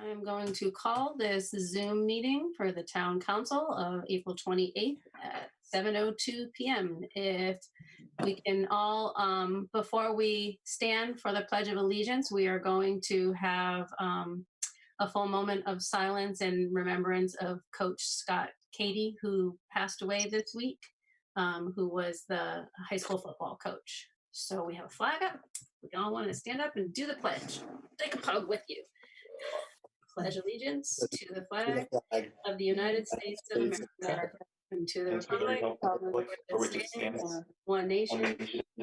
I'm going to call this Zoom meeting for the Town Council of April 28th at 7:02 p.m. If we can all, before we stand for the Pledge of Allegiance, we are going to have a full moment of silence and remembrance of Coach Scott Cady, who passed away this week, who was the high school football coach. So we have a flag up. We all want to stand up and do the pledge. Take a pug with you. Pledge allegiance to the flag of the United States of America and to the republic for which it stands, one nation,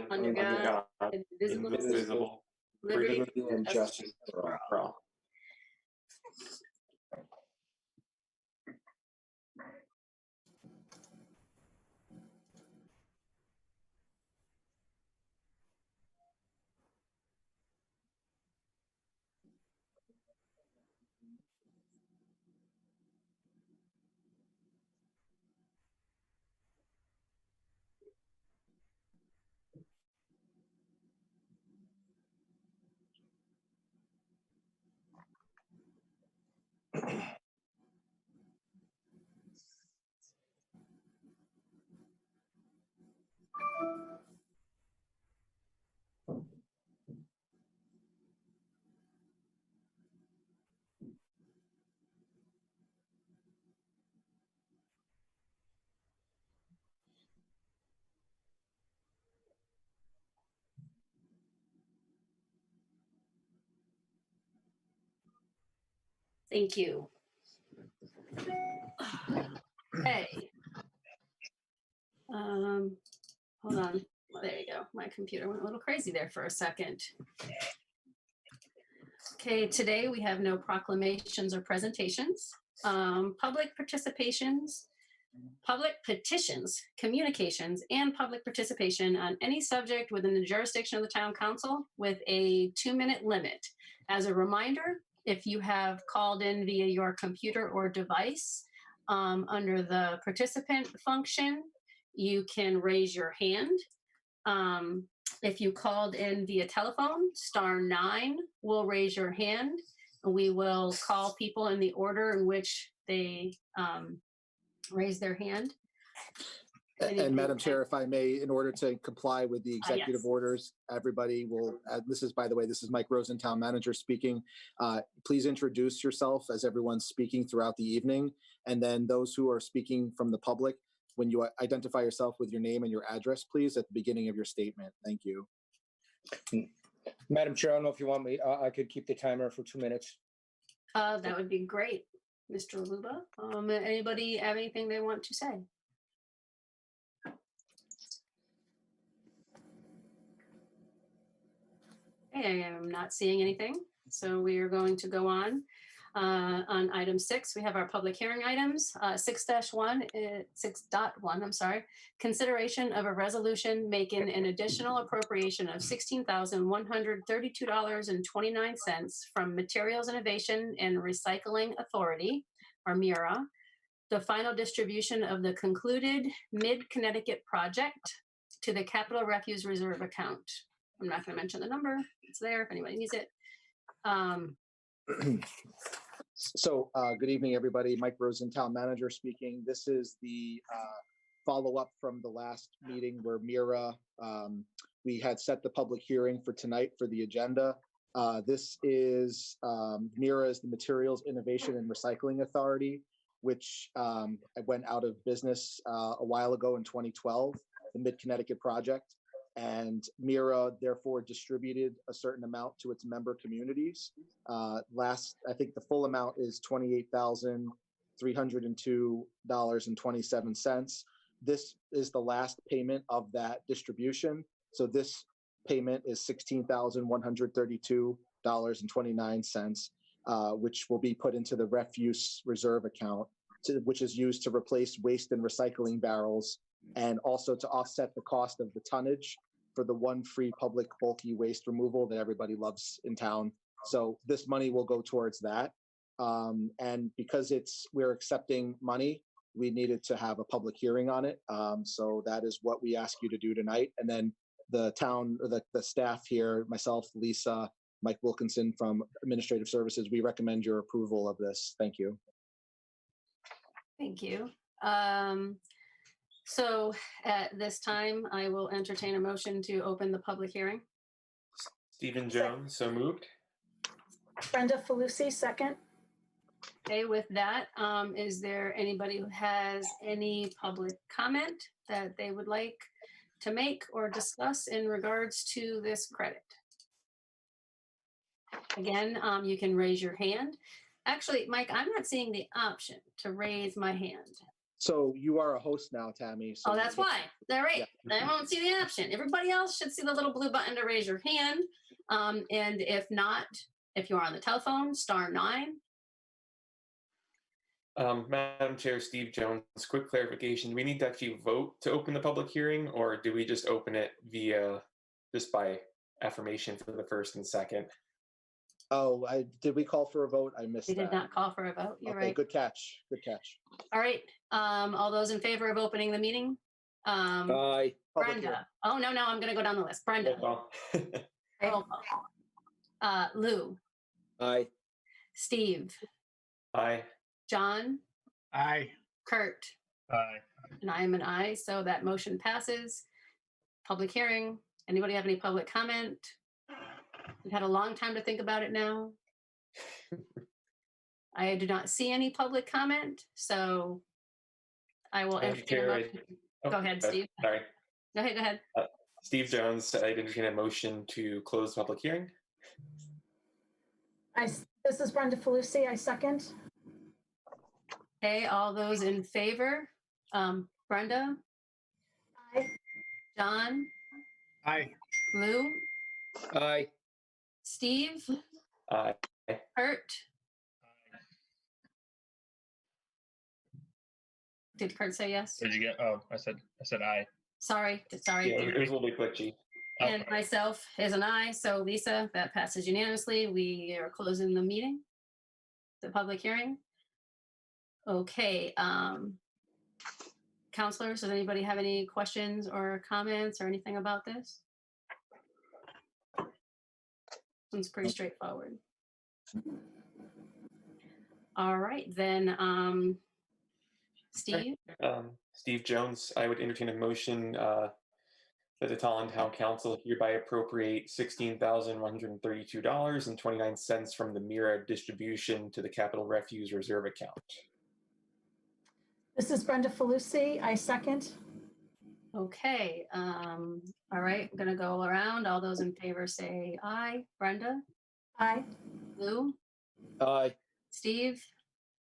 under God, indivisible, liberty and justice for all. Thank you. Okay. Hold on. Well, there you go. My computer went a little crazy there for a second. Okay, today we have no proclamations or presentations. Public participations, public petitions, communications, and public participation on any subject within the jurisdiction of the Town Council with a 2-minute limit. As a reminder, if you have called in via your computer or device, under the participant function, you can raise your hand. If you called in via telephone, *9 will raise your hand. We will call people in the order in which they raise their hand. And Madam Chair, if I may, in order to comply with the executive orders, everybody will, this is, by the way, this is Mike Rosen, Town Manager speaking. Please introduce yourself as everyone's speaking throughout the evening. And then those who are speaking from the public, when you identify yourself with your name and your address, please, at the beginning of your statement. Thank you. Madam Chair, I don't know if you want me, I could keep the timer for 2 minutes. That would be great, Mr. Luba. Anybody have anything they want to say? Okay, I am not seeing anything, so we are going to go on. On item 6, we have our public hearing items. 6-1, 6.1, I'm sorry. Consideration of a resolution making an additional appropriation of $16,132.29 from Materials Innovation and Recycling Authority, or MIRA, the final distribution of the concluded Mid-Connecticut project to the Capital Refuse Reserve account. I'm not going to mention the number. It's there if anybody needs it. So good evening, everybody. Mike Rosen, Town Manager speaking. This is the follow-up from the last meeting where MIRA, we had set the public hearing for tonight for the agenda. This is, MIRA is the Materials Innovation and Recycling Authority, which went out of business a while ago in 2012, the Mid-Connecticut project. And MIRA therefore distributed a certain amount to its member communities. I think the full amount is $28,302.27. This is the last payment of that distribution. So this payment is $16,132.29, which will be put into the refuse reserve account, which is used to replace waste and recycling barrels, and also to offset the cost of the tonnage for the one free public bulky waste removal that everybody loves in town. So this money will go towards that. And because we're accepting money, we needed to have a public hearing on it. So that is what we ask you to do tonight. And then the town, or the staff here, myself, Lisa, Mike Wilkinson from Administrative Services. We recommend your approval of this. Thank you. Thank you. So at this time, I will entertain a motion to open the public hearing. Stephen Jones, so moved. Brenda Falusi, second. Okay, with that, is there anybody who has any public comment that they would like to make or discuss in regards to this credit? Again, you can raise your hand. Actually, Mike, I'm not seeing the option to raise my hand. So you are a host now, Tammy. So Oh, that's why. All right. Yeah. I won't see the option. Everybody else should see the little blue button to raise your hand. And if not, if you're on the telephone, *9. Madam Chair, Steve Jones, quick clarification. Do we need to actually vote to open the public hearing, or do we just open it via just by affirmation for the first and second? Oh, did we call for a vote? I missed We that. did not call for a vote. You're Okay, right. good catch. Good catch. All right. All those in favor of opening the meeting? Aye. Public hearing. Brenda. Oh, no, I'm going to go down the list. Brenda. Roll call. Roll call. Lou. Aye. Steve. Aye. John. Aye. Kurt. Aye. And I am an aye, so that motion passes. Public hearing. Anybody have any public comment? We've had a long time to think about it now. I do not see any public comment, so I will Madam entertain a Chair, motion. Go ahead, Steve. Sorry. Go ahead. Steve Jones, I'd entertain a motion to close the public hearing. This is Brenda Falusi, I second. Okay, all those in favor? Brenda, Aye. John, Aye. Lou, Aye. Steve, Aye. Kurt. Did Kurt say yes? What did you get? Oh, I said aye. Sorry. Yeah, it was a little bit glitchy. And myself is an aye. So Lisa, that passes unanimously. We are closing the meeting, the public hearing. Okay. Counselors, does anybody have any questions or comments or anything about this? It's pretty straightforward. All right, then, Steve. Steve Jones, I would entertain a motion that the Tolland Town Council hereby appropriate $16,132.29 from the MIRA distribution to the Capital Refuse Reserve account. This is Brenda Falusi, I second. Okay, all right, I'm gonna go around. All those in favor say aye. Brenda, Aye. Lou, Aye. Steve,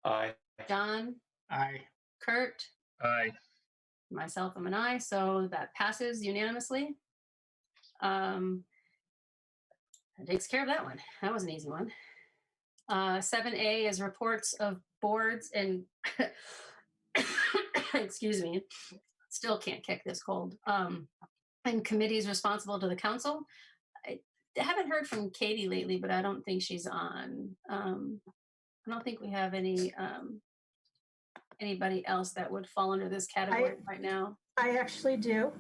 Aye. John, Aye. Kurt, Aye. myself, I'm an aye, so that passes unanimously. That takes care of that one. That was an easy one. 7A is reports of boards and excuse me, still can't kick this cold. And committees responsible to the council. I haven't heard from Katie lately, but I don't think she's on. I don't think we have anybody else that would fall under this category right now. I actually do.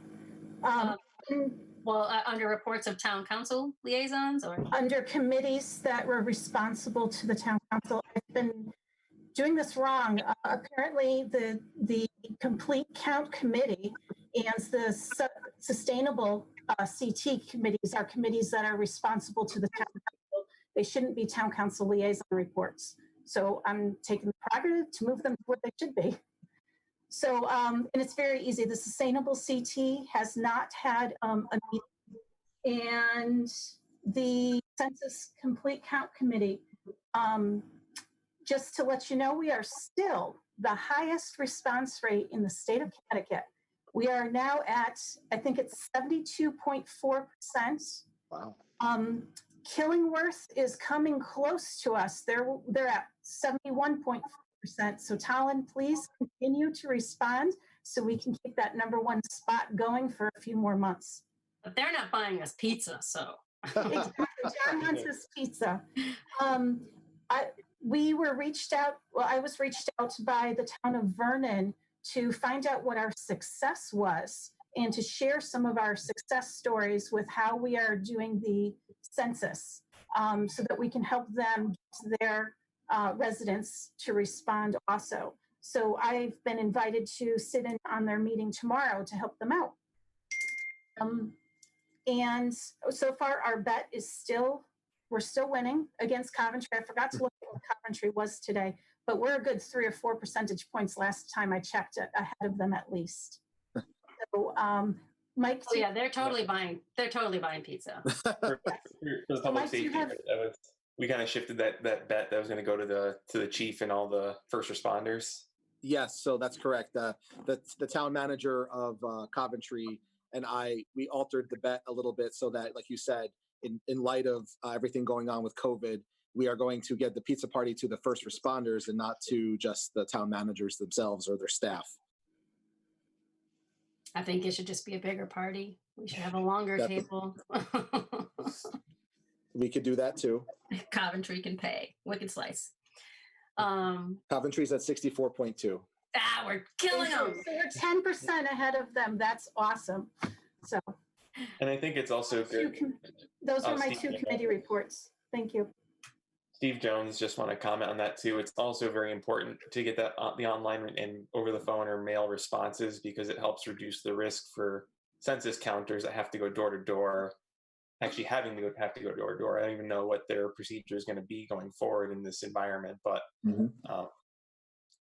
Well, under reports of town council liaisons, or Under committees that were responsible to the town council, I've been doing this wrong. Apparently, the complete count committee and the sustainable CT committees are committees that are responsible to the town council. They shouldn't be town council liaison reports. So I'm taking the prerogative to move them to where they should be. So, and it's very easy. The sustainable CT has not had a meeting, and the census complete count committee, just to let you know, we are still the highest response rate in the state of Connecticut. We are now at, I think it's 72.4%. Wow. Killingworth is coming close to us. They're at 71.4%. So Tolland, please continue to respond so we can keep that #1 spot going for a few more months. but they're not buying us pizza, so. Exactly. John wants his pizza. We were reached out, well, I was reached out by the town of Vernon to find out what our success was and to share some of our success stories with how we are doing the census. so that we can help them get to their residents to respond also. So I've been invited to sit in on their meeting tomorrow to help them out. And so far our bet is we're still winning against Coventry. I forgot to look at what Coventry was today, but we're a good 3 or 4 percentage points last time I checked it, ahead of them at least. So Mike. Oh yeah, they're totally buying pizza. For the public Mike, do you safety, have- we kind of shifted that bet that was going to go to the chief and all the first responders. Yes, so that's correct. The town manager of Coventry and we altered the bet a little bit so that, like you said, in light of everything going on with COVID, we are going to get the pizza party to the first responders and not to just the town managers themselves or their staff. I think it should just be a bigger party. We should have a longer table. We could do that too. Coventry can pay. Wicked slice. Coventry's at 64.2. We're killing them. So we're 10% ahead of them. That's awesome. So. And I think it's also good. Those are my 2 committee reports. Thank you. Steve Jones, just want to comment on that too. It's also very important to get that the online and over the phone or mail responses, because it helps reduce the risk for census counters that have to go door to door, actually having to have to go door to door. I don't even know what their procedure is going to be going forward in this environment, but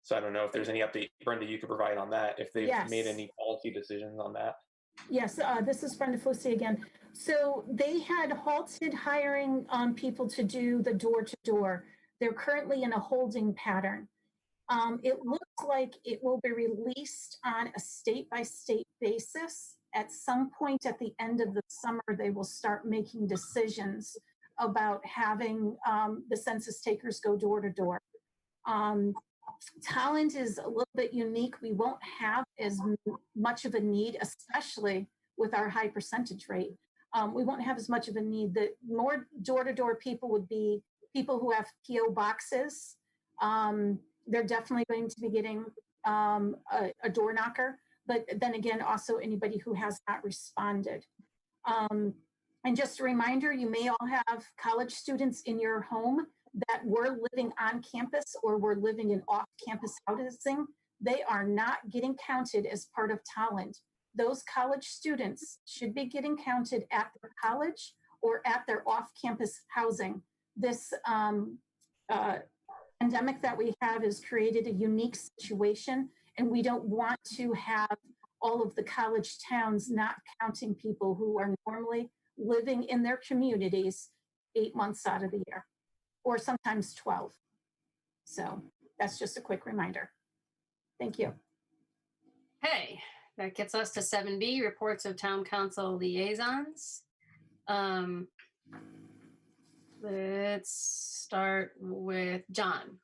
so I don't know if there's any update, Brenda, you could provide on that, if they've made any policy decisions on that. Yes, this is Brenda Flussi again. So they had halted hiring people to do the door-to-door. They're currently in a holding pattern. It looks like it will be released on a state-by-state basis. At some point at the end of the summer, they will start making decisions about having the census takers go door-to-door. Tolland is a little bit unique. We won't have as much of a need, especially with our high percentage rate. We won't have as much of a need. The more door-to-door people would be people who have PO boxes. They're definitely going to be getting a door knocker, but then again, also anybody who has not responded. And just a reminder, you may all have college students in your home that were living on campus or were living in off-campus housing. They are not getting counted as part of Tolland. Those college students should be getting counted at their college or at their off-campus housing. This pandemic that we have has created a unique situation, and we don't want to have all of the college towns not counting people who are normally living in their communities 8 months out of the year, or sometimes 12. So that's just a quick reminder. Thank you. Hey, that gets us to 7B, reports of town council liaisons. Let's start with John.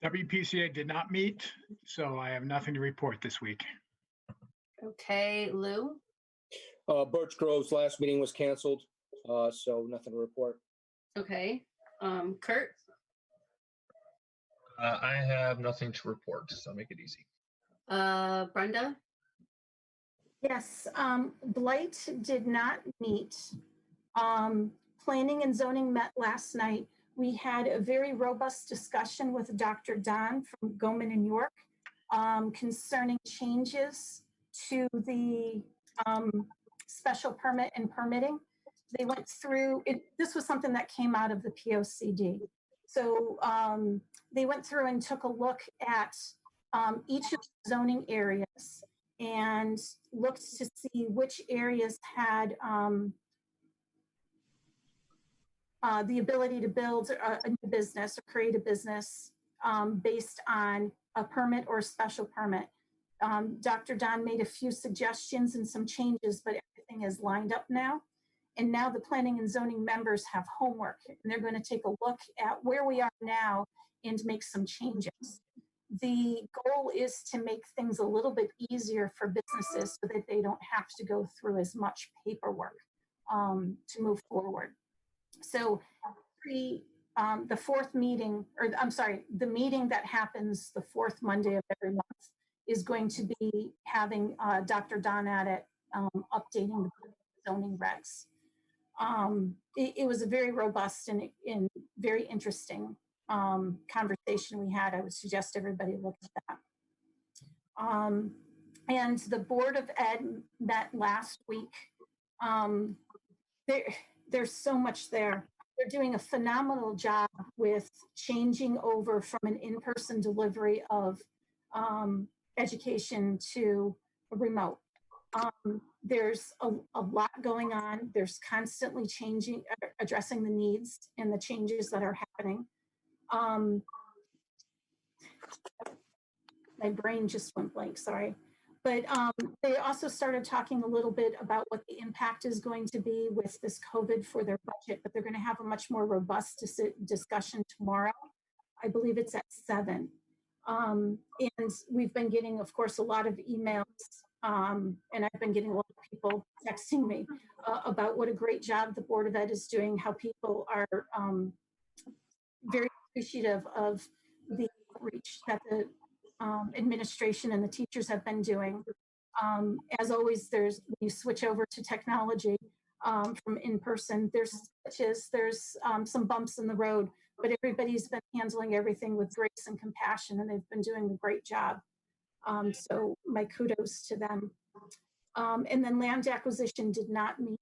WPCA did not meet, so I have nothing to report this week. Okay, Lou. Birch Grove's last meeting was canceled, so nothing to report. Okay, Kurt. I have nothing to report, so make it easy. Brenda. Yes, Blight did not meet. Planning and zoning met last night. We had a very robust discussion with Dr. Don from Goman and York concerning changes to the special permit and permitting. They went through it. This was something that came out of the POCD. So they went through and took a look at each of the zoning areas and looked to see which areas had the ability to build a new business or create a business based on a permit or a special permit. Dr. Don made a few suggestions and some changes, but everything is lined up now. And now the planning and zoning members have homework, and they're going to take a look at where we are now and make some changes. The goal is to make things a little bit easier for businesses so that they don't have to go through as much paperwork to move forward. So the fourth meeting, or I'm sorry, the meeting that happens the fourth Monday of every month is going to be having Dr. Don at it, updating the zoning regs. It was a very robust and very interesting conversation we had. I would suggest everybody look at that. And the Board of Ed met last week. There's so much there. They're doing a phenomenal job with changing over from an in-person delivery of education to a remote. There's a lot going on. There's constantly changing, addressing the needs and the changes that are happening. My brain just went blank, sorry. But they also started talking a little bit about what the impact is going to be with this COVID for their budget, but they're going to have a much more robust discussion tomorrow. I believe it's at 7. And we've been getting, of course, a lot of emails, and I've been getting a lot of people texting me about what a great job the Board of Ed is doing, how people are very appreciative of the outreach that the administration and the teachers have been doing. As always, when you switch over to technology from in-person, there's glitches, there's some bumps in the road, but everybody's been handling everything with grace and compassion, and they've been doing a great job. So my kudos to them. And then land acquisition did not meet,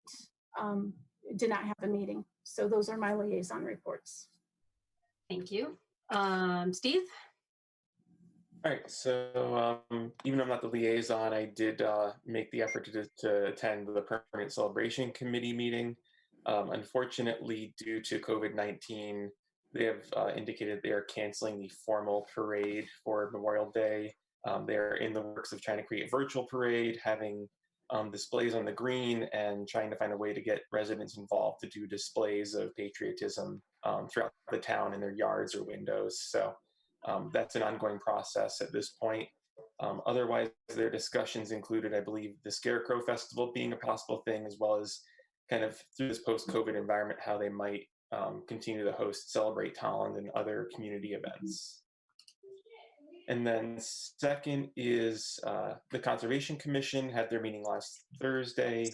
did not have a meeting. So those are my liaison reports. Thank you. Steve? All right, so even though I'm not the liaison, I did make the effort to attend the Permanent Celebration Committee meeting. Unfortunately, due to COVID-19, they have indicated they are canceling the formal parade for Memorial Day. They're in the works of trying to create a virtual parade, having displays on the green, and trying to find a way to get residents involved to do displays of patriotism throughout the town in their yards or windows. So that's an ongoing process at this point. Otherwise, their discussions included, I believe, the Scarecrow Festival being a possible thing, as well as kind of through this post-COVID environment, how they might continue to host Celebrate Tolland and other community events. And then second is the Conservation Commission had their meeting last Thursday.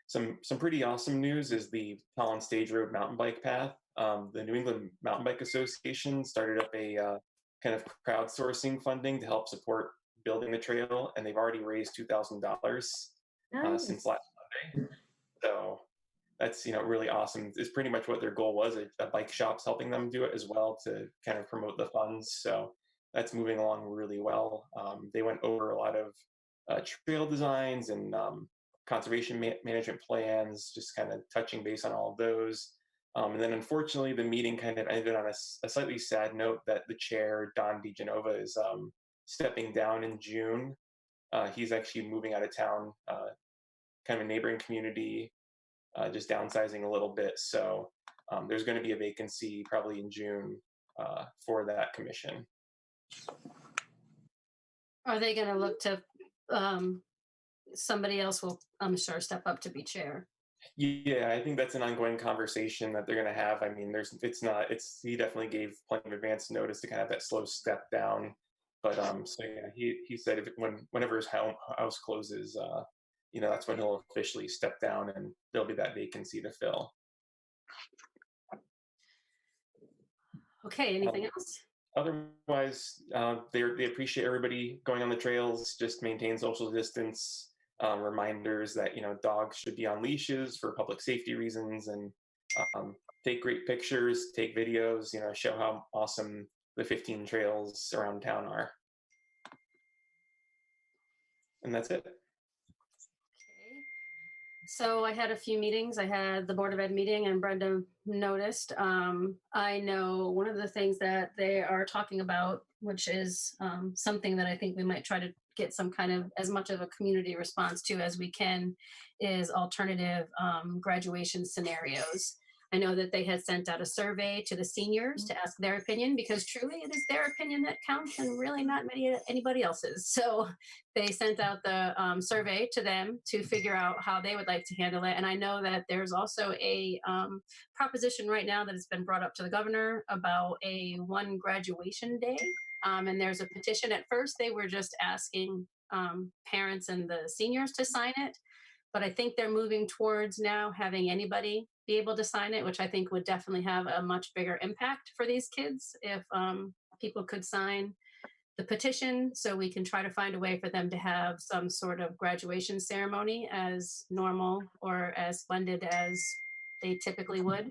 Some pretty awesome news is the Tolland Stage Road mountain bike path. The New England Mountain Bike Association started up a kind of crowdsourcing funding to help support building the trail, and they've already raised $2,000 since last Monday. So that's really awesome. It's pretty much what their goal was. A bike shop's helping them do it as well to kind of promote the funds. So that's moving along really well. They went over a lot of trail designs and conservation management plans, just kind of touching base on all of those. And then unfortunately, the meeting kind of ended on a slightly sad note that the chair, Don DeGenova, is stepping down in June. He's actually moving out of town, kind of a neighboring community, just downsizing a little bit. So there's going to be a vacancy probably in June for that commission. Are they going to look to somebody else will, I'm sure, step up to be chair? Yeah, I think that's an ongoing conversation that they're going to have. I mean, he definitely gave plenty of advance notice to kind of have that slow step down. But so yeah, he said whenever his house closes, that's when he'll officially step down, and there'll be that vacancy to fill. Okay, anything else? Otherwise, they appreciate everybody going on the trails. Just maintain social distance. Reminders that dogs should be on leashes for public safety reasons, and take great pictures, take videos. Show how awesome the 15 trails around town are. And that's it. So I had a few meetings. I had the Board of Ed meeting, and Brenda noticed. I know one of the things that they are talking about, which is something that I think we might try to get some kind of as much of a community response to as we can, is alternative graduation scenarios. I know that they had sent out a survey to the seniors to ask their opinion, because truly it is their opinion that counts and really not anybody else's. So they sent out the survey to them to figure out how they would like to handle it. And I know that there's also a proposition right now that has been brought up to the governor about a one graduation day. And there's a petition. At first, they were just asking parents and the seniors to sign it. but I think they're moving towards now having anybody be able to sign it, which I think would definitely have a much bigger impact for these kids if people could sign the petition, so we can try to find a way for them to have some sort of graduation ceremony as normal or as splendid as they typically would.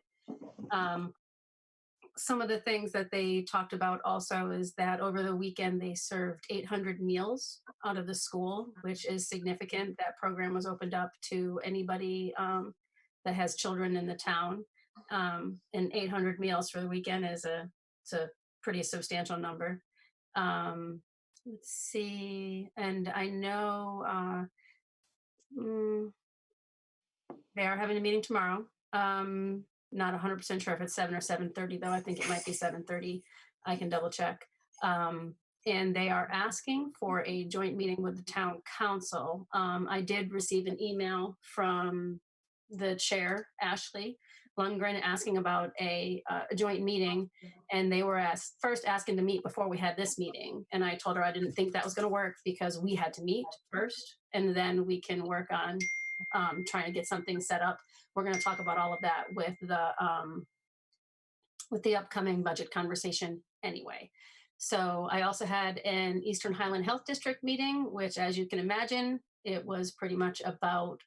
Some of the things that they talked about also is that over the weekend they served 800 meals out of the school, which is significant. That program was opened up to anybody that has children in the town, and 800 meals for the weekend is it's a pretty substantial number. Let's see, and I know they are having a meeting tomorrow. Not 100% sure if it's 7 or 7:30, though. I think it might be 7:30. I can double check. And they are asking for a joint meeting with the town council. I did receive an email from the chair, Ashley Lundgren, asking about a joint meeting, and they were first asking to meet before we had this meeting. And I told her I didn't think that was going to work because we had to meet first, and then we can work on trying to get something set up. We're going to talk about all of that with the upcoming budget conversation anyway. So I also had an Eastern Highland Health District meeting, which, as you can imagine, it was pretty much about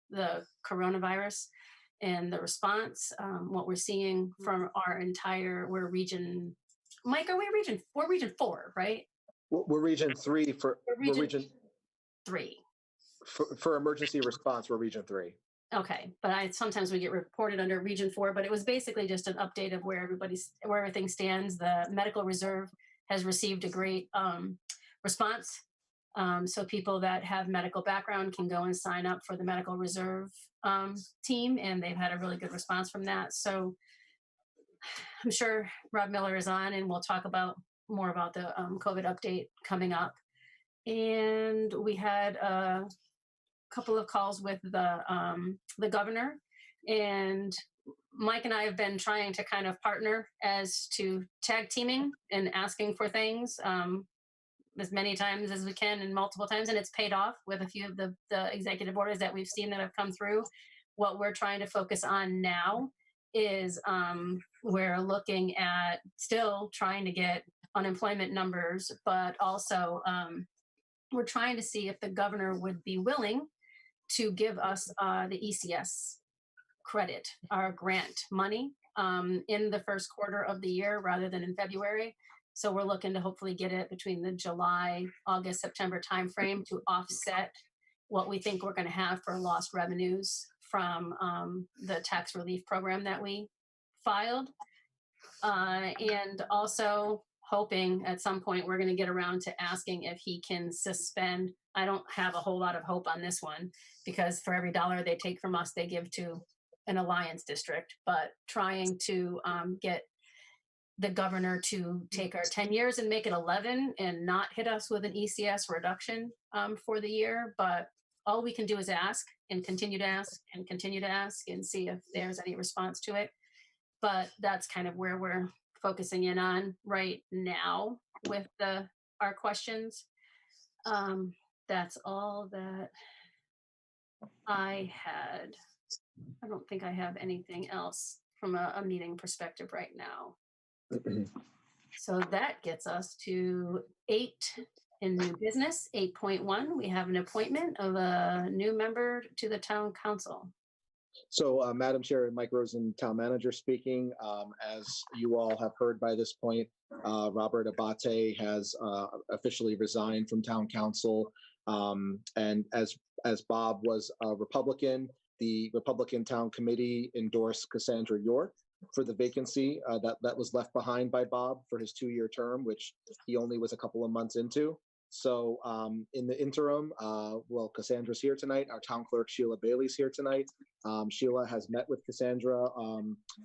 the coronavirus and the response, what we're seeing from our entire, we're region, Mike, are we region? We're region 4, right? We're region 3 for We're we're region region 3. for emergency response. We're region 3. Okay, but sometimes we get reported under Region 4, but it was basically just an update of where everything stands. The medical reserve has received a great response. So people that have medical background can go and sign up for the medical reserve team, and they've had a really good response from that. So I'm sure Rob Miller is on, and we'll talk more about the COVID update coming up. And we had a couple of calls with the governor, and Mike and I have been trying to kind of partner as to tag teaming and asking for things as many times as we can and multiple times, and it's paid off with a few of the executive orders that we've seen that have come through. What we're trying to focus on now is we're looking at still trying to get unemployment numbers, but also we're trying to see if the governor would be willing to give us the ECS credit, our grant money, in the first quarter of the year rather than in February. So we're looking to hopefully get it between the July, August, September timeframe to offset what we think we're going to have for lost revenues from the tax relief program that we filed. And also hoping at some point we're going to get around to asking if he can suspend. I don't have a whole lot of hope on this one because for every dollar they take from us, they give to an alliance district, but trying to get the governor to take our 10 years and make it 11 and not hit us with an ECS reduction for the year. But all we can do is ask and continue to ask and continue to ask and see if there's any response to it. But that's kind of where we're focusing in on right now with our questions. That's all that I had. I don't think I have anything else from a meeting perspective right now. So that gets us to 8 in new business. 8.1, we have an appointment of a new member to the town council. So, Madam Chair and Mike Rosen, Town Manager speaking. As you all have heard by this point, Robert Abate has officially resigned from Town Council. And as Bob was a Republican, the Republican Town Committee endorsed Cassandra York for the vacancy that was left behind by Bob for his 2-year term, which he only was a couple of months into. So in the interim, well, Cassandra's here tonight. Our town clerk, Sheila Bailey's here tonight. Sheila has met with Cassandra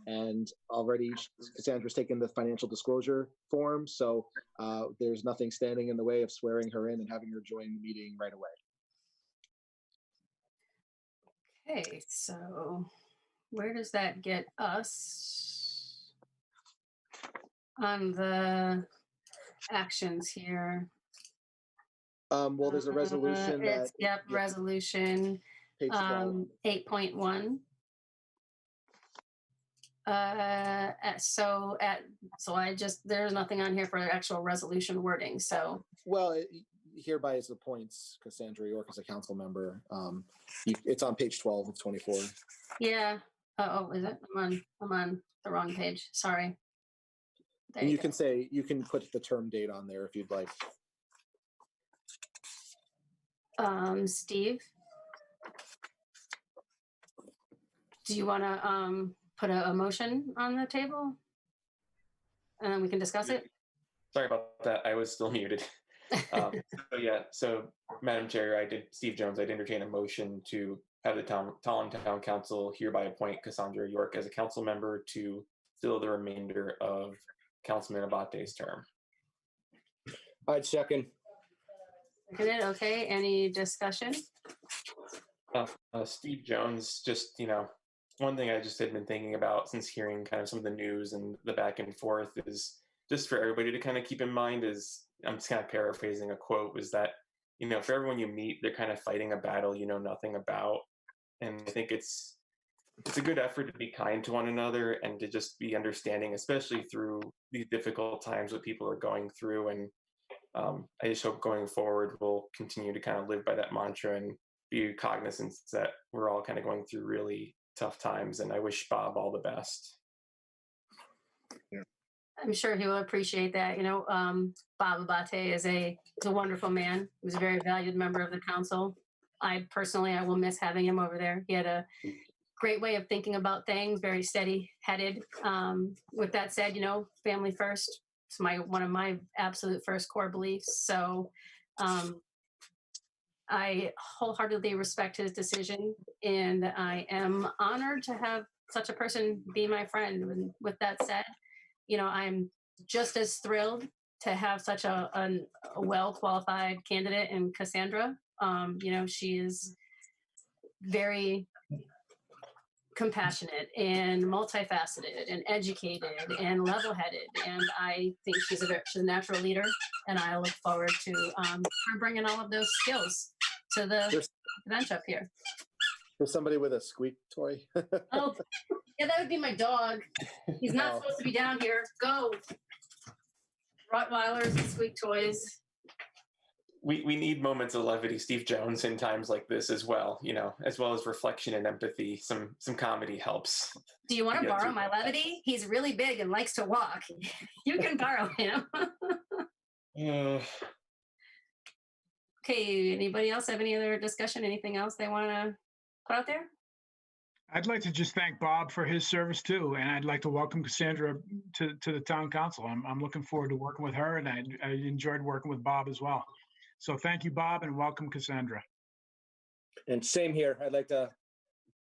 and already Cassandra's taken the financial disclosure form. So there's nothing standing in the way of swearing her in and having her join the meeting right away. Okay, so where does that get us on the actions here? Well, there's a resolution that. Resolution. Page 12. 8.1. There's nothing on here for actual resolution wording, so. Well, hereby is appoints Cassandra York as a council member. It's on page 12 of 24. Yeah. Oh, is it? I'm on the wrong page. Sorry. There And you go. can say, you can put the term date on there if you'd like. Steve, do you want to put a motion on the table? And then we can discuss it? Sorry about that. I was still muted. So Madam Chair, Steve Jones, I'd entertain a motion to have the Tolland Town Council hereby appoint Cassandra York as a council member to fill the remainder of Councilman Abate's term. I'd second. Seconded, okay, any discussion? Steve Jones, just, one thing I just had been thinking about since hearing kind of some of the news and the back and forth is just for everybody to kind of keep in mind is, I'm just kind of paraphrasing a quote, was that, for everyone you meet, they're kind of fighting a battle you know nothing about. And I think it's a good effort to be kind to one another and to just be understanding, especially through these difficult times that people are going through. And I just hope going forward, we'll continue to kind of live by that mantra and be cognizant that we're all kind of going through really tough times. And I wish Bob all the best. I'm sure he will appreciate that. Bob Abate is a wonderful man. He was a very valued member of the council. I will miss having him over there. He had a great way of thinking about things, very steady-headed. With that said, family first. It's one of my absolute first core beliefs. So I wholeheartedly respect his decision, and I am honored to have such a person be my friend. And with that said, I'm just as thrilled to have such a well-qualified candidate in Cassandra. She is very compassionate and multifaceted and educated and level-headed, and I think she's a natural leader, and I look forward to her bringing all of those skills to the bench up here. There's somebody with a squeak toy. Oh, yeah, that would be my dog. He's not supposed to be down here. Go. Rottweilers and squeak toys. We need moments of levity, Steve Jones, in times like this as well, as well as reflection and empathy. Some comedy helps. Do you want to borrow my levity? He's really big and likes to walk. You can borrow him. Okay, anybody else have any other discussion? Anything else they want to put out there? I'd like to just thank Bob for his service too, and I'd like to welcome Cassandra to the town council. I'm looking forward to working with her, and I enjoyed working with Bob as well. So thank you, Bob, and welcome, Cassandra. And same here. I'd like to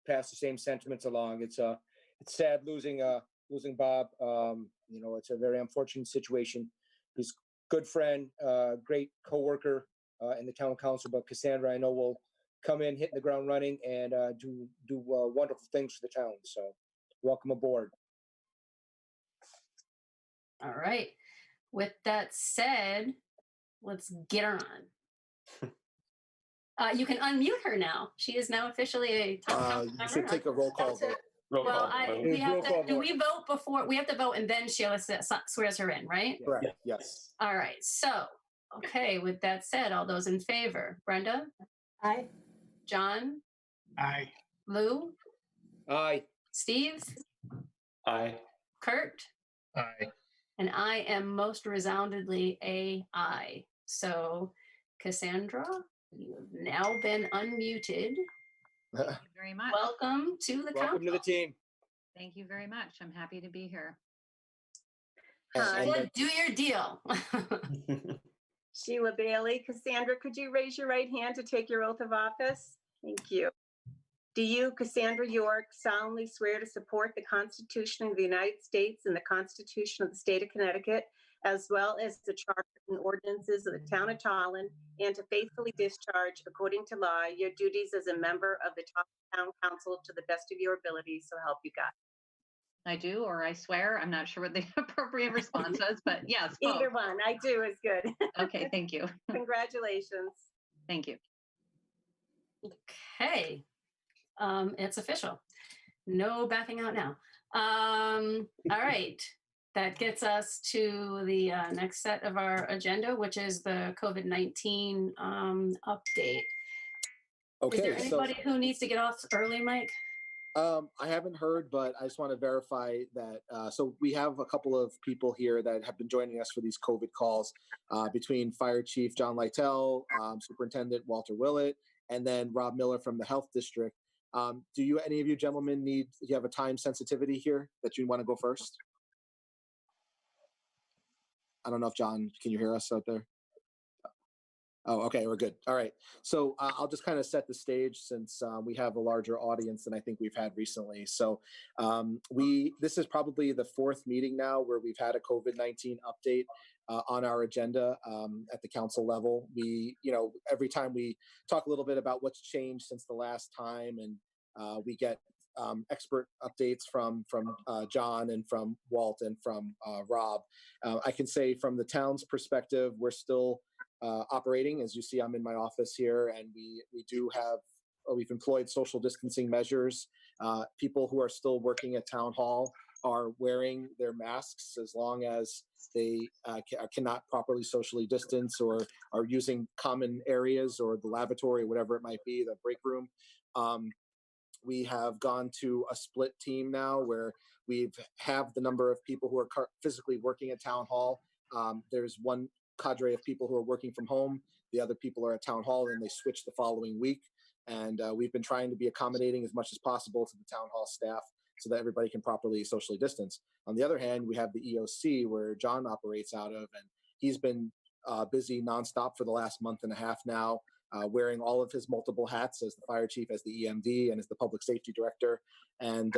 pass the same sentiments along. It's sad losing Bob. It's a very unfortunate situation. He's a good friend, great coworker in the town council, but Cassandra, I know, will come in hitting the ground running and do wonderful things for the town. So welcome aboard. All right. With that said, let's get her on. You can unmute her now. She is now officially a town You should take a roll call vote. Well, do we vote before? We have to vote and then Sheila swears her in, right? Correct. Yes. All right. So, okay. With that said, all those in favor, Brenda? Aye. John? Aye. Lou? Aye. Steve? Aye. Kurt? Aye. And I am most resoundingly a aye. So, Cassandra, you have now been unmuted. Thank you very much. Welcome to the Welcome council. to the team. Thank you very much. I'm happy to be here. Sheila, do your deal. Sheila Bailey. Cassandra, could you raise your right hand to take your oath of office? Thank you. Do you, Cassandra York, solemnly swear to support the Constitution of the United States and the Constitution of the State of Connecticut, as well as the charter and ordinances of the town of Tolland, and to faithfully discharge, according to law, your duties as a member of the town council to the best of your ability, so help you God? I do, or I swear. I'm not sure what the appropriate response is, but yes, both. Either one, I do is good. Okay, thank you. Congratulations. Thank you. Okay. It's official. No backing out now. All right. That gets us to the next set of our agenda, which is the COVID-19 update. Is there Okay, so anybody who needs to get off early, Mike? I haven't heard, but I just want to verify that. So we have a couple of people here that have been joining us for these COVID calls between Fire Chief John Lytle, Superintendent Walter Willett, and then Rob Miller from the Health District. Do any of you gentlemen do you have a time sensitivity here that you want to go first? I don't know if John, can you hear us out there? Oh, okay, we're good. All right. So I'll just kind of set the stage since we have a larger audience than I think we've had recently. So this is probably the fourth meeting now where we've had a COVID-19 update on our agenda at the council level. Every time we talk a little bit about what's changed since the last time, and we get expert updates from John and from Walt and from Rob. I can say from the town's perspective, we're still operating. As you see, I'm in my office here, and we've employed social distancing measures. People who are still working at town hall are wearing their masks as long as they cannot properly socially distance or are using common areas or the lavatory, or whatever it might be, the break room. We have gone to a split team now where we have the number of people who are physically working at town hall. There's one cadre of people who are working from home. The other people are at town hall, and they switch the following week. And we've been trying to be accommodating as much as possible to the town hall staff so that everybody can properly socially distance. On the other hand, we have the EOC where John operates out of, and he's been busy nonstop for the last month and a half now, wearing all of his multiple hats as the fire chief, as the EMD, and as the public safety director. And,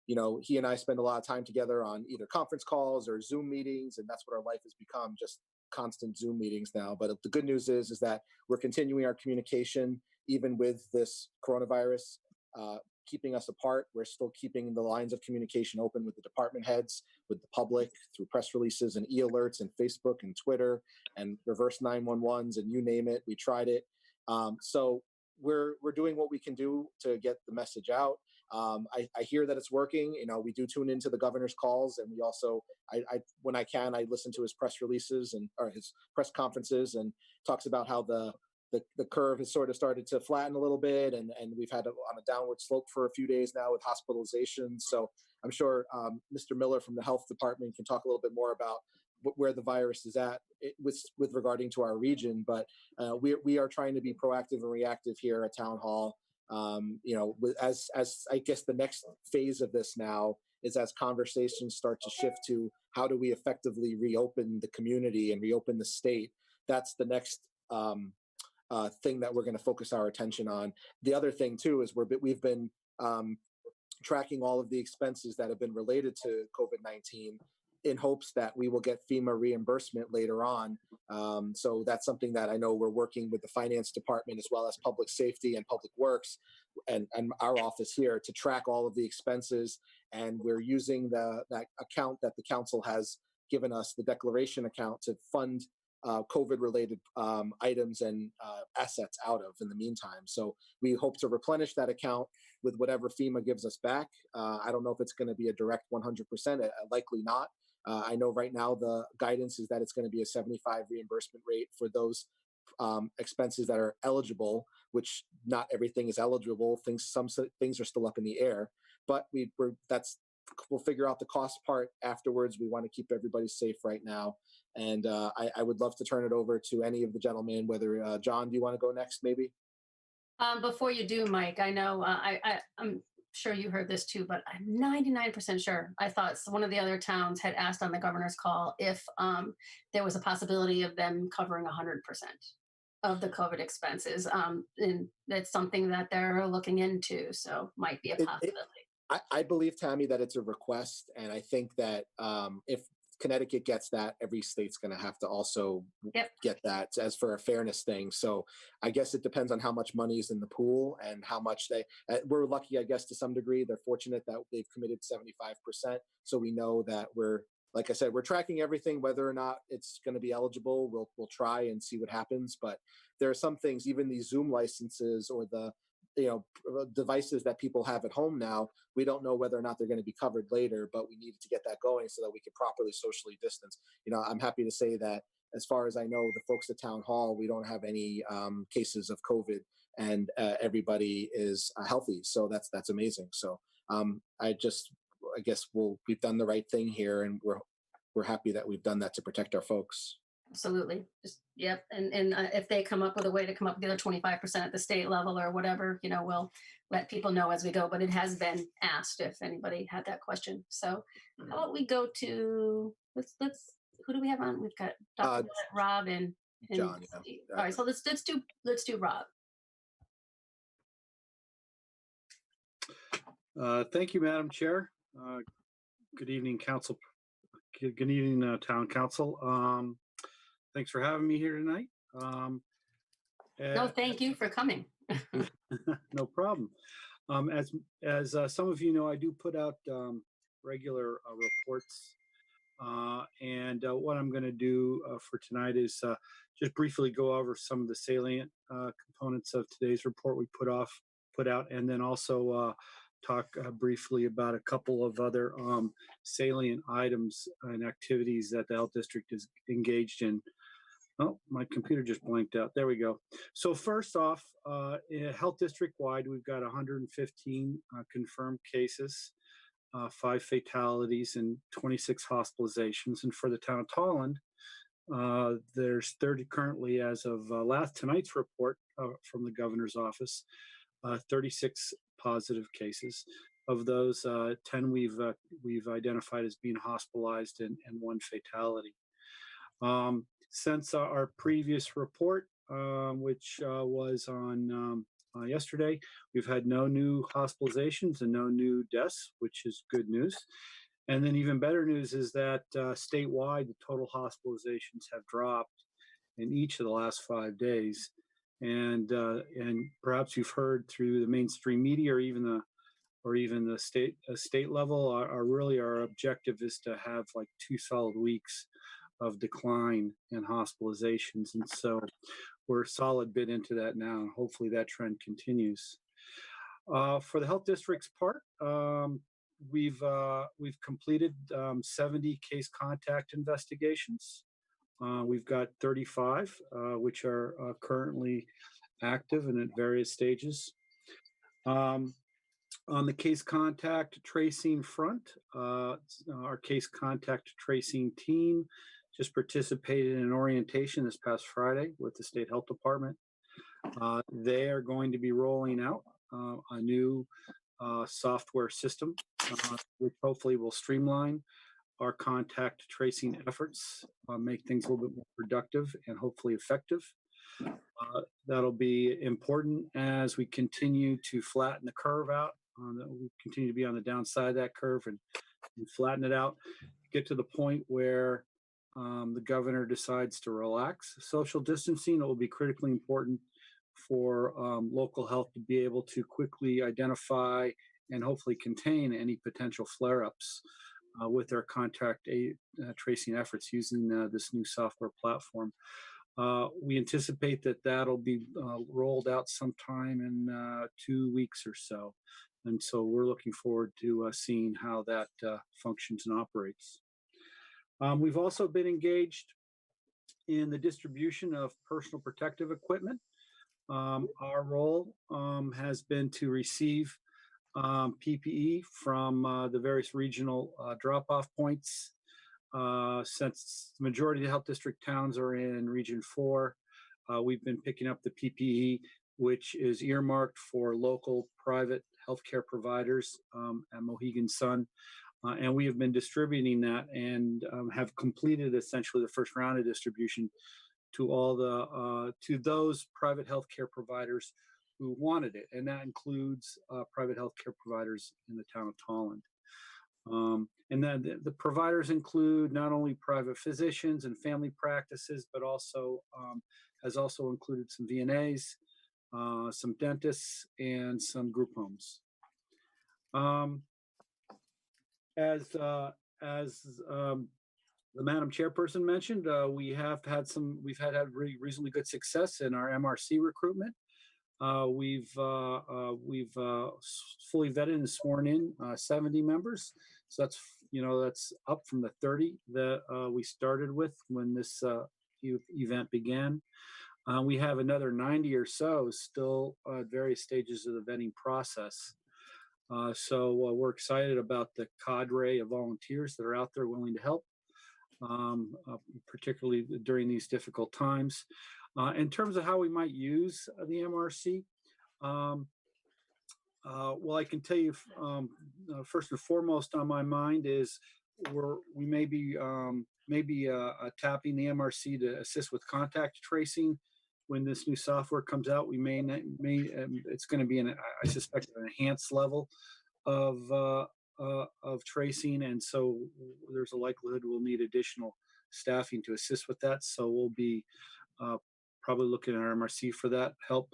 he and I spend a lot of time together on either conference calls or Zoom meetings, and that's what our life has become, just constant Zoom meetings now. But the good news is that we're continuing our communication, even with this coronavirus keeping us apart. We're still keeping the lines of communication open with the department heads, with the public, through press releases and e-alerts and Facebook and Twitter and reverse 911s and you name it. We tried it. So we're doing what we can do to get the message out. I hear that it's working. We do tune into the governor's calls, and we also, when I can, I listen to his press releases or his press conferences, and talks about how the curve has sort of started to flatten a little bit, and we've had on a downward slope for a few days now with hospitalizations. So I'm sure Mr. Miller from the health department can talk a little bit more about where the virus is at with regarding to our region. But we are trying to be proactive and reactive here at Town Hall. As I guess the next phase of this now is as conversations start to shift to how do we effectively reopen the community and reopen the state. That's the next thing that we're going to focus our attention on. The other thing too is we've been tracking all of the expenses that have been related to COVID-19 in hopes that we will get FEMA reimbursement later on. So that's something that I know we're working with the finance department as well as public safety and public works and our office here to track all of the expenses. And we're using that account that the council has given us, the declaration account, to fund COVID-related items and assets out of in the meantime. So we hope to replenish that account with whatever FEMA gives us back. I don't know if it's going to be a direct 100%, likely not. I know right now the guidance is that it's going to be a 75 reimbursement rate for those expenses that are eligible, which not everything is eligible. Some things are still up in the air, but we'll figure out the cost part afterwards. We want to keep everybody safe right now. And I would love to turn it over to any of the gentlemen, whether John, do you want to go next maybe? Before you do, Mike, I know I'm sure you heard this too, but I'm 99% sure. I thought one of the other towns had asked on the governor's call if there was a possibility of them covering 100% of the COVID expenses. And that's something that they're looking into. So might be a possibility. I believe, Tammy, that it's a request. And I think that if Connecticut gets that, every state's going to have to also get that as for a fairness thing. So I guess it depends on how much money is in the pool and how much we're lucky, I guess, to some degree. They're fortunate that they've committed 75%. So we know that like I said, we're tracking everything, whether or not it's going to be eligible. We'll try and see what happens. But there are some things, even these Zoom licenses or the devices that people have at home now. We don't know whether or not they're going to be covered later, but we needed to get that going so that we could properly socially distance. I'm happy to say that as far as I know, the folks at Town Hall, we don't have any cases of COVID, and everybody is healthy. So that's amazing. So I guess we've done the right thing here, and we're happy that we've done that to protect our folks. Absolutely. Yep. And if they come up with a way to come up with the other 25% at the state level or whatever, we'll let people know as we go. But it has been asked if anybody had that question. So how about we go to, who do we have on? We've got Dr. Rob and John. Yeah. Steve. All right. So let's do Rob. Thank you, Madam Chair. Good evening, Council. Good evening, Town Council. Thanks for having me here tonight. No, thank you for coming. No problem. As some of you know, I do put out regular reports. And what I'm going to do for tonight is just briefly go over some of the salient components of today's report we put out, and then also talk briefly about a couple of other salient items and activities that the Health District is engaged in. Oh, my computer just blanked out. There we go. So first off, Health District-wide, we've got 115 confirmed cases, 5 fatalities, and 26 hospitalizations. And for the town of Tolland, there's 30 currently, as of tonight's report from the governor's office, 36 positive cases. Of those, 10 we've identified as being hospitalized, and 1 fatality. Since our previous report, which was on yesterday, we've had no new hospitalizations and no new deaths, which is good news. And then even better news is that statewide, the total hospitalizations have dropped in each of the last 5 days. And perhaps you've heard through the mainstream media or even the state level, our objective is to have like 2 solid weeks of decline in hospitalizations. And so we're a solid bit into that now, and hopefully that trend continues. For the Health District's part, we've completed 70 case contact investigations. We've got 35, which are currently active and at various stages. On the case contact tracing front, our case contact tracing team just participated in an orientation this past Friday with the State Health Department. They are going to be rolling out a new software system, which hopefully will streamline our contact tracing efforts, make things a little bit more productive and hopefully effective. That'll be important as we continue to flatten the curve out. We continue to be on the downside of that curve and flatten it out, get to the point where the governor decides to relax social distancing. It will be critically important for local health to be able to quickly identify and hopefully contain any potential flare-ups with their contact tracing efforts using this new software platform. We anticipate that that'll be rolled out sometime in 2 weeks or so. And so we're looking forward to seeing how that functions and operates. We've also been engaged in the distribution of personal protective equipment. Our role has been to receive PPE from the various regional drop-off points. Since the majority of the Health District towns are in Region 4, we've been picking up the PPE, which is earmarked for local private healthcare providers at Mohegan Sun. And we have been distributing that and have completed essentially the first round of distribution to all to those private healthcare providers who wanted it, and that includes private healthcare providers in the town of Tolland. And then the providers include not only private physicians and family practices, but also has also included some VNAs, some dentists, and some group homes. As the Madam Chairperson mentioned, we've had reasonably good success in our MRC recruitment. We've fully vetted and sworn in 70 members. So that's up from the 30 that we started with when this event began. We have another 90 or so still at various stages of the vetting process. So we're excited about the cadre of volunteers that are out there willing to help, particularly during these difficult times. In terms of how we might use the MRC, well, I can tell you first and foremost on my mind is we may be tapping the MRC to assist with contact tracing. When this new software comes out, we it's going to be I suspect an enhanced level of tracing, and so there's a likelihood we'll need additional staffing to assist with that. So we'll be probably looking at our MRC for that help.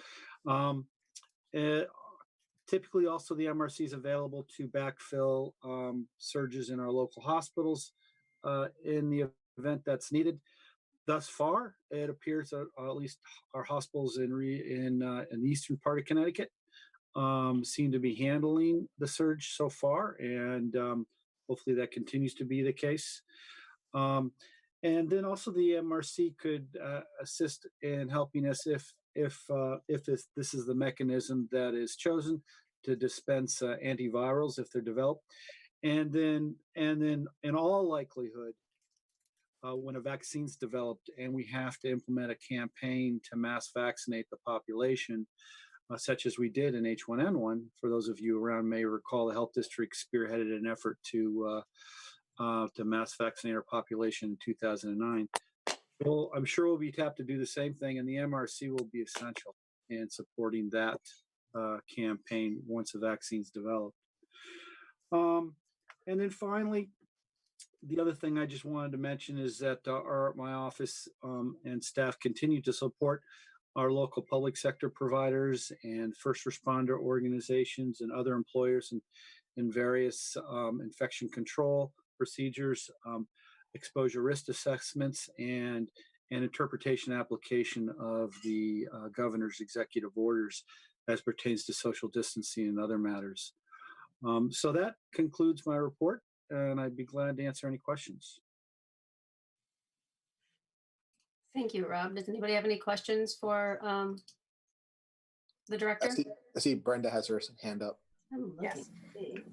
Typically, also the MRC is available to backfill surges in our local hospitals in the event that's needed. Thus far, it appears that at least our hospitals in the eastern part of Connecticut seem to be handling the surge so far, and hopefully that continues to be the case. And then also the MRC could assist in helping us if this is the mechanism that is chosen to dispense antivirals if they're developed, and then in all likelihood, when a vaccine's developed and we have to implement a campaign to mass vaccinate the population, such as we did in H1N1. For those of you around may recall, the health district spearheaded an effort to mass vaccinate our population in 2009. Well, I'm sure we'll be tapped to do the same thing, and the MRC will be essential in supporting that campaign once a vaccine's developed. And then finally, the other thing I just wanted to mention is that my office and staff continue to support our local public sector providers and first responder organizations and other employers in various infection control procedures, exposure risk assessments, and interpretation application of the governor's executive orders as pertains to social distancing and other matters. So that concludes my report, and I'd be glad to answer any questions. Thank you, Rob. Does anybody have any questions for the director? I see Brenda has her hand up. I'm looking. Yes.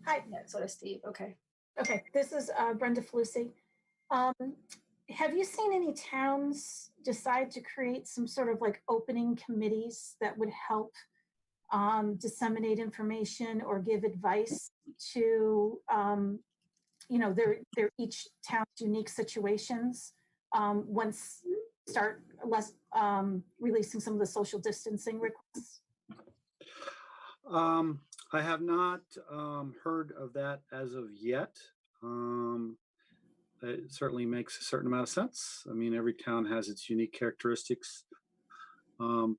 Hi. Yeah, so does Steve. Okay. Okay, this is Brenda Felucci. Have you seen any towns decide to create some sort of like opening committees that would help disseminate information or give advice to their each town's unique situations once start releasing some of the social distancing requests? I have not heard of that as of yet. It certainly makes a certain amount of sense. I mean, every town has its unique characteristics. But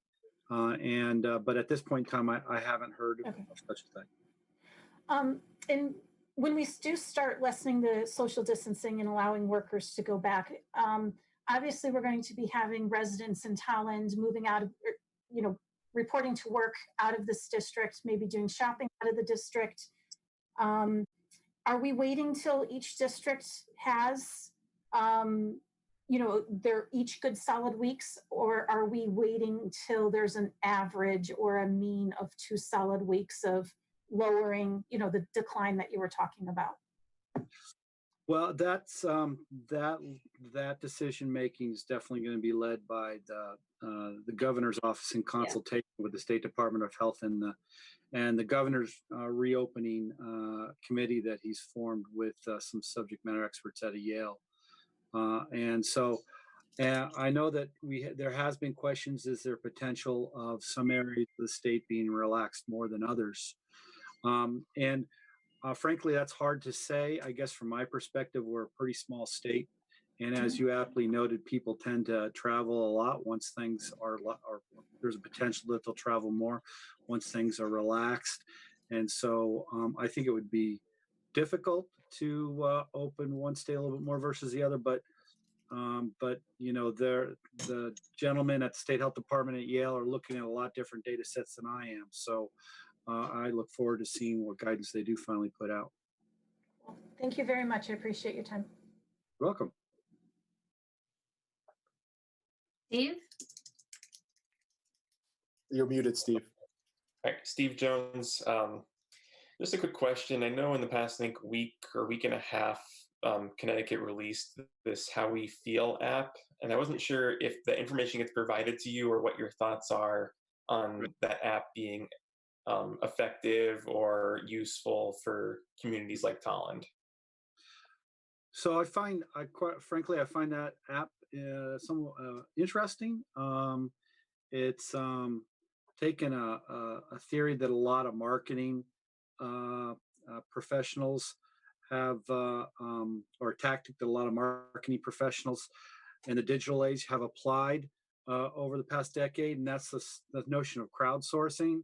at this point in time, I haven't heard of such a thing. And when we do start lessening the social distancing and allowing workers to go back, obviously we're going to be having residents in Tolland moving out of, reporting to work out of this district, maybe doing shopping out of the district. Are we waiting till each district has, they're each good solid weeks, or are we waiting till there's an average or a mean of 2 solid weeks of lowering, the decline that you were talking about? Well, that's that decision making is definitely going to be led by the governor's office in consultation with the State Department of Health and the governor's reopening committee that he's formed with some subject matter experts out of Yale. And so I know that there has been questions, is there potential of some areas of the state being relaxed more than others? Frankly, that's hard to say. I guess from my perspective, we're a pretty small state. And as you aptly noted, people tend to travel a lot once things are, or there's a potential that they'll travel more once things are relaxed. And so I think it would be difficult to open one state a little bit more versus the other, but But the gentlemen at the State Health Department at Yale are looking at a lot different data sets than I am. So I look forward to seeing what guidance they do finally put out. Thank you very much. I appreciate your time. You're welcome. Steve? You're muted, Steve. All right, Steve Jones. Just a quick question. I know in the past, I think week or week and a half, Connecticut released this How We Feel app, and I wasn't sure if the information gets provided to you or what your thoughts are on that app being effective or useful for communities like Tolland. So quite frankly, I find that app somewhat interesting. It's taken a theory that a lot of marketing professionals have, or a tactic that a lot of marketing professionals in the digital age have applied over the past decade, and that's the notion of crowdsourcing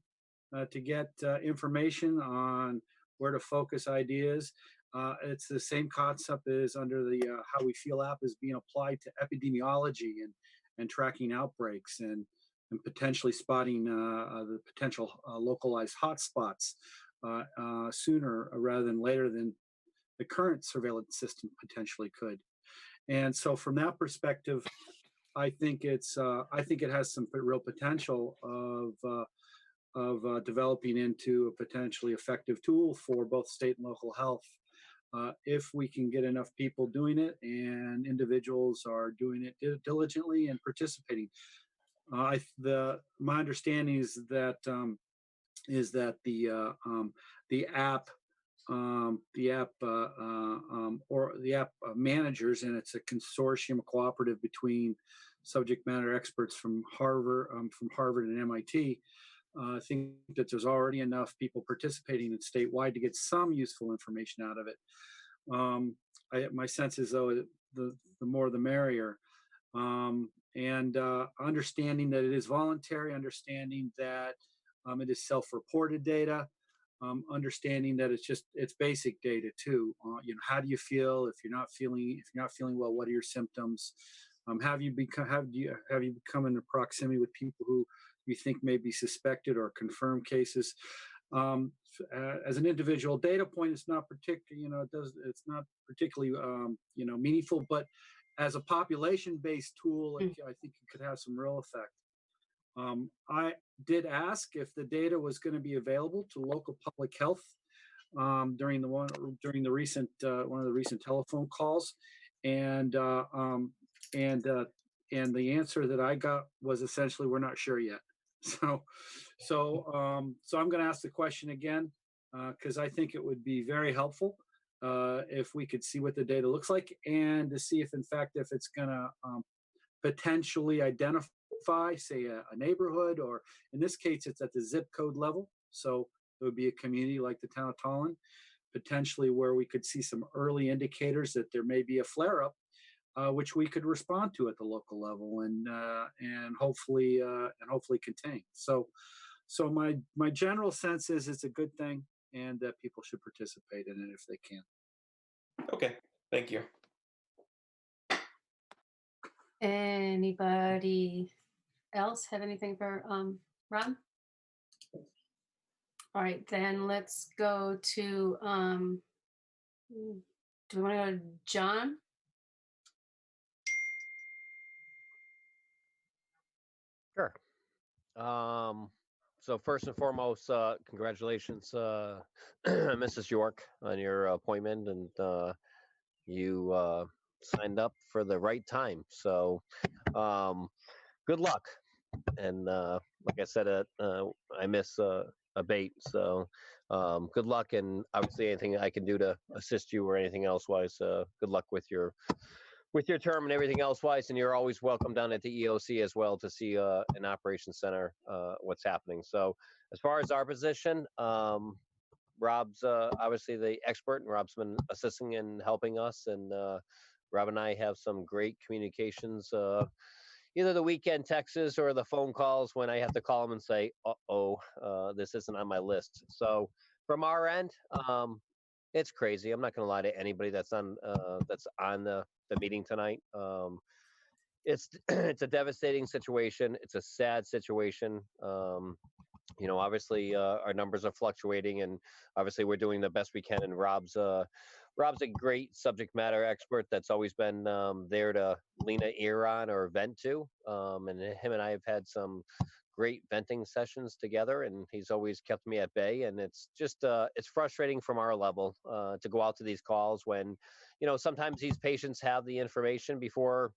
to get information on where to focus ideas. It's the same concept as under the How We Feel app is being applied to epidemiology and tracking outbreaks and potentially spotting the potential localized hotspots sooner rather than later than the current surveillance system potentially could. And so from that perspective, I think it has some real potential of developing into a potentially effective tool for both state and local health. If we can get enough people doing it and individuals are doing it diligently and participating. My understanding is that the app managers, and it's a consortium, a cooperative between subject matter experts from Harvard and MIT. I think that there's already enough people participating in statewide to get some useful information out of it. My sense is, though, the more the merrier. And understanding that it is voluntary, understanding that it is self-reported data, understanding that it's basic data too. How do you feel if you're not feeling well? What are your symptoms? Have you become in proximity with people who you think may be suspected or confirmed cases? As an individual data point, it's not it's not particularly meaningful, but as a population-based tool, I think it could have some real effect. I did ask if the data was going to be available to local public health during one of the recent telephone calls, and the answer that I got was essentially, we're not sure yet. So I'm going to ask the question again because I think it would be very helpful if we could see what the data looks like and to see if, in fact, if it's going to potentially identify, say, a neighborhood, or in this case, it's at the zip code level. So it would be a community like the town of Tolland, potentially where we could see some early indicators that there may be a flare-up, which we could respond to at the local level and hopefully contain. So my general sense is it's a good thing and that people should participate in it if they can. Okay, thank you. Anybody else have anything for Ron? All right, then let's go to, do we want to go to John? Sure. So first and foremost, congratulations, Mrs. York, on your appointment, and you signed up for the right time. So good luck. And like I said, I miss a bait. So good luck, and obviously anything I can do to assist you or anything else wise, good luck with your term and everything else wise, and you're always welcome down at the EOC as well to see an operations center what's happening. So as far as our position, Rob's obviously the expert, and Rob's been assisting and helping us, and Rob and I have some great communications, either the weekend texts or the phone calls when I have to call him and say, this isn't on my list. So from our end, it's crazy. I'm not going to lie to anybody that's on the meeting tonight. It's it's a devastating situation. It's a sad situation. Obviously our numbers are fluctuating, and obviously we're doing the best we can. And Rob's a great subject matter expert that's always been there to lean an ear on or vent to. And him and I have had some great venting sessions together, and he's always kept me at bay. And it's just it's frustrating from our level to go out to these calls when sometimes these patients have the information before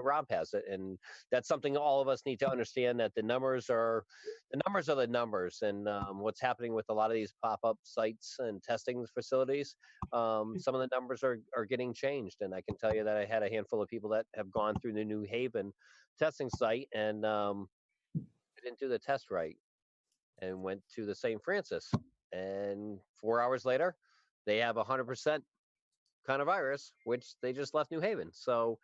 Rob has it, and that's something all of us need to understand, that the numbers are the numbers. And what's happening with a lot of these pop-up sites and testing facilities, some of the numbers are getting changed. And I can tell you that I had a handful of people that have gone through the New Haven testing site, and didn't do the test right and went to the St. Francis. And 4 hours later, they have 100% kind of virus, which they just left New Haven. So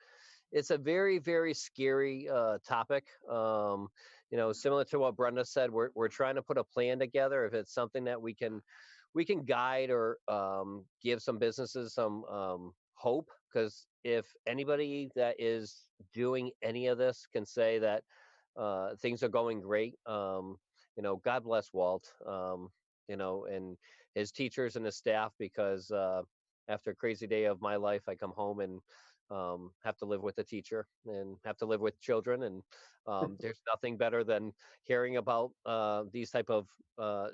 it's a very, very scary topic. Similar to what Brenda said, we're trying to put a plan together. If it's something that we can guide or give some businesses some hope, because if anybody that is doing any of this can say that things are going great, God bless Walt, and his teachers and his staff, because after a crazy day of my life, I come home and have to live with a teacher and have to live with children. And there's nothing better than hearing about these type of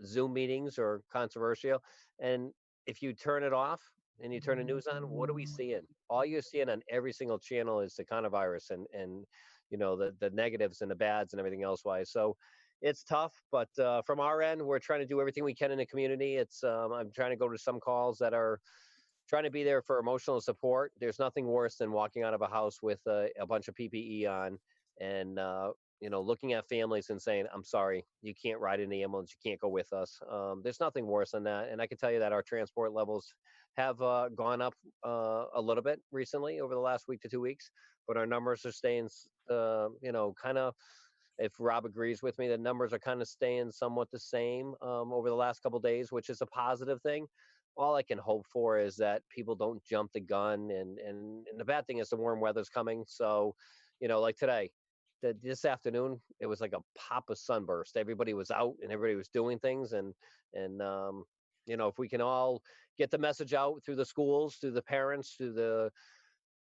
Zoom meetings or controversial. And if you turn it off and you turn the news on, what are we seeing? All you're seeing on every single channel is the coronavirus and the negatives and the bads and everything else wise. So it's tough, but from our end, we're trying to do everything we can in the community. I'm trying to go to some calls that are trying to be there for emotional support. There's nothing worse than walking out of a house with a bunch of PPE on and looking at families and saying, I'm sorry, you can't ride in the ambulance, you can't go with us. There's nothing worse than that. And I can tell you that our transport levels have gone up a little bit recently over the last week to 2 weeks, but our numbers are staying, kind of, if Rob agrees with me, the numbers are kind of staying somewhat the same over the last couple of days, which is a positive thing. All I can hope for is that people don't jump the gun, and the bad thing is the warm weather's coming. So, like today, this afternoon, it was like a pop of sunburst. Everybody was out and everybody was doing things, and if we can all get the message out through the schools, through the parents, through the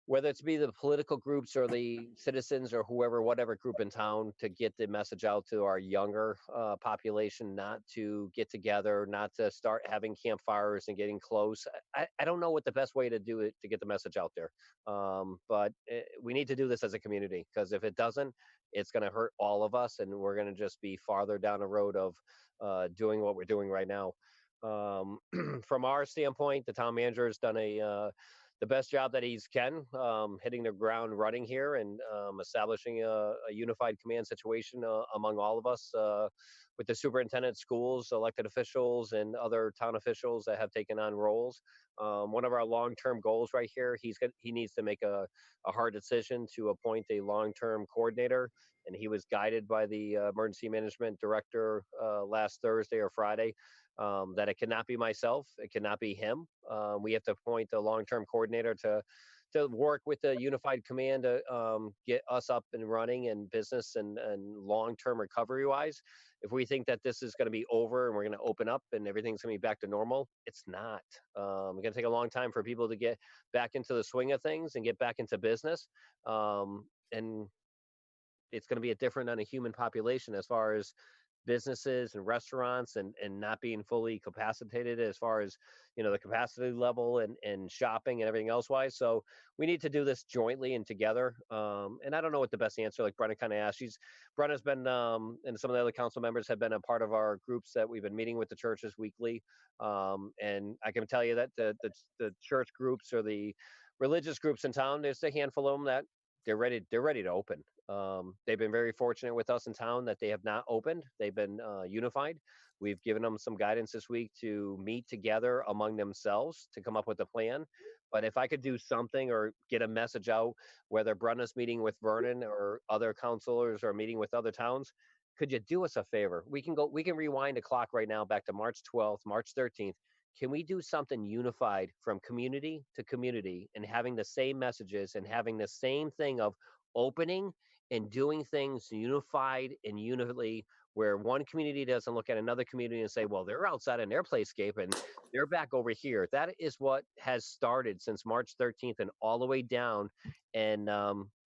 whether it's be the political groups or the citizens or whoever, whatever group in town, to get the message out to our younger population, not to get together, not to start having campfires and getting close. I don't know what the best way to do it to get the message out there. But we need to do this as a community, because if it doesn't, it's going to hurt all of us, and we're going to just be farther down the road of doing what we're doing right now. From our standpoint, the town manager has done the best job that he's can, hitting the ground running here, and establishing a unified command situation among all of us, with the superintendent, schools, elected officials, and other town officials that have taken on roles. One of our long-term goals right here, he needs to make a hard decision to appoint a long-term coordinator, and he was guided by the emergency management director last Thursday or Friday, that it cannot be myself, it cannot be him. We have to appoint a long-term coordinator to work with the unified command to get us up and running in business and long-term recovery-wise. If we think that this is going to be over and we're going to open up and everything's going to be back to normal, it's not. It's going to take a long time for people to get back into the swing of things and get back into business. And it's going to be a different on a human population as far as businesses and restaurants and not being fully capacitated as far as the capacity level and shopping and everything else wise. So we need to do this jointly and together. And I don't know what the best answer, like Brenna kind of asked. Brenna's been and some of the other council members have been a part of our groups that we've been meeting with the churches weekly. And I can tell you that the church groups or the religious groups in town, there's a handful of them that they're ready to open. They've been very fortunate with us in town that they have not opened. They've been unified. We've given them some guidance this week to meet together among themselves to come up with a plan. But if I could do something or get a message out, whether Brenna's meeting with Vernon or other counselors or meeting with other towns, could you do us a favor? We can rewind the clock right now back to March 12th, March 13th. can we do something unified from community to community and having the same messages and having the same thing of opening and doing things unified and unitly, where one community doesn't look at another community and say, well, they're outside in their playscape and they're back over here. That is what has started since March 13th and all the way down. And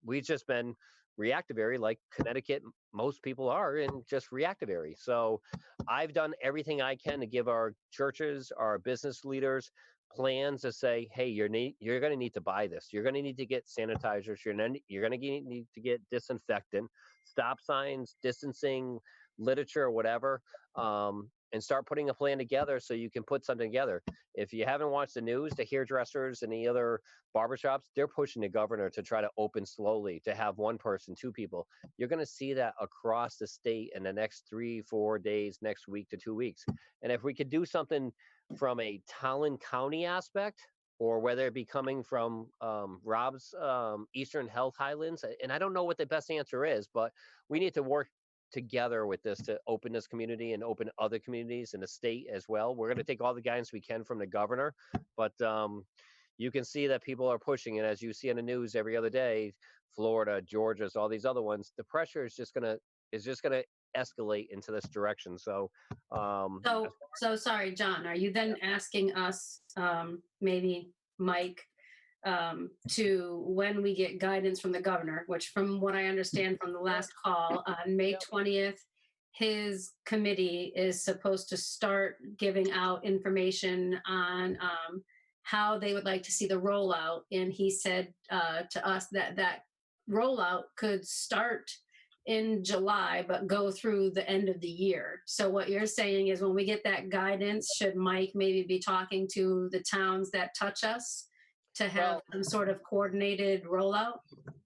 we've just been reactivary like Connecticut, most people are, and just reactivary. So I've done everything I can to give our churches, our business leaders plans to say, hey, you're going to need to buy this. You're going to need to get sanitizers. You're going to need to get disinfectant, stop signs, distancing, literature, or whatever, and start putting a plan together so you can put something together. If you haven't watched the news, the hairdressers and the other barbershops, they're pushing the governor to try to open slowly, to have one person, two people. You're going to see that across the state in the next 3-4 days, next week to 2 weeks. And if we could do something from a Tolland County aspect, or whether it be coming from Rob's Eastern Health Highlands, and I don't know what the best answer is, but we need to work together with this to open this community and open other communities in the state as well. We're going to take all the guidance we can from the governor, but you can see that people are pushing it, as you see in the news every other day. Florida, Georgia's, all these other ones. The pressure is just gonna escalate into this direction. So, So sorry, John, are you then asking us, maybe Mike, to when we get guidance from the governor, which from what I understand from the last call on May 20th, his committee is supposed to start giving out information on how they would like to see the rollout. And he said to us that that rollout could start in July, but go through the end of the year. So what you're saying is when we get that guidance, should Mike maybe be talking to the towns that touch us to have well, some sort of coordinated rollout?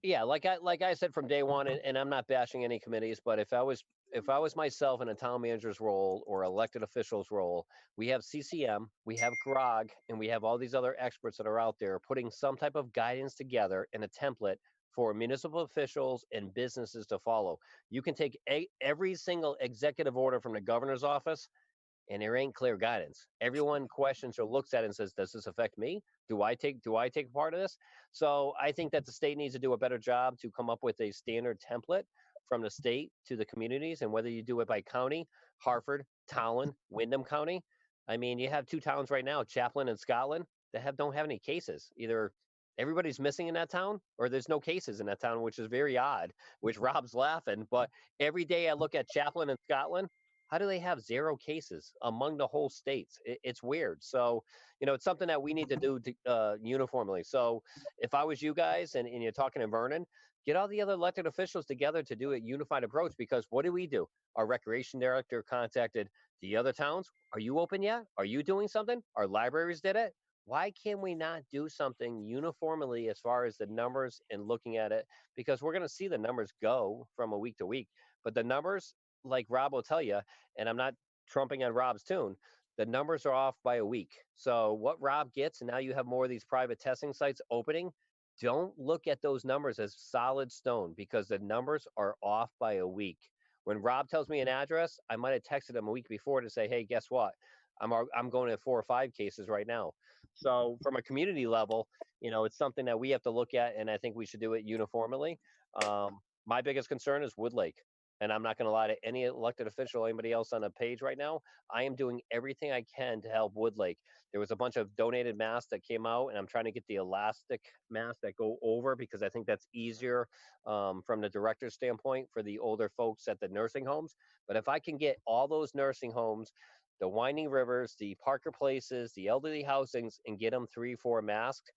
yeah, like I said from day one, and I'm not bashing any committees, but if I was myself in a town manager's role or elected officials role, we have CCM, we have GROG, and we have all these other experts that are out there putting some type of guidance together in a template for municipal officials and businesses to follow. You can take every single executive order from the governor's office, and there ain't clear guidance. Everyone questions or looks at it and says, does this affect me? Do I take part of this? So I think that the state needs to do a better job to come up with a standard template from the state to the communities, and whether you do it by county, Hartford, Tolland, Wyndham County. I mean, you have two towns right now, Chaplin and Scotland, that don't have any cases. Either everybody's missing in that town or there's no cases in that town, which is very odd, which Rob's laughing. But every day I look at Chaplin and Scotland, how do they have 0 cases among the whole states? It's weird. So, it's something that we need to do uniformly. So if I was you guys and you're talking to Vernon, get all the other elected officials together to do a unified approach, because what do? Our recreation director contacted the other towns. Are you open yet? Are you doing something? Our libraries did it. Why can we not do something uniformly as far as the numbers and looking at it? Because we're going to see the numbers go from a week to week, but the numbers, like Rob will tell you, and I'm not trumping on Rob's tune, the numbers are off by a week. So what Rob gets, and now you have more of these private testing sites opening, don't look at those numbers as solid stone, because the numbers are off by a week. When Rob tells me an address, I might have texted him a week before to say, hey, guess what? I'm going to 4 or 5 cases right now. So from a community level, it's something that we have to look at, and I think we should do it uniformly. My biggest concern is Woodlake. And I'm not going to lie to any elected official, anybody else on the page right now. I am doing everything I can to help Woodlake. There was a bunch of donated masks that came out, and I'm trying to get the elastic masks that go over, because I think that's easier from the director's standpoint for the older folks at the nursing homes. But if I can get all those nursing homes, the Winding Rivers, the Parker Places, the elderly housings, and get them 3-4 masks,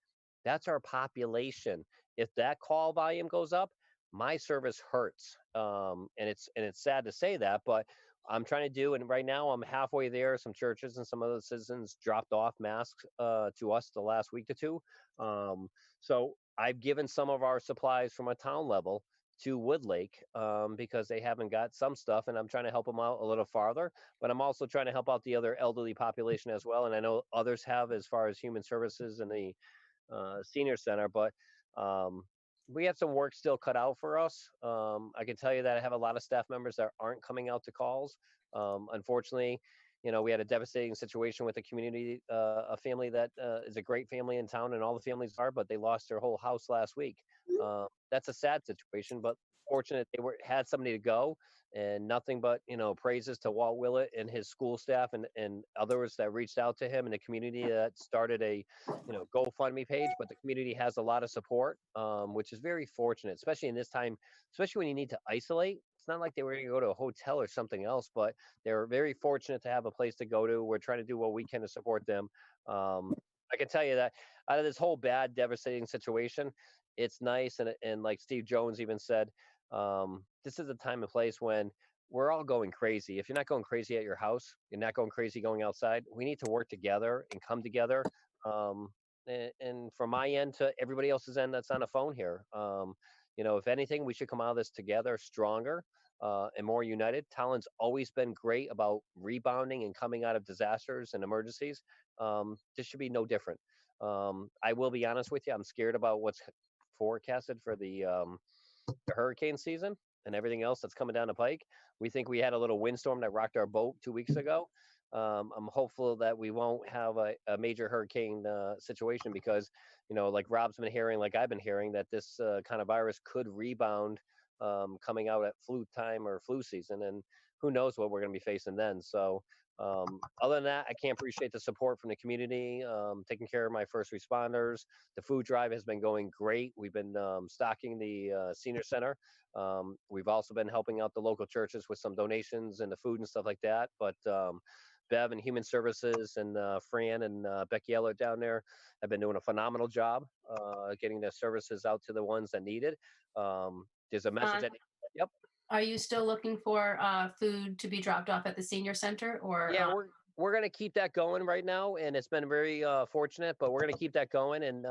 that's our population. If that call volume goes up, my service hurts, and it's sad to say that, but I'm trying to do, and right now I'm halfway there. Some churches and some other citizens dropped off masks to us the last week or two, so I've given some of our supplies from a town level to Woodlake because they haven't got some stuff, and I'm trying to help them out a little farther. But I'm also trying to help out the other elderly population as well, and I know others have as far as human services and the senior center, but we have some work still cut out for us. I can tell you that I have a lot of staff members that aren't coming out to calls. Unfortunately, we had a devastating situation with a community, a family that is a great family in town, and all the families are, but they lost their whole house last week. That's a sad situation, but fortunate they had somebody to go, and nothing but praises to Walt Willett and his school staff and others that reached out to him in the community that started a GoFundMe page. But the community has a lot of support, which is very fortunate, especially in this time, especially when you need to isolate. It's not like they were going to go to a hotel or something else, but they're very fortunate to have a place to go to. We're trying to do what we can to support them. I can tell you that out of this whole bad, devastating situation, it's nice, and like Steve Jones even said, this is a time and place when we're all going crazy. If you're not going crazy at your house, you're not going crazy going outside. We need to work together and come together. And from my end to everybody else's end that's on the phone here, if anything, we should come out of this together stronger and more united. Tolland's always been great about rebounding and coming out of disasters and emergencies. This should be no different. I will be honest with you, I'm scared about what's forecasted for the hurricane season and everything else that's coming down the pike. We think we had a little windstorm that rocked our boat 2 weeks ago. I'm hopeful that we won't have a major hurricane situation because, like Rob's been hearing, like I've been hearing, that this kind of virus could rebound coming out at flu time or flu season, and who knows what we're going to be facing then. So other than that, I can't appreciate the support from the community, taking care of my first responders. The food drive has been going great. We've been stocking the senior center. We've also been helping out the local churches with some donations and the food and stuff like that. But Bev and Human Services and Fran and Becky Eller down there have been doing a phenomenal job getting the services out to the ones that need it. There's a message that, yep. Are you still looking for food to be dropped off at the senior center, or? Yeah, we're going to keep that going right now, and it's been very fortunate, but we're going to keep that going. And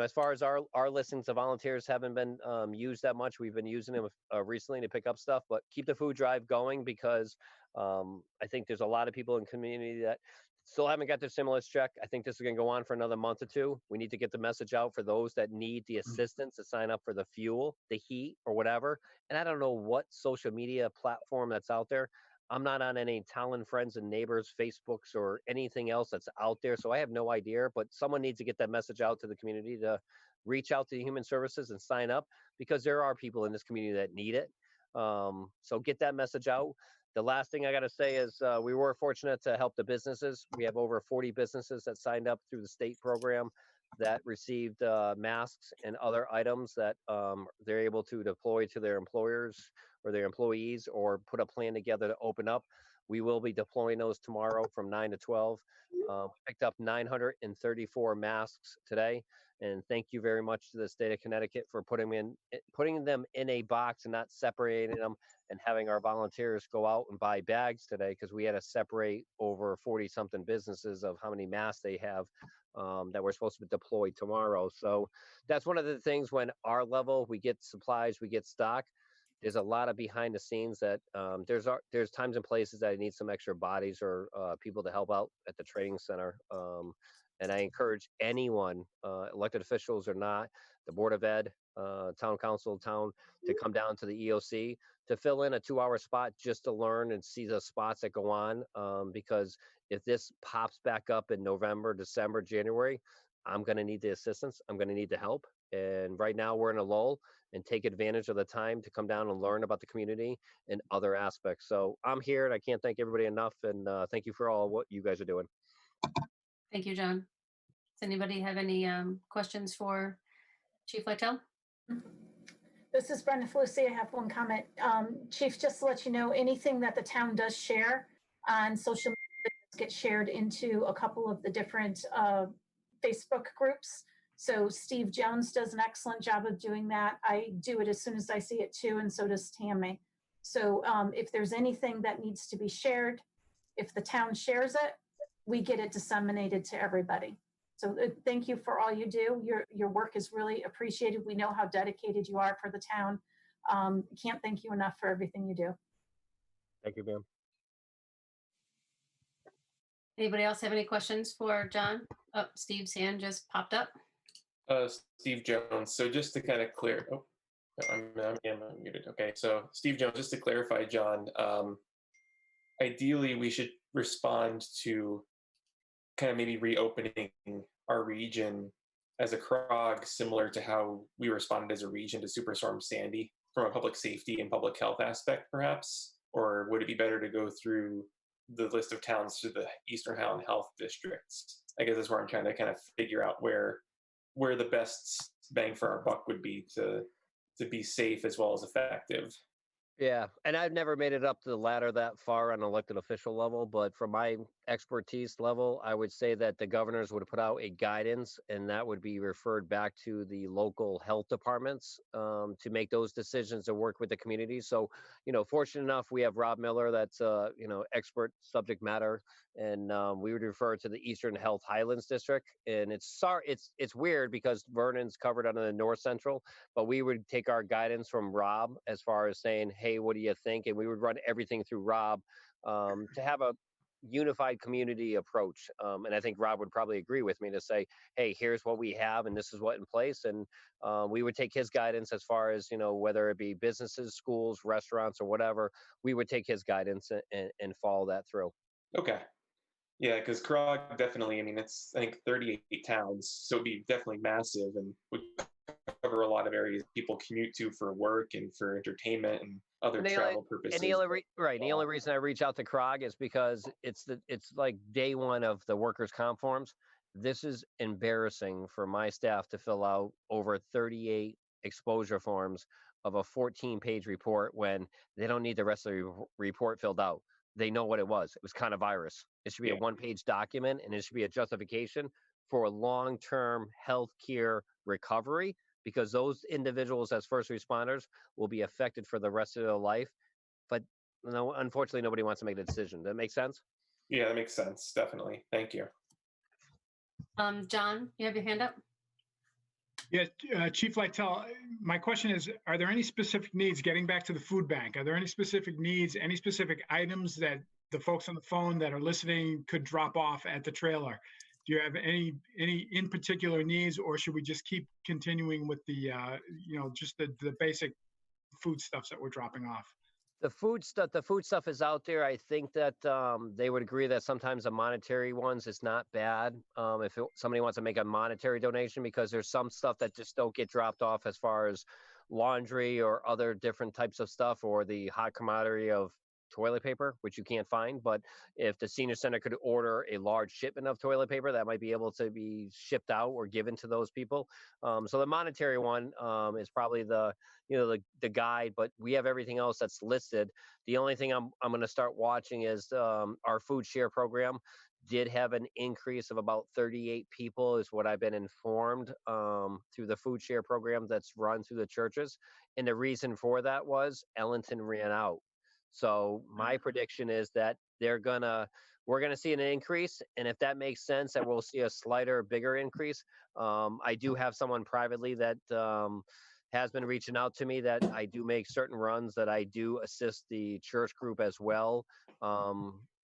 as far as our listings of volunteers haven't been used that much, we've been using them recently to pick up stuff. But keep the food drive going because I think there's a lot of people in the community that still haven't got their stimulus check. I think this is going to go on for another month or two. We need to get the message out for those that need the assistance to sign up for the fuel, the heat, or whatever. And I don't know what social media platform that's out there. I'm not on any Tolland friends and neighbors Facebooks or anything else that's out there, so I have no idea. But someone needs to get that message out to the community to reach out to Human Services and sign up, because there are people in this community that need it. So get that message out. The last thing I got to say is we were fortunate to help the businesses. We have over 40 businesses that signed up through the state program that received masks and other items that they're able to deploy to their employers or their employees, or put a plan together to open up. We will be deploying those tomorrow from 9 to 12. Picked up 934 masks today. And thank you very much to the state of Connecticut for putting them in a box and not separating them, and having our volunteers go out and buy bags today, because we had to separate over 40 something businesses of how many masks they have that we're supposed to deploy tomorrow. So that's one of the things. When our level, we get supplies, we get stock, there's a lot of behind the scenes that there's times and places that I need some extra bodies or people to help out at the training center. And I encourage anyone, elected officials or not, the Board of Ed, Town Council, town, to come down to the EOC to fill in a 2-hour spot just to learn and see the spots that go on. Because if this pops back up in November, December, January, I'm going to need the assistance. I'm going to need the help. And right now we're in a lull, and take advantage of the time to come down and learn about the community and other aspects. So I'm here, and I can't thank everybody enough. And thank you for all what you guys are doing. Thank you, John. Does anybody have any questions for Chief Lytle? This is Brenda Felucci. I have one comment. Chief, just to let you know, anything that the town does share on social media gets shared into a couple of the different Facebook groups. So Steve Jones does an excellent job of doing that. I do it as soon as I see it too, and so does Tammy. So if there's anything that needs to be shared, if the town shares it, we get it disseminated to everybody. So thank you for all you do. Your work is really appreciated. We know how dedicated you are for the town. Can't thank you enough for everything you do. Thank you, ma'am. Anybody else have any questions for John? Oh, Steve's hand just popped up. Steve Jones. So just to kind of clear, I'm muted. Okay, so Steve Jones, just to clarify, John, ideally we should respond to kind of maybe reopening our region as a CROG, similar to how we responded as a region to Superstorm Sandy from a public safety and public health aspect, perhaps? Or would it be better to go through the list of towns through the Eastern Highland Health districts? I guess that's where I'm trying to kind of figure out where the best bang for our buck would be to be safe as well as effective. Yeah, and I've never made it up the ladder that far on elected official level, but from my expertise level, I would say that the governors would put out a guidance, and that would be referred back to the local health departments to make those decisions and work with the community. So, fortunate enough, we have Rob Miller, that's expert subject matter, and we would refer to the Eastern Health Highlands District. And it's weird because Vernon's covered under the North Central, but we would take our guidance from Rob as far as saying, hey, what do you think? And we would run everything through Rob to have a unified community approach. And I think Rob would probably agree with me to say, hey, here's what we have and this is what in place. And we would take his guidance as far as, whether it be businesses, schools, restaurants, or whatever, we would take his guidance and follow that through. Okay. Yeah, because CROG definitely, I mean, it's, I think, 38 towns, so it'd be definitely massive and would cover a lot of areas people commute to for work and for entertainment and other travel purposes. And the only reason I reach out to CROG is because it's like day one of the workers' comp forms. This is embarrassing for my staff to fill out over 38 exposure forms of a 14-page report when they don't need the rest of the report filled out. They know what it was. It was kind of virus. It should be a one-page document, and it should be a justification for long-term health care recovery, because those individuals as first responders will be affected for the rest of their life. But unfortunately, nobody wants to make the decision. Does that make sense? Yeah, that makes sense. Definitely. Thank you. John, you have your hand up? Yeah, Chief Lytle, my question is, are there any specific needs, getting back to the food bank, are there any specific needs, any specific items that the folks on the phone that are listening could drop off at the trailer? Do you have any in particular needs, or should we just keep continuing with the, just the basic foodstuffs that we're dropping off? The food stuff is out there. I think that they would agree that sometimes the monetary ones is not bad. If somebody wants to make a monetary donation, because there's some stuff that just don't get dropped off as far as laundry or other different types of stuff, or the hot commodity of toilet paper, which you can't find. But if the senior center could order a large shipment of toilet paper, that might be able to be shipped out or given to those people. So the monetary one is probably the guide, but we have everything else that's listed. The only thing I'm going to start watching is our food share program did have an increase of about 38 people, is what I've been informed, through the food share program that's run through the churches. And the reason for that was Ellington ran out. So my prediction is that we're gonna see an increase, and if that makes sense, that we'll see a slighter, bigger increase. I do have someone privately that has been reaching out to me that I do make certain runs, that I do assist the church group as well,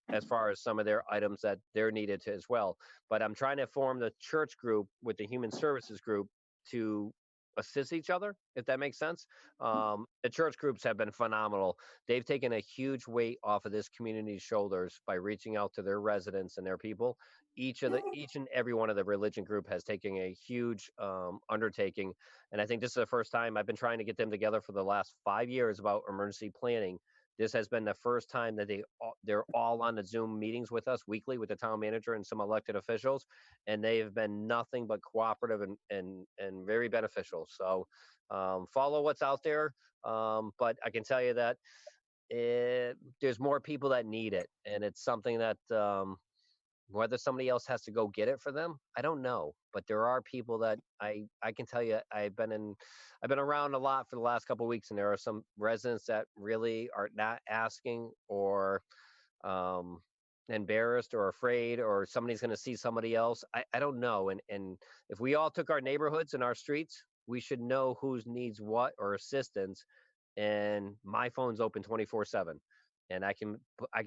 as far as some of their items that they're needed to as well. But I'm trying to form the church group with the human services group to assist each other, if that makes sense. The church groups have been phenomenal. They've taken a huge weight off of this community's shoulders by reaching out to their residents and their people. Each and every one of the religion group has taken a huge undertaking. And I think this is the first time I've been trying to get them together for the last 5 years about emergency planning. This has been the first time that they're all on the Zoom meetings with us weekly with the town manager and some elected officials, and they have been nothing but cooperative and very beneficial. So follow what's out there, but I can tell you that there's more people that need it, and it's something that whether somebody else has to go get it for them, I don't know. But there are people that I can tell you, I've been around a lot for the last couple of weeks, and there are some residents that really are not asking, or embarrassed or afraid, or somebody's going to see somebody else. I don't know. And if we all took our neighborhoods and our streets, we should know who needs what or assistance. And my phone's open 24/7. And I can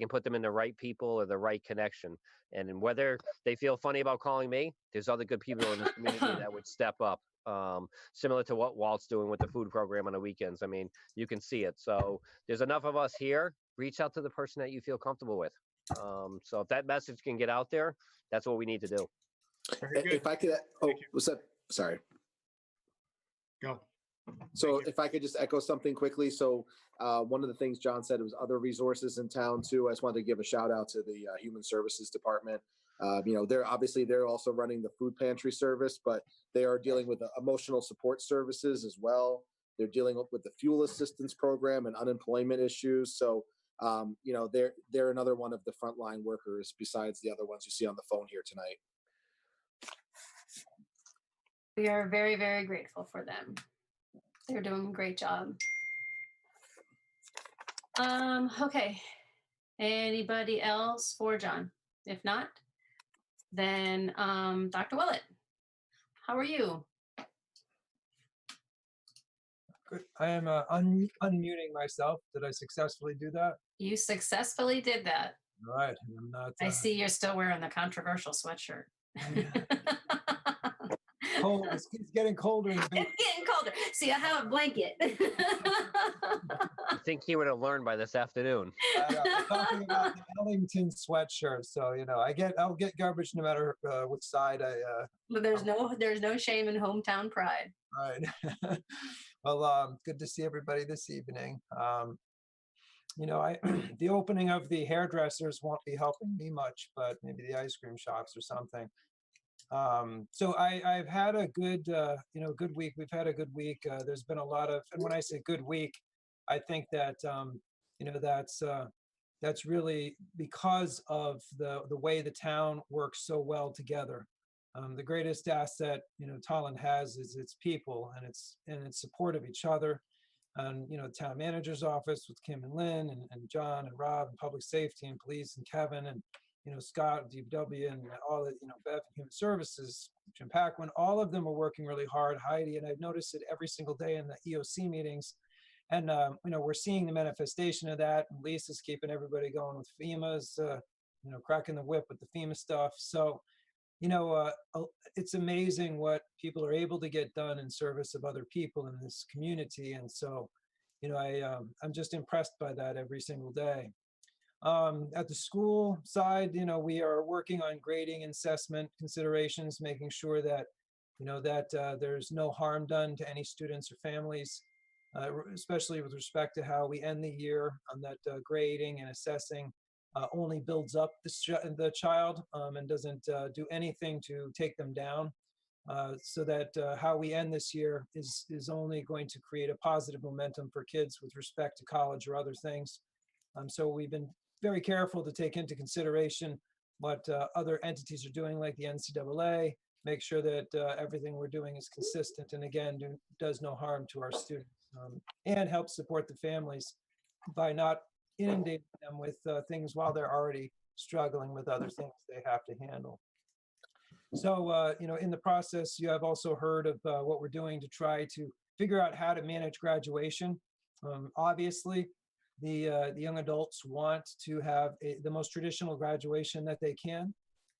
put them in the right people or the right connection. And whether they feel funny about calling me, there's other good people in this community that would step up, similar to what Walt's doing with the food program on the weekends. I mean, you can see it. So there's enough of us here. Reach out to the person that you feel comfortable with. So if that message can get out there, that's what we need to do. Very good. If I could, oh, Thank you. what's that? Sorry. Go. So Thank you. if I could just echo something quickly. So one of the things John said was other resources in town too. I just wanted to give a shout out to the Human Services Department. They're also running the food pantry service, but they are dealing with emotional support services as well. They're dealing with the fuel assistance program and unemployment issues. So, they're another one of the frontline workers besides the other ones you see on the phone here tonight. We are very, very grateful for them. They're doing a great job. Okay. Anybody else for John? If not, then Dr. Willett, how are you? Good. I am unmuting myself. Did I successfully do that? You successfully did that. All right. I'm not. I see you're still wearing the controversial sweatshirt. Cold. It's getting colder. It's getting colder. See, I have a blanket. I think he would have learned by this afternoon. We're talking about the Ellington sweatshirt, so I'll get garbage no matter which side I. But there's no shame in hometown pride. All right. Well, good to see everybody this evening. The opening of the hairdressers won't be helping me much, but maybe the ice cream shops or something. So I've had a good, good week. We've had a good week. There's been a lot of, and when I say good week, I think that, that's really because of the way the town works so well together. The greatest asset, Tolland has is its people and its support of each other. And, the town manager's office with Kim and Lynn and John and Rob and public safety and police and Kevin and, Scott, DPW, and all the, Bev and Human Services, Jim Paquin, all of them are working really hard. Heidi, and I've noticed it every single day in the EOC meetings. And, we're seeing the manifestation of that. And Lisa's keeping everybody going with FEMA's, cracking the whip with the FEMA stuff. So, it's amazing what people are able to get done in service of other people in this community. And so, I'm just impressed by that every single day. At the school side, we are working on grading and assessment considerations, making sure that, there's no harm done to any students or families, especially with respect to how we end the year on that grading and assessing only builds up the child and doesn't do anything to take them down. So that how we end this year is only going to create a positive momentum for kids with respect to college or other things. So we've been very careful to take into consideration what other entities are doing, like the NCAA, make sure that everything we're doing is consistent and again, does no harm to our students, and help support the families by not inundating them with things while they're already struggling with other things they have to handle. So, in the process, you have also heard of what we're doing to try to figure out how to manage graduation. Obviously, the young adults want to have the most traditional graduation that they can.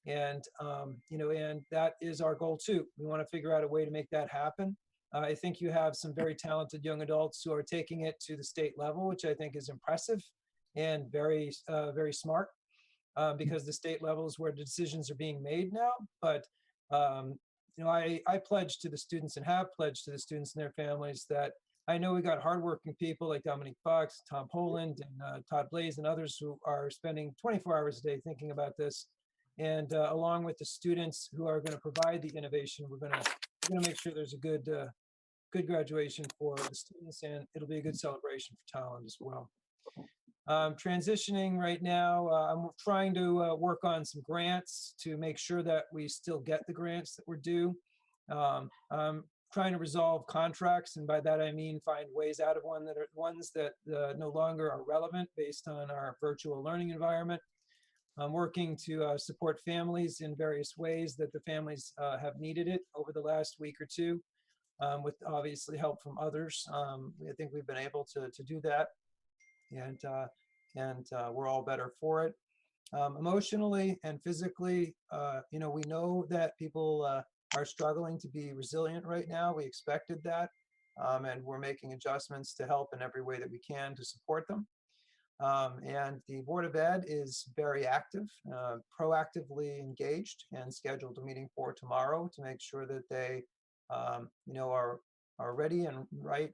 And, and that is our goal too. We want to figure out a way to make that happen. I think you have some very talented young adults who are taking it to the state level, which I think is impressive and very, very smart, because the state level is where the decisions are being made now. But, I pledge to the students and have pledged to the students and their families that I know we got hardworking people like Dominique Fox, Tom Poland, and Todd Blaze, and others who are spending 24 hours a day thinking about this. And along with the students who are going to provide the innovation, we're going to make sure there's a good graduation for the students, and it'll be a good celebration for Tolland as well. Transitioning right now, I'm trying to work on some grants to make sure that we still get the grants that we're due. I'm trying to resolve contracts, and by that I mean find ways out of ones that no longer are relevant based on our virtual learning environment. I'm working to support families in various ways that the families have needed it over the last week or two, with obviously help from others. I think we've been able to do that, and we're all better for it. Emotionally and physically, we know that people are struggling to be resilient right now. We expected that, and we're making adjustments to help in every way that we can to support them. And the Board of Ed is very active, proactively engaged, and scheduled a meeting for tomorrow to make sure that they, are ready and right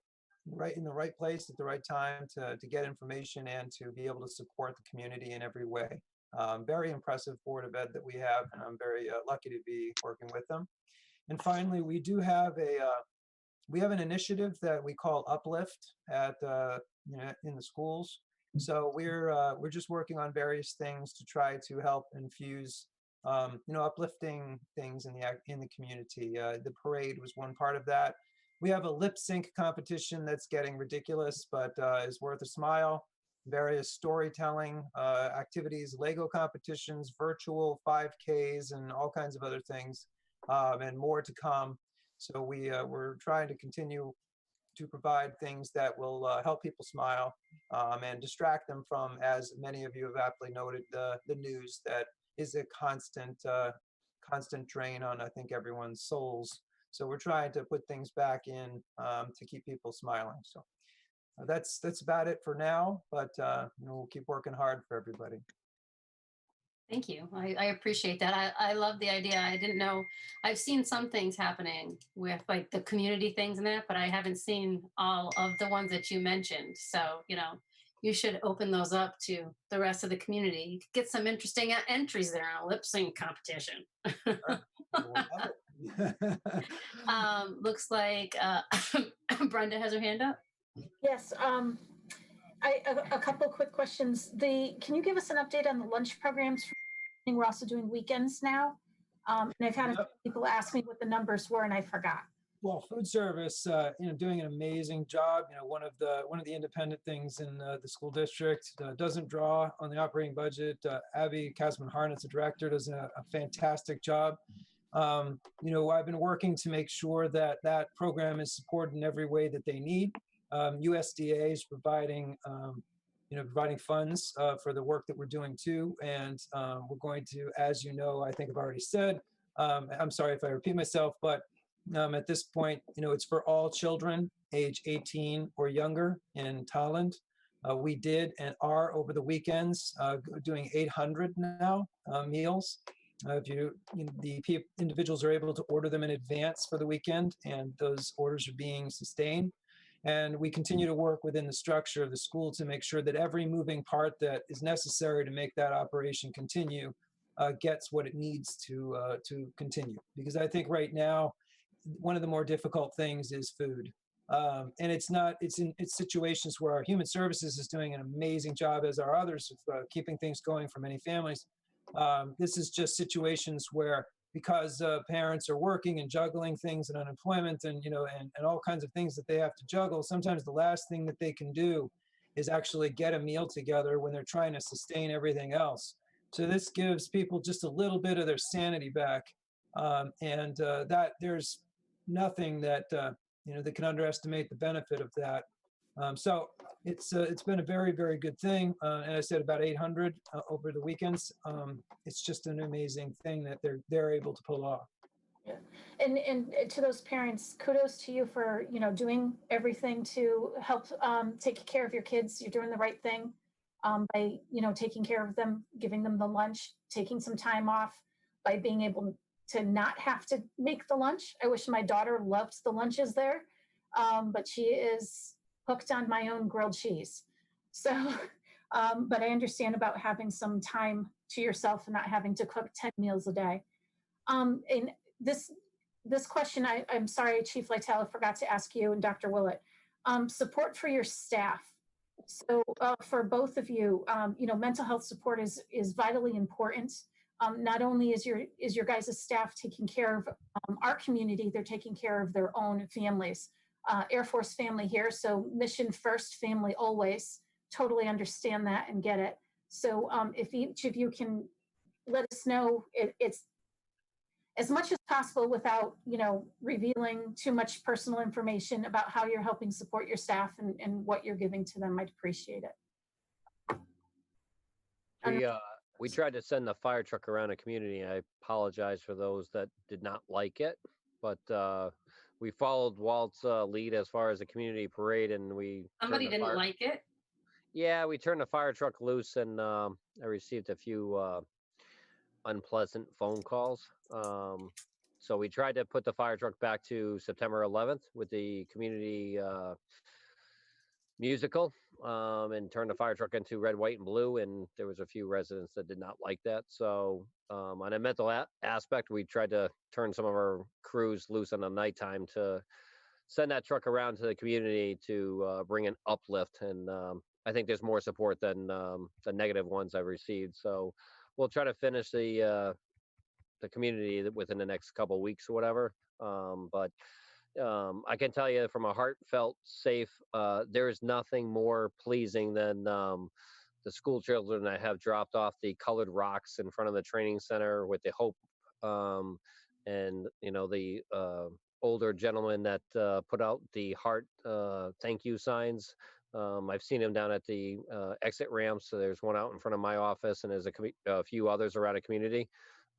in the right place at the right time to get information and to be able to support the community in every way. Very impressive Board of Ed that we have, and I'm very lucky to be working with them. And finally, we do have an initiative that we call Uplift at in the schools. So we're just working on various things to try to help infuse uplifting things in the community. The parade was one part of that. We have a lip sync competition that's getting ridiculous, but is worth a smile. Various storytelling activities, Lego competitions, virtual 5Ks, and all kinds of other things, and more to come. So we're trying to continue to provide things that will help people smile and distract them from, as many of you have aptly noted, the news that is a constant drain on, I think, everyone's souls. So we're trying to put things back in to keep people smiling. So that's about it for now, but we'll keep working hard for everybody. Thank you. I appreciate that. I love the idea. I didn't know. I've seen some things happening with like the community things and that, but I haven't seen all of the ones that you mentioned. So, you should open those up to the rest of the community. You could get some interesting entries there in a lip sync competition. Looks like Brenda has her hand up. Yes. A couple of quick questions. Can you give us an update on the lunch programs? We're also doing weekends now. And I've had a few people ask me what the numbers were, and I forgot. Well, food service, doing an amazing job. One of the independent things in the school district doesn't draw on the operating budget. Abby Kasman-Harnett, the director, does a fantastic job. I've been working to make sure that that program is supported in every way that they need. USDA is providing funds for the work that we're doing too. And we're going to, as you know, I think I've already said, I'm sorry if I repeat myself, but at this point, it's for all children age 18 or younger in Tolland. We did and are over the weekends doing 800 now meals. The individuals are able to order them in advance for the weekend, and those orders are being sustained. And we continue to work within the structure of the school to make sure that every moving part that is necessary to make that operation continue gets what it needs to continue. Because I think right now, one of the more difficult things is food. And it's situations where our human services is doing an amazing job, as are others, of keeping things going for many families. This is just situations where, because parents are working and juggling things and unemployment and all kinds of things that they have to juggle, sometimes the last thing that they can do is actually get a meal together when they're trying to sustain everything else. So this gives people just a little bit of their sanity back, and that there's nothing that that can underestimate the benefit of that. So it's been a very, very good thing. And I said about 800 over the weekends. It's just an amazing thing that they're able to pull off. Yeah. And to those parents, kudos to you for doing everything to help take care of your kids. You're doing the right thing by taking care of them, giving them the lunch, taking some time off, by being able to not have to make the lunch. I wish my daughter loved the lunches there, but she is hooked on my own grilled cheese. So, but I understand about having some time to yourself and not having to cook 10 meals a day. And this question, I'm sorry, Chief Lytle, I forgot to ask you and Dr. Willett. Support for your staff. So for both of you, mental health support is vitally important. Not only is your guys' staff taking care of our community, they're taking care of their own families. Air Force family here, so mission first, family always. Totally understand that and get it. So if each of you can let us know, it's as much as possible without revealing too much personal information about how you're helping support your staff and what you're giving to them. I'd appreciate it. We tried to send the fire truck around the community. I apologize for those that did not like it, but we followed Walt's lead as far as the community parade, and we somebody didn't like it. Yeah, we turned the fire truck loose, and I received a few unpleasant phone calls. So we tried to put the fire truck back to September 11th with the community musical, and turn the fire truck into red, white, and blue. And there was a few residents that did not like that. So on a mental aspect, we tried to turn some of our crews loose on the nighttime to send that truck around to the community to bring an uplift. And I think there's more support than the negative ones I've received. So we'll try to finish the community within the next couple of weeks or whatever. But I can tell you from a heartfelt safe, there is nothing more pleasing than the school children that have dropped off the colored rocks in front of the training center with the hope, and the older gentleman that put out the heart thank you signs. I've seen him down at the exit ramps. So there's one out in front of my office, and there's a few others around the community.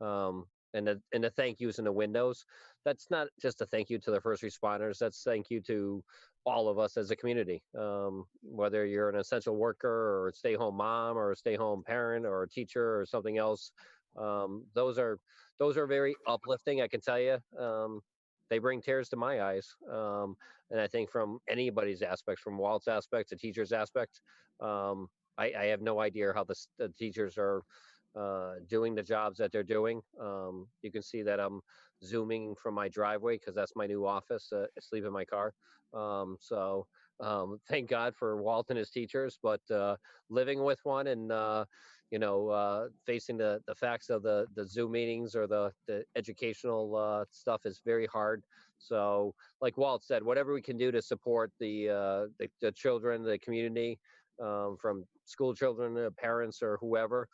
And the thank yous in the windows. That's not just a thank you to the first responders. That's thank you to all of us as a community. Whether you're an essential worker or a stay-home mom or a stay-home parent or a teacher or something else, those are very uplifting. I can tell you, they bring tears to my eyes. And I think from anybody's aspect, from Walt's aspect, the teacher's aspect, I have no idea how the teachers are doing the jobs that they're doing. You can see that I'm zooming from my driveway because that's my new office. I sleep in my car. So thank God for Walt and his teachers, but living with one and facing the facts of the Zoom meetings or the educational stuff is very hard. So like Walt said, whatever we can do to support the children, the community, from school children to parents or whoever,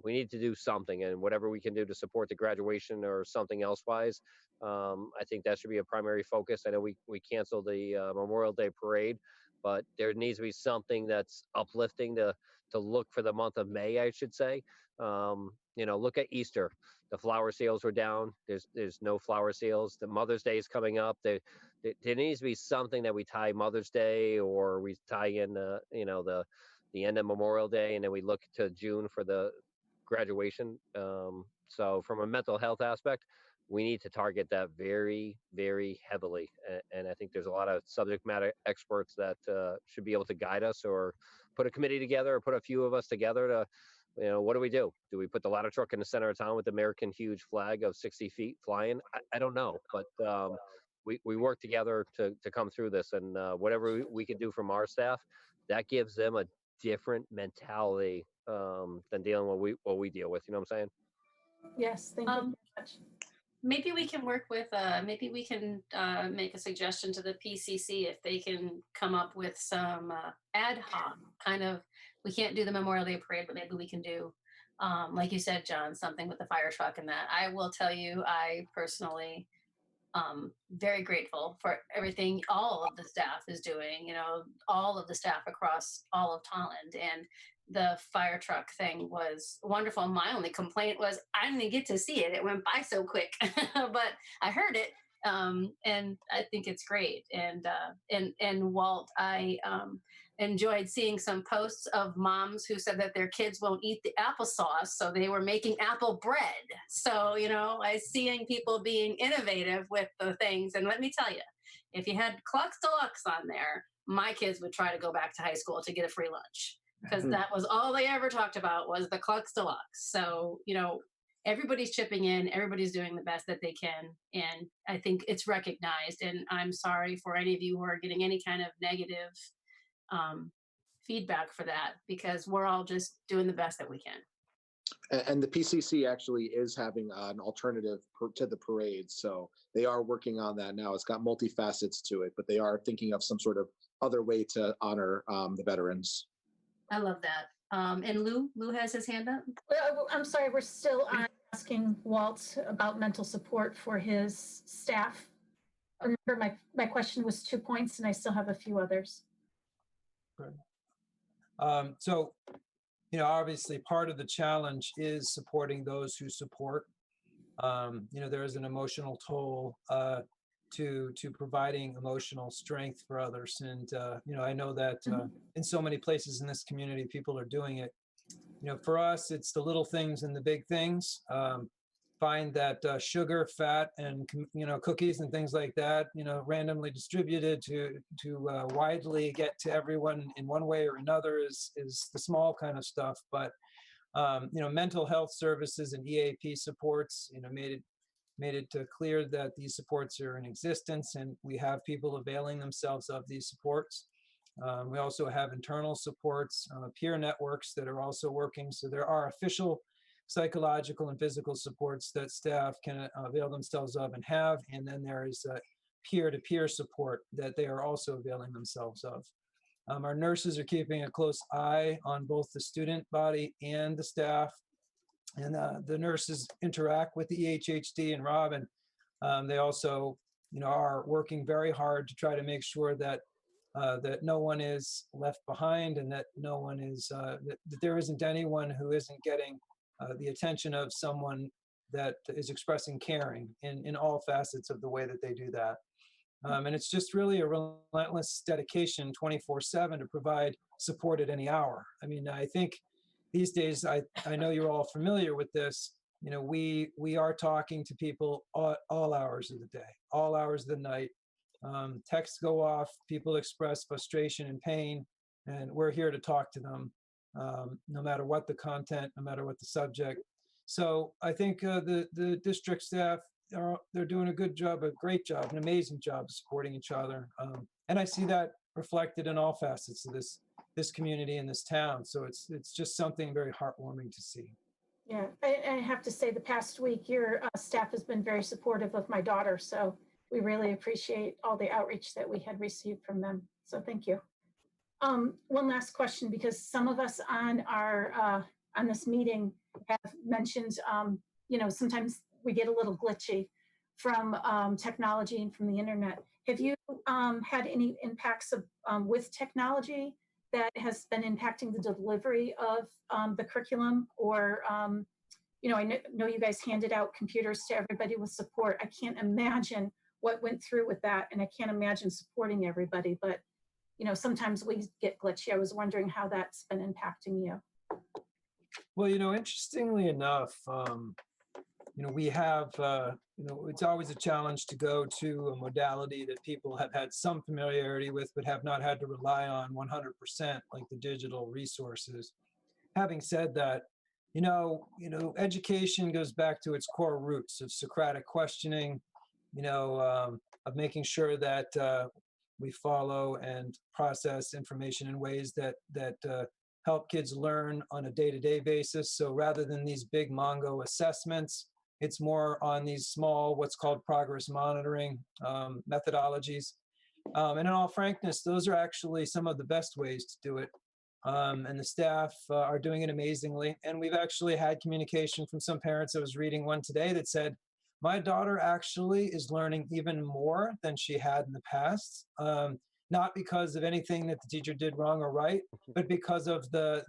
we need to do something, and whatever we can do to support the graduation or something else wise, I think that should be a primary focus. I know we canceled the Memorial Day parade, but there needs to be something that's uplifting to look for the month of May, I should say. Look at Easter. The flower sales were down. There's no flower sales. The Mother's Day is coming up. There needs to be something that we tie Mother's Day, or we tie in the end of Memorial Day, and then we look to June for the graduation. So from a mental health aspect, we need to target that very, very heavily. And I think there's a lot of subject matter experts that should be able to guide us, or put a committee together, or put a few of us together to, what do we do? Do we put the ladder truck in the center of town with the American huge flag of 60 feet flying? I don't know, but we work together to come through this, and whatever we can do from our staff, that gives them a different mentality than dealing with what we deal with. You know what I'm saying? Yes, thank you very much. Maybe we can work with, maybe we can make a suggestion to the PCC if they can come up with some ad hoc kind of, we can't do the Memorial Day parade, but maybe we can do, like you said, John, something with the fire truck and that. I will tell you, I personally, very grateful for everything all of the staff is doing, all of the staff across all of Tolland. And the fire truck thing was wonderful. My only complaint was I didn't get to see it. It went by so quick, but I heard it. And I think it's great. And Walt, I enjoyed seeing some posts of moms who said that their kids won't eat the applesauce, so they were making apple bread. So, I seeing people being innovative with the things. And let me tell you, if you had Clucks Deluxe on there, my kids would try to go back to high school to get a free lunch, because that was all they ever talked about was the Clucks Deluxe. So, everybody's chipping in, everybody's doing the best that they can. And I think it's recognized. And I'm sorry for any of you who are getting any kind of negative feedback for that, because we're all just doing the best that we can. And the PCC actually is having an alternative to the parade. So they are working on that now. It's got multifacets to it, but they are thinking of some sort of other way to honor the veterans. I love that. And Lou has his hand up. Well, I'm sorry, we're still on asking Walt about mental support for his staff. Remember, my question was 2 points, and I still have a few others. So, obviously part of the challenge is supporting those who support. There is an emotional toll to providing emotional strength for others. And I know that in so many places in this community, people are doing it. For us, it's the little things and the big things. Find that sugar, fat, and cookies and things like that, randomly distributed to widely get to everyone in one way or another is the small kind of stuff. But mental health services and EAP supports, made it clear that these supports are in existence, and we have people availing themselves of these supports. We also have internal supports, peer networks that are also working. So there are official psychological and physical supports that staff can avail themselves of and have. And then there is peer-to-peer support that they are also availing themselves of. Our nurses are keeping a close eye on both the student body and the staff. And the nurses interact with the EHHD and Robin. They also, are working very hard to try to make sure that that no one is left behind, and that no one is that there isn't anyone who isn't getting the attention of someone that is expressing caring in all facets of the way that they do that. And it's just really a relentless dedication 24/7 to provide support at any hour. I mean, I think these days, I know you're all familiar with this. We are talking to people all hours of the day, all hours of the night. Texts go off, people express frustration and pain, and we're here to talk to them, no matter what the content, no matter what the subject. So I think the district staff, they're doing a good job, a great job, an amazing job supporting each other. And I see that reflected in all facets of this community and this town. So it's just something very heartwarming to see. Yeah, I have to say the past week, your staff has been very supportive of my daughter. So we really appreciate all the outreach that we had received from them. So thank you. One last question, because some of us on on this meeting have mentioned, sometimes we get a little glitchy from technology and from the internet. Have you had any impacts with technology that has been impacting the delivery of the curriculum? Or, I know you guys handed out computers to everybody with support. I can't imagine what went through with that, and I can't imagine supporting everybody, but sometimes we get glitchy. I was wondering how that's been impacting you. Well, interestingly enough, we have, it's always a challenge to go to a modality that people have had some familiarity with, but have not had to rely on 100%, like the digital resources. Having said that, education goes back to its core roots of Socratic questioning, of making sure that we follow and process information in ways that help kids learn on a day-to-day basis. So rather than these big Mongo assessments, it's more on these small, what's called progress monitoring methodologies. And in all frankness, those are actually some of the best ways to do it. And the staff are doing it amazingly. And we've actually had communication from some parents. I was reading one today that said, my daughter actually is learning even more than she had in the past. Not because of anything that the teacher did wrong or right, but because of the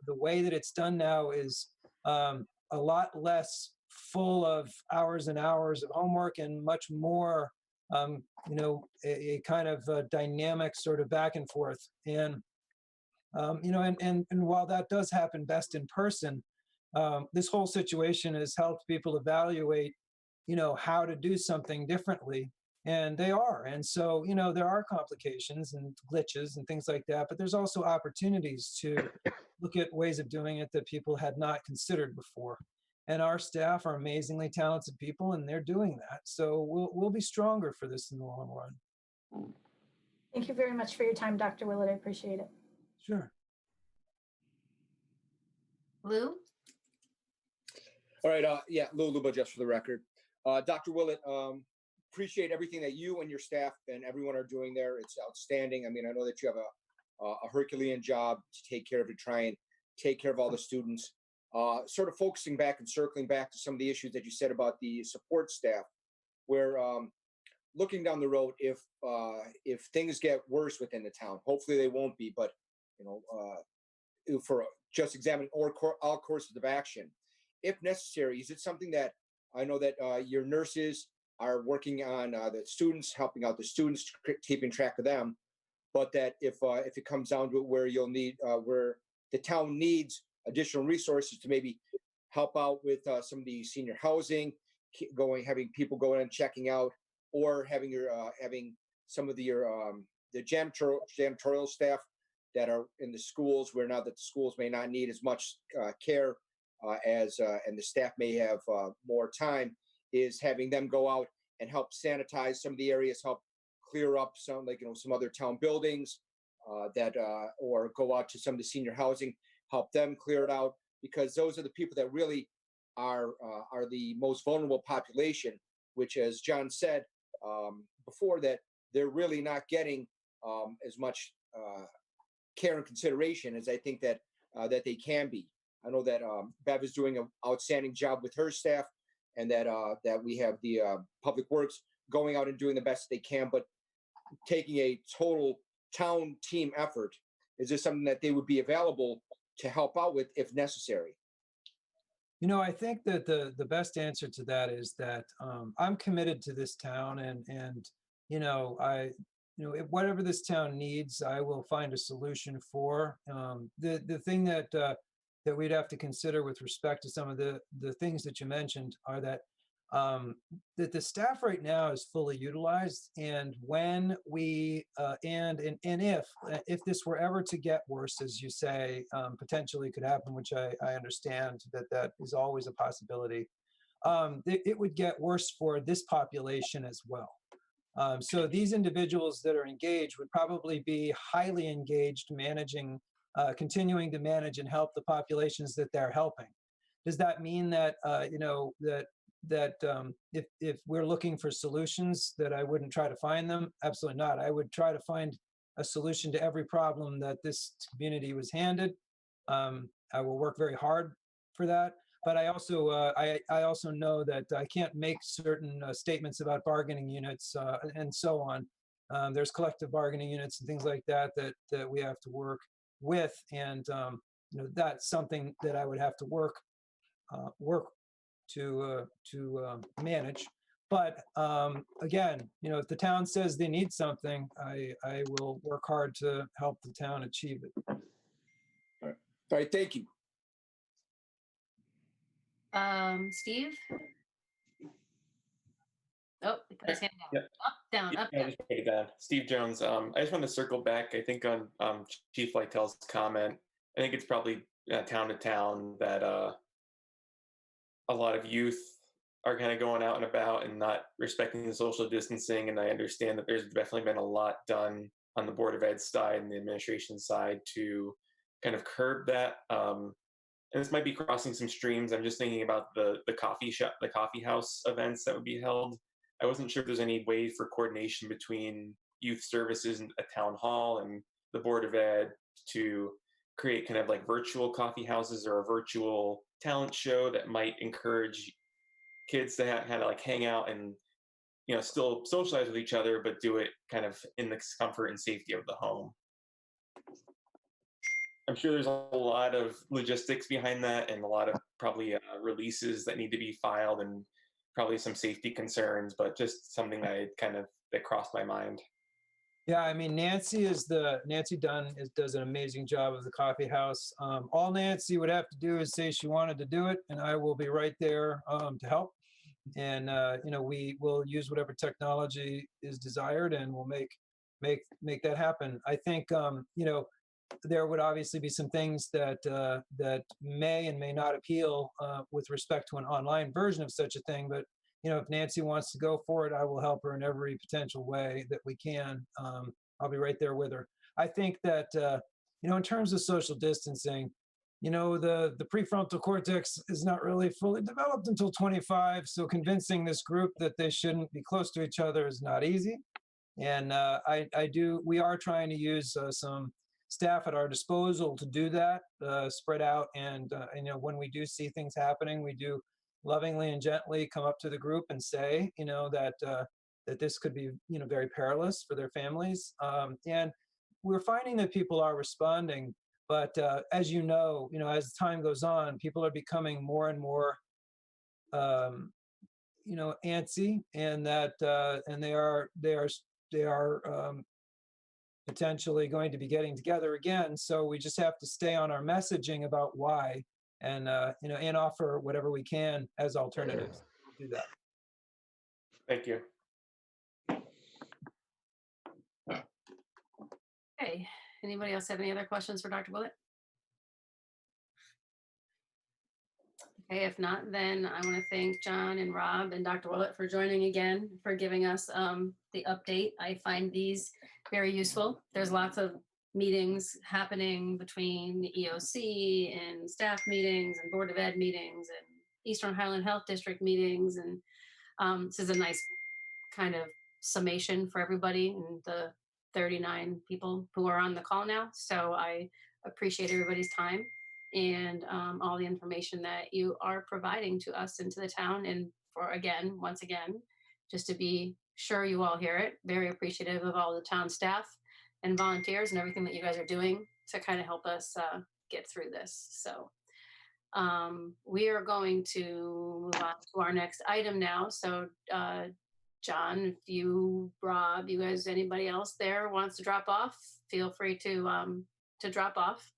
way that it's done now is a lot less full of hours and hours of homework, and much more, a kind of dynamic sort of back and forth. And and while that does happen best in person, this whole situation has helped people evaluate, how to do something differently. And they are. And so, there are complications and glitches and things like that, but there's also opportunities to look at ways of doing it that people had not considered before. And our staff are amazingly talented people, and they're doing that. So we'll be stronger for this in the long run. Thank you very much for your time, Dr. Willett. I appreciate it. Sure. Lou? All right. Lou Luba, just for the record. Dr. Willett, appreciate everything that you and your staff and everyone are doing there. It's outstanding. I mean, I know that you have a Herculean job to take care of, to try and take care of all the students. Sort of focusing back and circling back to some of the issues that you said about the support staff, where looking down the road, if things get worse within the town, hopefully they won't be, but for just examining all courses of action, if necessary, is it something that I know that your nurses are working on the students, helping out the students, keeping track of them. But that if it comes down to it where you'll need, where the town needs additional resources to maybe help out with some of the senior housing, having people going and checking out, or having some of the janitorial staff that are in the schools, where now that the schools may not need as much care and the staff may have more time, is having them go out and help sanitize some of the areas, help clear up some, like, some other town buildings or go out to some of the senior housing, help them clear it out, because those are the people that really are the most vulnerable population, which, as John said before, that they're really not getting as much care and consideration as I think that they can be. I know that Bev is doing an outstanding job with her staff, and that we have the Public Works going out and doing the best they can, but taking a total town team effort, is this something that they would be available to help out with if necessary? I think that the best answer to that is that I'm committed to this town, and whatever this town needs, I will find a solution for. The thing that we'd have to consider with respect to some of the things that you mentioned are that the staff right now is fully utilized, and when we and if this were ever to get worse, as you say, potentially could happen, which I understand that is always a possibility. It would get worse for this population as well. So these individuals that are engaged would probably be highly engaged, continuing to manage and help the populations that they're helping. Does that mean that if we're looking for solutions, that I wouldn't try to find them? Absolutely not. I would try to find a solution to every problem that this community was handed. I will work very hard for that. But I also know that I can't make certain statements about bargaining units and so on. There's collective bargaining units and things like that we have to work with, and that's something that I would have to work to manage. But again, if the town says they need something, I will work hard to help the town achieve it. All right, thank you. Steve? Oh, he put his hand down. Yep. Up, down, up, Yeah, down. just put it down. Steve Jones. I just want to circle back, I think, on Chief Lytell's comment. I think it's probably town to town that a lot of youth are kind of going out and about and not respecting the social distancing. And I understand that there's definitely been a lot done on the Board of Ed side and the administration side to kind of curb that. And this might be crossing some streams. I'm just thinking about the coffee house events that would be held. I wasn't sure if there's any way for coordination between youth services and a town hall and the Board of Ed to create kind of like virtual coffee houses or a virtual talent show that might encourage kids to kind of like hang out and still socialize with each other, but do it kind of in the comfort and safety of the home. I'm sure there's a lot of logistics behind that and a lot of probably releases that need to be filed and probably some safety concerns, but just something that crossed my mind. Yeah, I mean, Nancy Dunn does an amazing job of the coffee house. All Nancy would have to do is say she wanted to do it, and I will be right there to help. And we will use whatever technology is desired, and we'll make that happen. I think there would obviously be some things that may and may not appeal with respect to an online version of such a thing, but if Nancy wants to go for it, I will help her in every potential way that we can. I'll be right there with her. I think that, in terms of social distancing, the prefrontal cortex is not really fully developed until 25. So convincing this group that they shouldn't be close to each other is not easy. And we are trying to use some staff at our disposal to do that, spread out. And, when we do see things happening, we do lovingly and gently come up to the group and say, that this could be, very perilous for their families. And we're finding that people are responding, but as as time goes on, people are becoming more and more antsy, and that and they are potentially going to be getting together again. So we just have to stay on our messaging about why, and and offer whatever we can as alternatives. We'll do that. Thank you. Okay, anybody else have any other questions for Dr. Willett? Okay, if not, then I want to thank John and Rob and Dr. Willett for joining again, for giving us the update. I find these very useful. There's lots of meetings happening between the EOC and staff meetings and Board of Ed meetings and Eastern Highland Health District meetings. And this is a nice kind of summation for everybody and the 39 people who are on the call now. So I appreciate everybody's time and all the information that you are providing to us and to the town. And for, again, once again, just to be sure you all hear it, very appreciative of all the town staff and volunteers and everything that you guys are doing to kind of help us get through this. So we are going to move on to our next item now. So John, if you, Rob, you guys, anybody else there wants to drop off, feel free to drop off.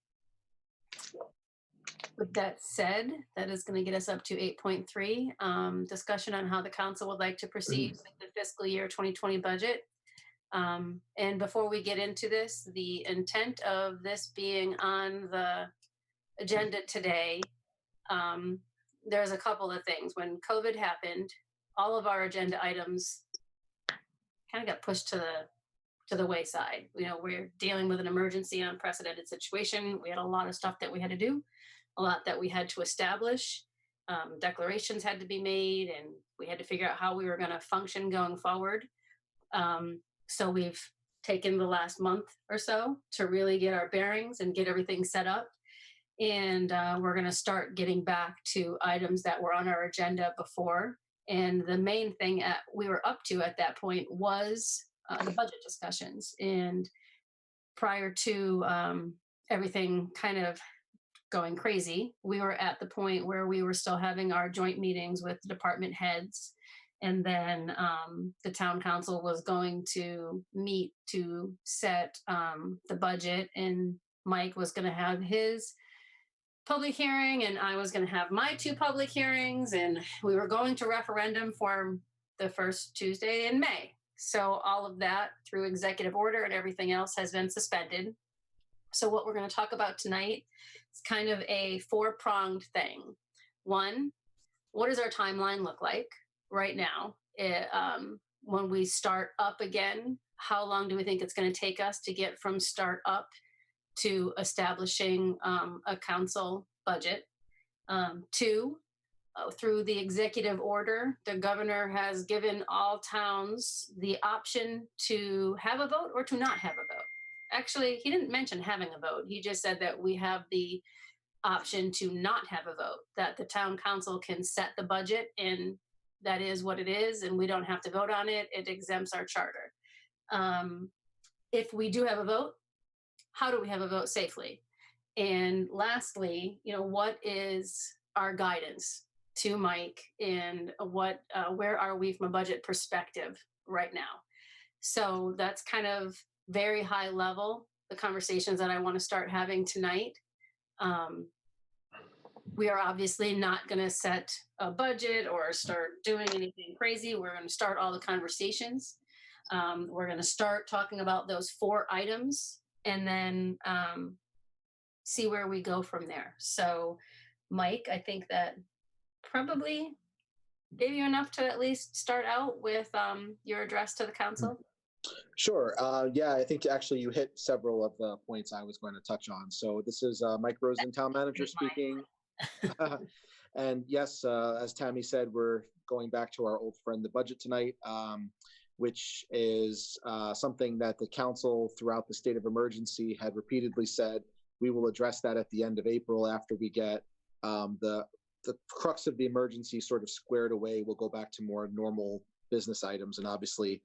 With that said, that is going to get us up to 8.3, discussion on how the council would like to proceed with the fiscal year 2020 budget. And before we get into this, the intent of this being on the agenda today, there's a couple of things. When COVID happened, all of our agenda items kind of got pushed to the wayside. We're dealing with an emergency, unprecedented situation. We had a lot of stuff that we had to do, a lot that we had to establish. Declarations had to be made, and we had to figure out how we were going to function going forward. So we've taken the last month or so to really get our bearings and get everything set up. And we're going to start getting back to items that were on our agenda before. And the main thing we were up to at that point was the budget discussions. And prior to everything kind of going crazy, we were at the point where we were still having our joint meetings with department heads. And then the town council was going to meet to set the budget, and Mike was going to have his public hearing, and I was going to have my 2 public hearings, and we were going to referendum for the first Tuesday in May. So all of that through executive order and everything else has been suspended. So what we're going to talk about tonight is kind of a 4-pronged thing. One, what does our timeline look like right now? When we start up again, how long do we think it's going to take us to get from start up to establishing a council budget? 2, through the executive order, the governor has given all towns the option to have a vote or to not have a vote. Actually, he didn't mention having a vote. He just said that we have the option to not have a vote, that the town council can set the budget, and that is what it is, and we don't have to vote on it. It exempts our charter. If we do have a vote, how do we have a vote safely? And lastly, what is our guidance to Mike, and where are we from a budget perspective right now? So that's kind of very high level, the conversations that I want to start having tonight. We are obviously not going to set a budget or start doing anything crazy. We're going to start all the conversations. We're going to start talking about those 4 items, and then see where we go from there. So, Mike, I think that probably gave you enough to at least start out with your address to the council. Sure. Yeah, I think actually you hit several of the points I was going to touch on. So this is Mike Rosen, town manager speaking. And yes, as Tammy said, we're going back to our old friend, the budget tonight, which is something that the council throughout the state of emergency had repeatedly said, we will address that at the end of April after we get the crux of the emergency sort of squared away. We'll go back to more normal business items. And obviously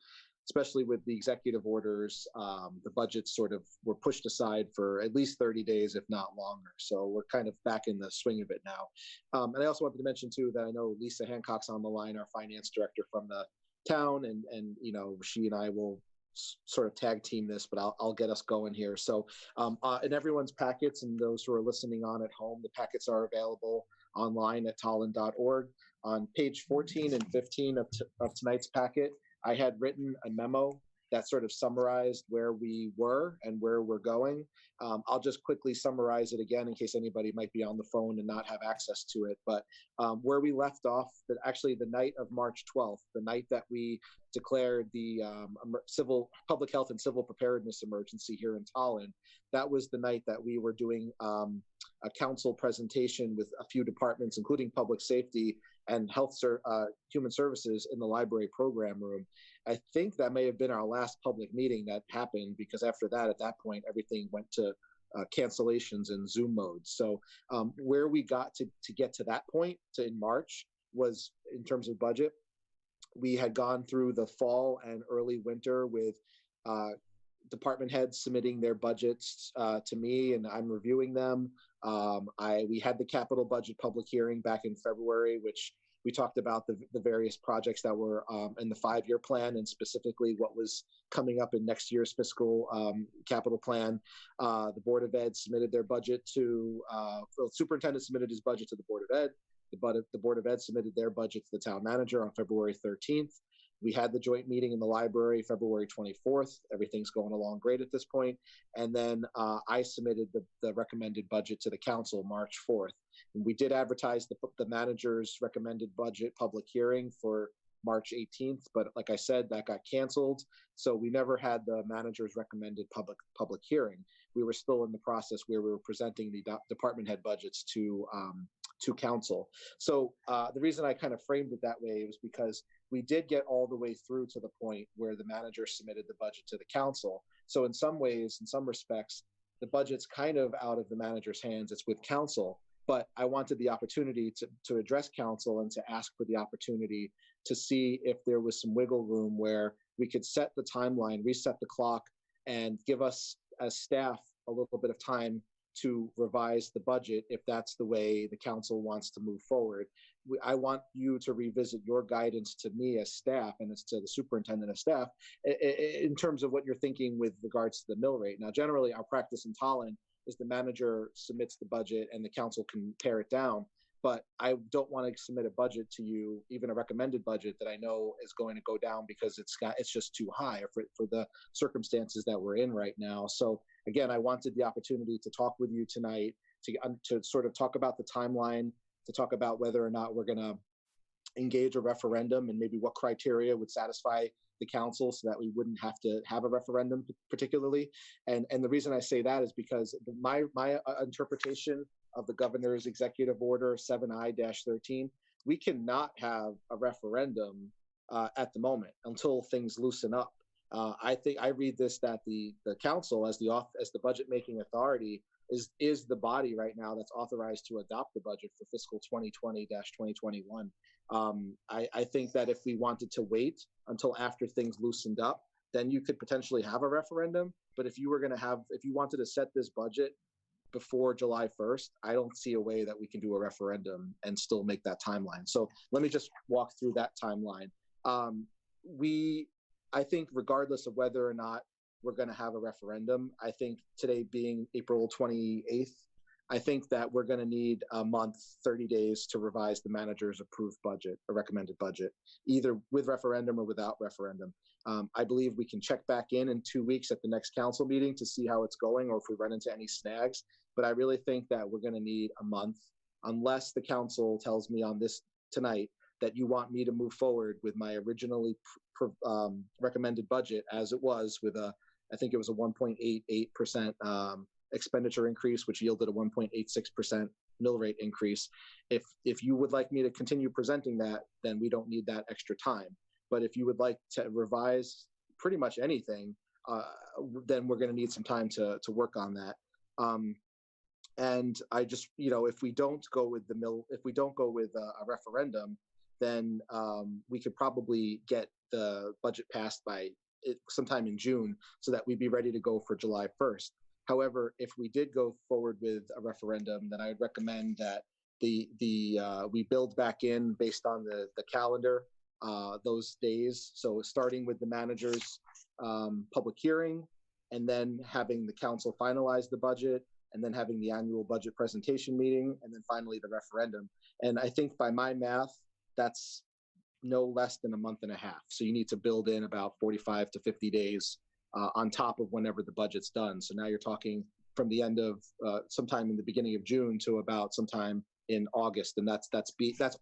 especially with the executive orders, the budgets sort of were pushed aside for at least 30 days, if not longer. So we're kind of back in the swing of it now. And I also wanted to mention too that I know Lisa Hancock's on the line, our finance director from the town, and she and I will sort of tag team this, but I'll get us going here. So in everyone's packets, and those who are listening on at home, the packets are available online at tolland.org. On page 14 and 15 of tonight's packet, I had written a memo that sort of summarized where we were and where we're going. I'll just quickly summarize it again in case anybody might be on the phone and not have access to it. But where we left off, actually the night of March 12th, the night that we declared the public health and civil preparedness emergency here in Tolland, that was the night that we were doing a council presentation with a few departments, including public safety and human services, in the library program room. I think that may have been our last public meeting that happened, because after that, at that point, everything went to cancellations and Zoom mode. So where we got to get to that point in March was, in terms of budget, we had gone through the fall and early winter with department heads submitting their budgets to me, and I'm reviewing them. We had the capital budget public hearing back in February, which we talked about the various projects that were in the 5-year plan, and specifically what was coming up in next year's fiscal capital plan. The Board of Ed submitted their budget to, the superintendent submitted his budget to the Board of Ed. The Board of Ed submitted their budget to the town manager on February 13th. We had the joint meeting in the library February 24th. Everything's going along great at this point. And then I submitted the recommended budget to the council March 4th. And we did advertise the manager's recommended budget public hearing for March 18th, but like I said, that got canceled. So we never had the manager's recommended public hearing. We were still in the process where we were presenting the department head budgets to council. So the reason I kind of framed it that way was because we did get all the way through to the point where the manager submitted the budget to the council. So in some ways, in some respects, the budget's kind of out of the manager's hands. It's with council. But I wanted the opportunity to address council and to ask for the opportunity to see if there was some wiggle room where we could set the timeline, reset the clock, and give us as staff a little bit of time to revise the budget if that's the way the council wants to move forward. I want you to revisit your guidance to me as staff, and as to the superintendent of staff, in terms of what you're thinking with regards to the mill rate. Now, generally, our practice in Tolland is the manager submits the budget and the council can pare it down. But I don't want to submit a budget to you, even a recommended budget, that I know is going to go down because it's just too high for the circumstances that we're in right now. So again, I wanted the opportunity to talk with you tonight to sort of talk about the timeline, to talk about whether or not we're going to engage a referendum and maybe what criteria would satisfy the council so that we wouldn't have to have a referendum particularly. And the reason I say that is because my interpretation of the governor's executive order 7I-13, we cannot have a referendum at the moment until things loosen up. I think I read this that the council as the budget making authority is the body right now that's authorized to adopt the budget for fiscal 2020-2021. I think that if we wanted to wait until after things loosened up, then you could potentially have a referendum. But if you wanted to set this budget before July 1st, I don't see a way that we can do a referendum and still make that timeline. So let me just walk through that timeline. I think regardless of whether or not we're going to have a referendum, I think today being April 28th, I think that we're going to need a month, 30 days to revise the manager's approved budget, a recommended budget, either with referendum or without referendum. I believe we can check back in 2 weeks at the next council meeting to see how it's going or if we run into any snags. But I really think that we're going to need a month, unless the council tells me on this tonight that you want me to move forward with my originally recommended budget as it was with I think it was a 1.88% expenditure increase, which yielded a 1.86% mill rate increase. If you would like me to continue presenting that, then we don't need that extra time. But if you would like to revise pretty much anything, then we're going to need some time to work on that. And I just, if we don't go with a referendum, then we could probably get the budget passed by sometime in June so that we'd be ready to go for July 1st. However, if we did go forward with a referendum, then I would recommend that we build back in based on the calendar those days. So starting with the manager's public hearing, and then having the council finalize the budget, and then having the annual budget presentation meeting, and then finally the referendum. And I think by my math, that's no less than a month and a half. So you need to build in about 45 to 50 days on top of whenever the budget's done. So now you're talking from the end of sometime in the beginning of June to about sometime in August, and that's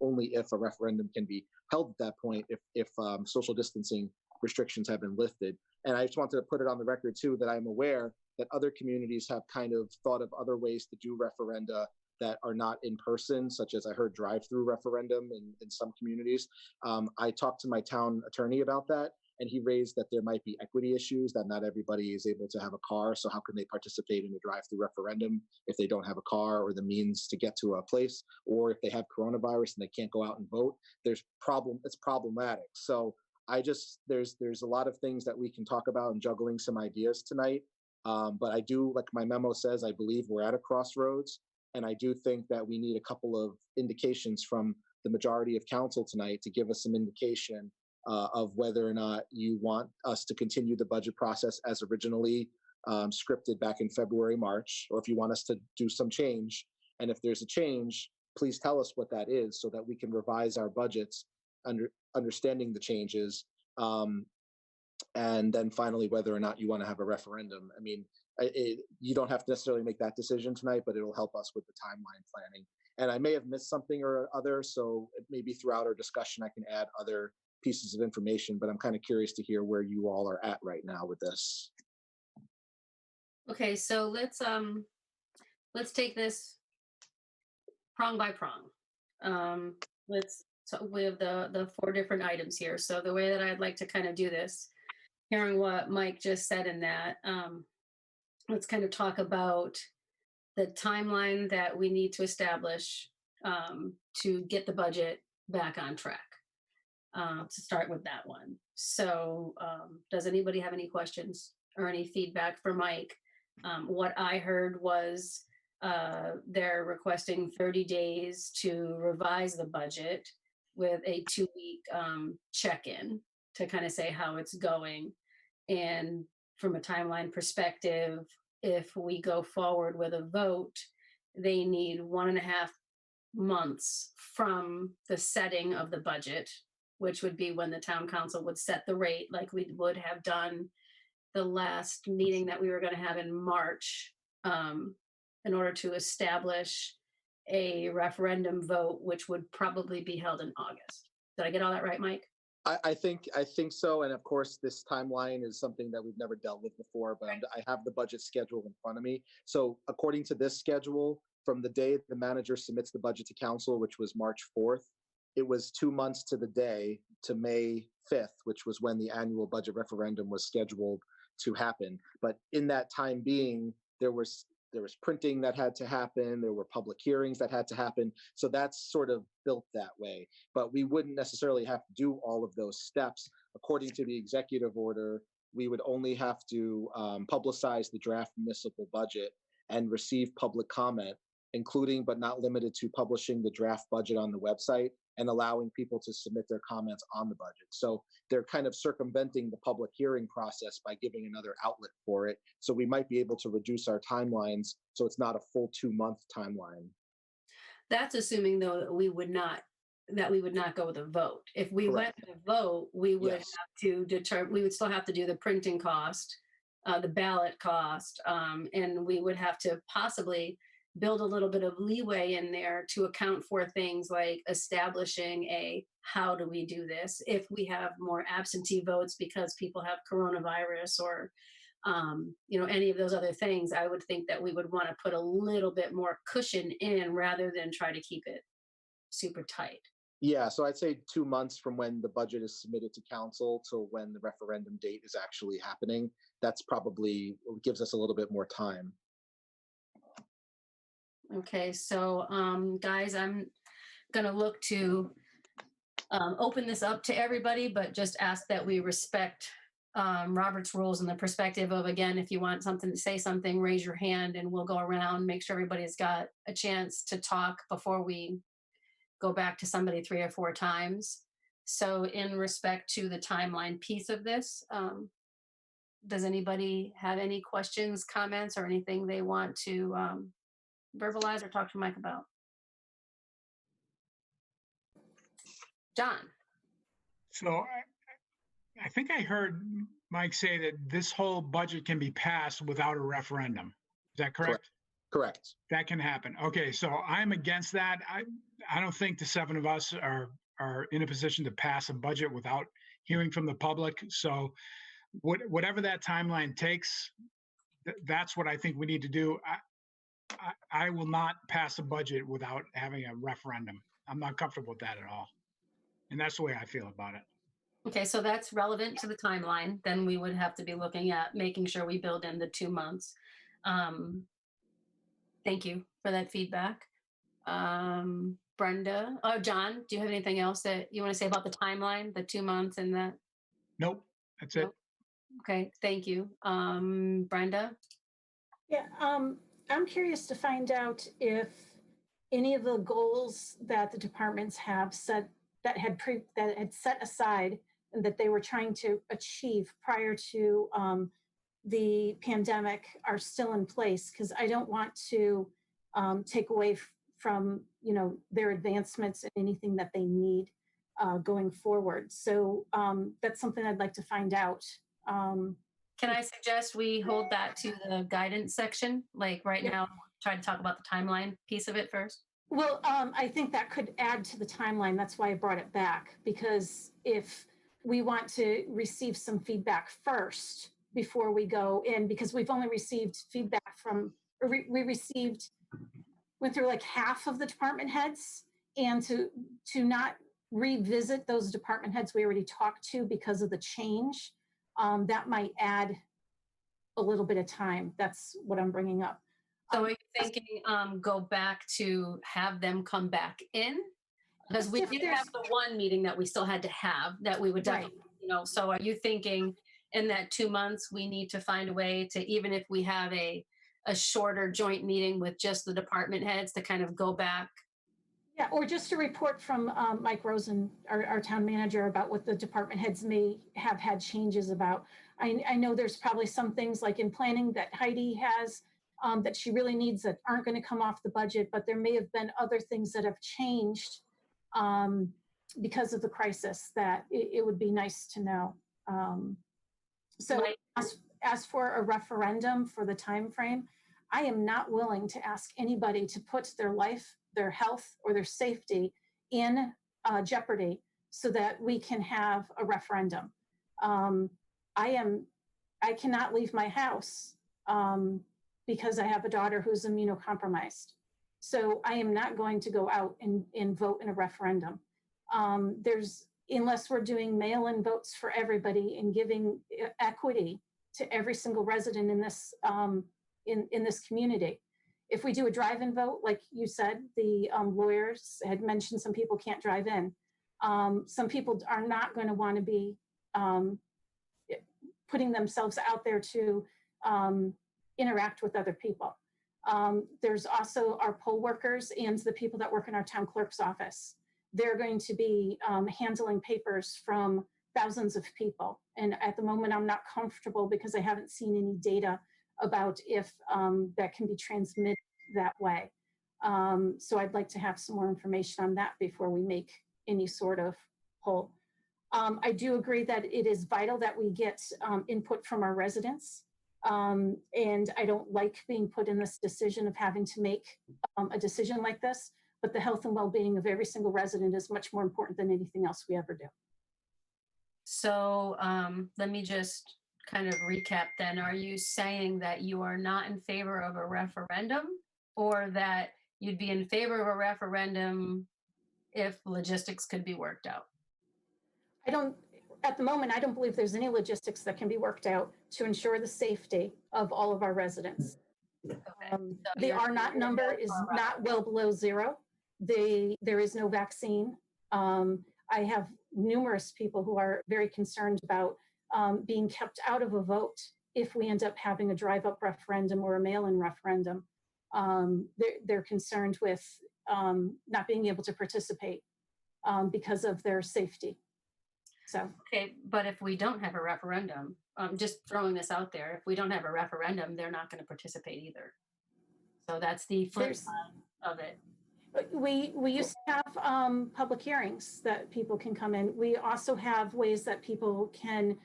only if a referendum can be held at that point, if social distancing restrictions have been lifted. And I just wanted to put it on the record too that I'm aware that other communities have kind of thought of other ways to do referenda that are not in person, such as I heard drive-through referendum in some communities. I talked to my town attorney about that, and he raised that there might be equity issues, that not everybody is able to have a car. So how can they participate in a drive-through referendum if they don't have a car or the means to get to a place, or if they have coronavirus and they can't go out and vote? It's problematic. So there's a lot of things that we can talk about and juggling some ideas tonight. But I do, like my memo says, I believe we're at a crossroads. And I do think that we need a couple of indications from the majority of council tonight to give us some indication of whether or not you want us to continue the budget process as originally scripted back in February, March, or if you want us to do some change. And if there's a change, please tell us what that is so that we can revise our budgets understanding the changes. And then finally, whether or not you want to have a referendum. I mean, you don't have to necessarily make that decision tonight, but it'll help us with the timeline planning. And I may have missed something or other, so maybe throughout our discussion, I can add other pieces of information, but I'm kind of curious to hear where you all are at right now with this. Okay, so let's take this prong by prong. So we have the 4 different items here. So the way that I'd like to kind of do this, hearing what Mike just said in that, let's kind of talk about the timeline that we need to establish to get the budget back on track. To start with that one. So does anybody have any questions or any feedback for Mike? What I heard was they're requesting 30 days to revise the budget with a 2-week check-in to kind of say how it's going. And from a timeline perspective, if we go forward with a vote, they need 1.5 months from the setting of the budget, which would be when the town council would set the rate like we would have done the last meeting that we were going to have in March, in order to establish a referendum vote, which would probably be held in August. Did I get all that right, Mike? I think so. And of course, this timeline is something that we've never dealt with before, but I have the budget schedule in front of me. So according to this schedule, from the day the manager submits the budget to council, which was March 4th, it was 2 months to the day to May 5th, which was when the annual budget referendum was scheduled to happen. But in that time being, there was printing that had to happen. There were public hearings that had to happen. So that's sort of built that way. But we wouldn't necessarily have to do all of those steps. According to the executive order, we would only have to publicize the draft municipal budget and receive public comment, including but not limited to publishing the draft budget on the website and allowing people to submit their comments on the budget. So they're kind of circumventing the public hearing process by giving another outlet for it. So we might be able to reduce our timelines so it's not a full 2-month timeline. That's assuming though that we would not go with a vote. If we Correct. went with a vote, we would Yes. have to determine, we would still have to do the printing cost, the ballot cost, and we would have to possibly build a little bit of leeway in there to account for things like establishing how do we do this if we have more absentee votes because people have coronavirus or any of those other things. I would think that we would want to put a little bit more cushion in rather than try to keep it super tight. Yeah, so I'd say 2 months from when the budget is submitted to council to when the referendum date is actually happening. That's probably gives us a little bit more time. Okay, so guys, I'm gonna look to open this up to everybody, but just ask that we respect Robert's rules in the perspective of, again, if you want something to say something, raise your hand and we'll go around, make sure everybody's got a chance to talk before we go back to somebody 3 or 4 times. So in respect to the timeline piece of this, does anybody have any questions, comments, or anything they want to verbalize or talk to Mike about? John? So I think I heard Mike say that this whole budget can be passed without a referendum. Is that correct? Correct. That can happen. Okay, so I'm against that. I don't think the 7 of us are in a position to pass a budget without hearing from the public. So whatever that timeline takes, that's what I think we need to do. I will not pass a budget without having a referendum. I'm not comfortable with that at all. And that's the way I feel about it. Okay, so that's relevant to the timeline. Then we would have to be looking at making sure we build in the 2 months. Thank you for that feedback. Brenda, John, do you have anything else that you want to say about the timeline, the 2 months and that? Nope, that's it. Nope. Okay, thank you. Brenda? Yeah, I'm curious to find out if any of the goals that the departments have set that had set aside and that they were trying to achieve prior to the pandemic are still in place, because I don't want to take away from their advancements and anything that they need going forward. So that's something I'd like to find out. Can I suggest we hold that to the guidance section? Like right now, try to talk about the timeline piece of it first. Well, I think that could add to the timeline. That's why I brought it back, because if we want to receive some feedback first before we go in, because we've only received feedback from, went through like half of the department heads, and to not revisit those department heads we already talked to because of the change, that might add a little bit of time. That's what I'm bringing up. So are you thinking go back to have them come back in? Because we did have the one meeting that we still had to have that we would definitely, so are you thinking in that 2 months, we need to find a way to, even if we have a shorter joint meeting with just the department heads, to kind of go back? Yeah, or just a report from Mike Rosen, our town manager, about what the department heads may have had changes about. I know there's probably some things like in planning that Heidi has that she really needs that aren't going to come off the budget, but there may have been other things that have changed because of the crisis that it would be nice to know. So as for a referendum for the time frame, I am not willing to ask anybody to put their life, their health, or their safety in jeopardy so that we can have a referendum. I cannot leave my house because I have a daughter who's immunocompromised. So I am not going to go out and vote in a referendum. Unless we're doing mail-in votes for everybody and giving equity to every single resident in this in this community. If we do a drive-in vote, like you said, the lawyers had mentioned some people can't drive in. Some people are not going to want to be putting themselves out there to interact with other people. There's also our poll workers and the people that work in our town clerk's office. They're going to be handling papers from thousands of people. And at the moment, I'm not comfortable because I haven't seen any data about if that can be transmitted that way. So I'd like to have some more information on that before we make any sort of poll. I do agree that it is vital that we get input from our residents. And I don't like being put in this decision of having to make a decision like this, but the health and well-being of every single resident is much more important than anything else we ever do. So let me just kind of recap then. Are you saying that you are not in favor of a referendum, or that you'd be in favor of a referendum if logistics could be worked out? At the moment, I don't believe there's any logistics that can be worked out to ensure the safety of all of our residents. Okay. The R0 number is not well below 0. There is no vaccine. I have numerous people who are very concerned about being kept out of a vote if we end up having a drive-up referendum or a mail-in referendum. They're concerned with not being able to participate because of their safety. So, Okay, but if we don't have a referendum, just throwing this out there, if we don't have a referendum, they're not going to participate either. So that's the flip There's- side of it. we used to have public hearings that people can come in. We also have ways that people can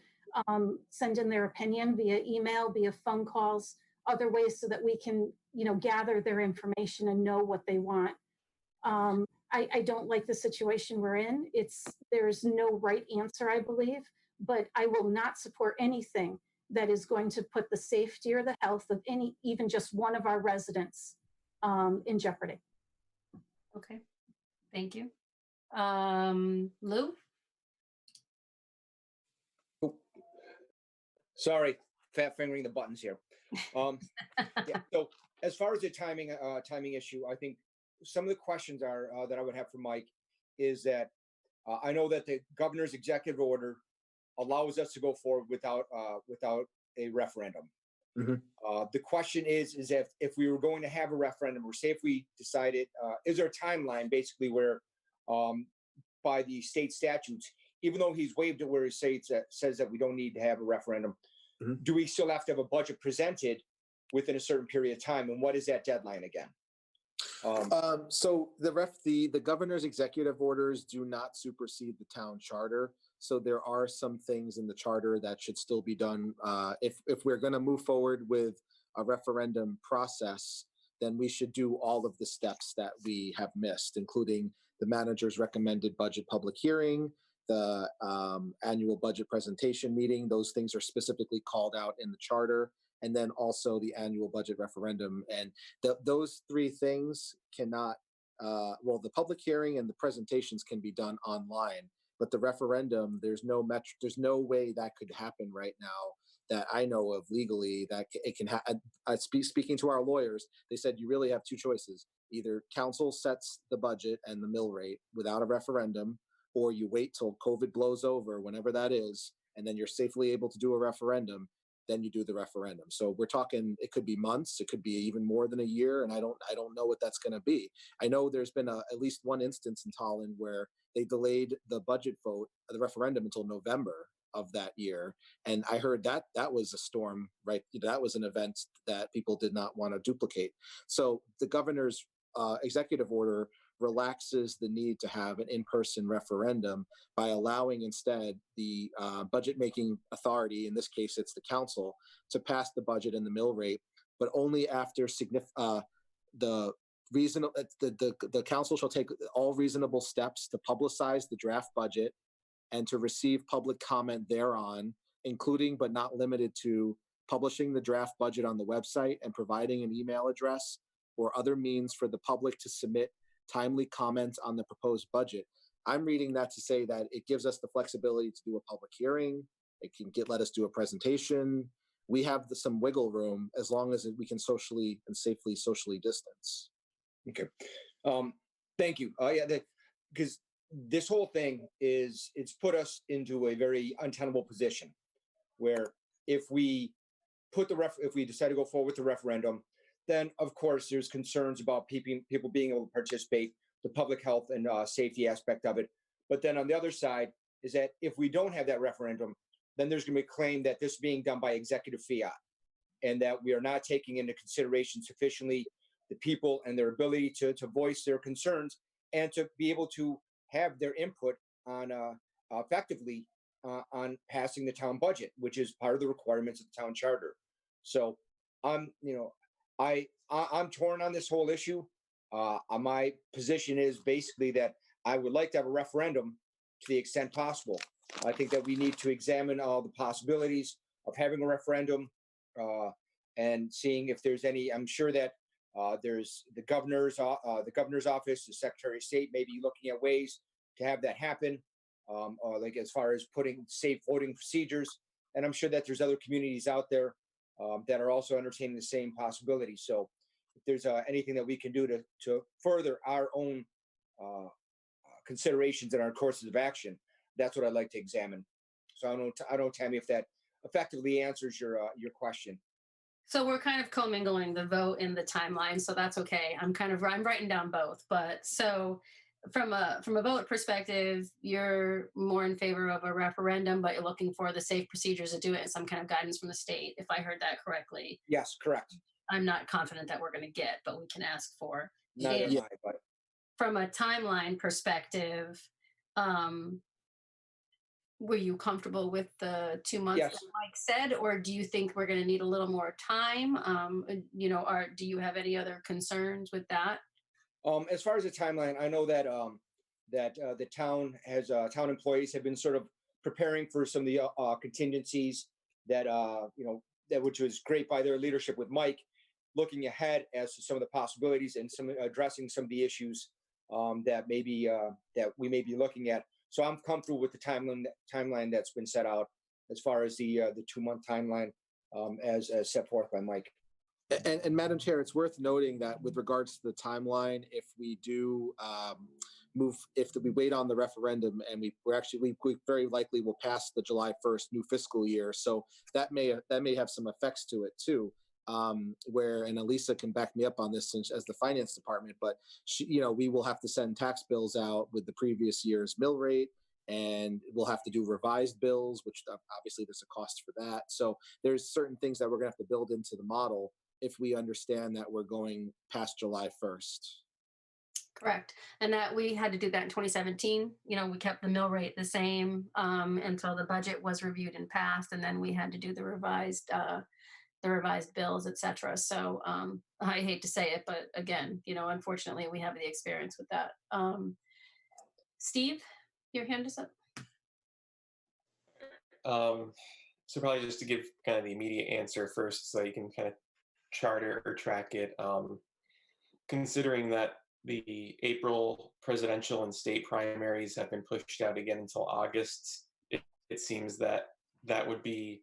send in their opinion via email, via phone calls, other ways so that we can, gather their information and know what they want. I don't like the situation we're in. There's no right answer, I believe, but I will not support anything that is going to put the safety or the health of even just one of our residents in jeopardy. Okay, thank you. Lou? Sorry, fat fingering the buttons here. Yeah, so as far as the timing issue, I think some of the questions are that I would have for Mike is that I know that the governor's executive order allows us to go forward without a referendum. The question is if we were going to have a referendum, or say if we decided, is there a timeline basically where by the state statutes, even though he's waived it where he says that we don't need to have a referendum, do we still have to have a budget presented within a certain period of time? And what is that deadline again? So the governor's executive orders do not supersede the town charter. So there are some things in the charter that should still be done. If we're going to move forward with a referendum process, then we should do all of the steps that we have missed, including the manager's recommended budget public hearing, the annual budget presentation meeting. Those things are specifically called out in the charter. And then also the annual budget referendum. And those three things cannot, the public hearing and the presentations can be done online, but the referendum, there's no way that could happen right now that I know of legally that it can happen. Speaking to our lawyers, they said you really have two choices. Either council sets the budget and the mill rate without a referendum, or you wait till COVID blows over, whenever that is, and then you're safely able to do a referendum, then you do the referendum. So we're talking, it could be months, it could be even more than a year, and I don't know what that's going to be. I know there's been at least one instance in Tolland where they delayed the budget vote, the referendum, until November of that year, and I heard that was a storm, right? That was an event that people did not want to duplicate. So the governor's executive order relaxes the need to have an in-person referendum by allowing instead the budget-making authority, in this case it's the council, to pass the budget and the mill rate, but only after the council shall take all reasonable steps to publicize the draft budget and to receive public comment thereon, including but not limited to publishing the draft budget on the website and providing an email address or other means for the public to submit timely comments on the proposed budget. I'm reading that to say that it gives us the flexibility to do a public hearing. It can let us do a presentation. We have some wiggle room as long as we can socially and safely socially distance. Okay. Thank you. Because this whole thing it's put us into a very untenable position where if we decide to go forward with the referendum, then of course there's concerns about people being able to participate, the public health and safety aspect of it. But then on the other side is that if we don't have that referendum, then there's going to be a claim that this is being done by executive fiat and that we are not taking into consideration sufficiently the people and their ability to voice their concerns and to be able to have their input on effectively on passing the town budget, which is part of the requirements of the town charter. So I'm torn on this whole issue. My position is basically that I would like to have a referendum to the extent possible. I think that we need to examine all the possibilities of having a referendum and seeing if there's any. I'm sure that there's the governor's office, the Secretary of State may be looking at ways to have that happen, like as far as putting safe voting procedures. And I'm sure that there's other communities out there that are also entertaining the same possibility. So if there's anything that we can do to further our own considerations and our courses of action, that's what I'd like to examine. So I don't know, Tammy, if that effectively answers your question. So we're kind of commingling the vote and the timeline, so that's okay. I'm writing down both, but so from a vote perspective, you're more in favor of a referendum, but you're looking for the safe procedures to do it and some kind of guidance from the state, if I heard that correctly. Yes, correct. I'm not confident that we're going to get, but we can ask for. Neither And am I, but from a timeline perspective, were you comfortable with the 2 months yes. that Mike said, or do you think we're going to need a little more time? Or do you have any other concerns with that? As far as the timeline, I know that the town has town employees have been sort of preparing for some of the contingencies that that which was great by their leadership with Mike, looking ahead as to some of the possibilities and some addressing some of the issues that maybe that we may be looking at. So I'm comfortable with the timeline that's been set out as far as the 2-month timeline as set forth by Mike. And Madam Chair, it's worth noting that with regards to the timeline, if we do if we wait on the referendum and we very likely will pass the July 1st new fiscal year. So that may have some effects to it too. And Elisa can back me up on this as the finance department, but we will have to send tax bills out with the previous year's mill rate, and we'll have to do revised bills, which obviously there's a cost for that. So there's certain things that we're gonna have to build into the model if we understand that we're going past July 1st. Correct. And that we had to do that in 2017. We kept the mill rate the same until the budget was reviewed and passed, and then we had to do the revised bills, et cetera. So I hate to say it, but again, unfortunately, we have the experience with that. Steve, your hand is up. So probably just to give kind of the immediate answer first, so you can kind of chart it or track it. Considering that the April presidential and state primaries have been pushed out again until August, it seems that would be,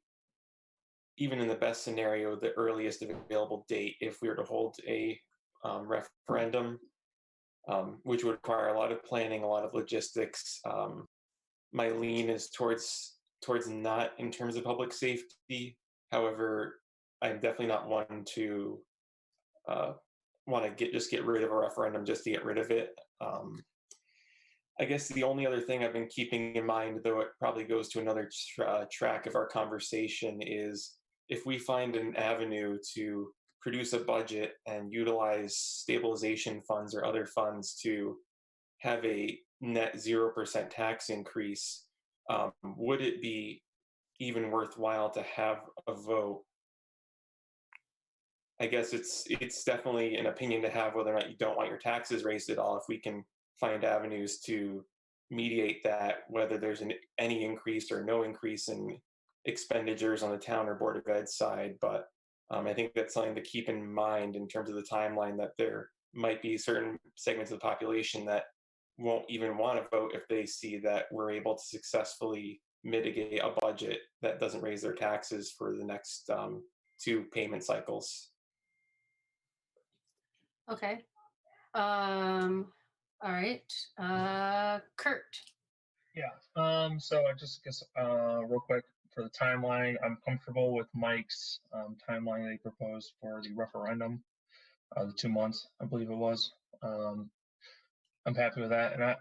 even in the best scenario, the earliest available date if we were to hold a referendum, which would require a lot of planning, a lot of logistics. My lean is towards not in terms of public safety. However, I'm definitely not one to want to just get rid of a referendum just to get rid of it. I guess the only other thing I've been keeping in mind, though it probably goes to another track of our conversation, is if we find an avenue to produce a budget and utilize stabilization funds or other funds to have a net 0% tax increase, would it be even worthwhile to have a vote? I guess it's definitely an opinion to have whether or not you don't want your taxes raised at all. If we can find avenues to mediate that, whether there's any increase or no increase in expenditures on the town or Board of Ed side. But I think that's something to keep in mind in terms of the timeline, that there might be certain segments of the population that won't even want to vote if they see that we're able to successfully mitigate a budget that doesn't raise their taxes for the next 2 payment cycles. Okay. All right. Kurt. Yeah. So I just guess real quick for the timeline, I'm comfortable with Mike's timeline that he proposed for the referendum, the 2 months, I believe it was. I'm happy with that, and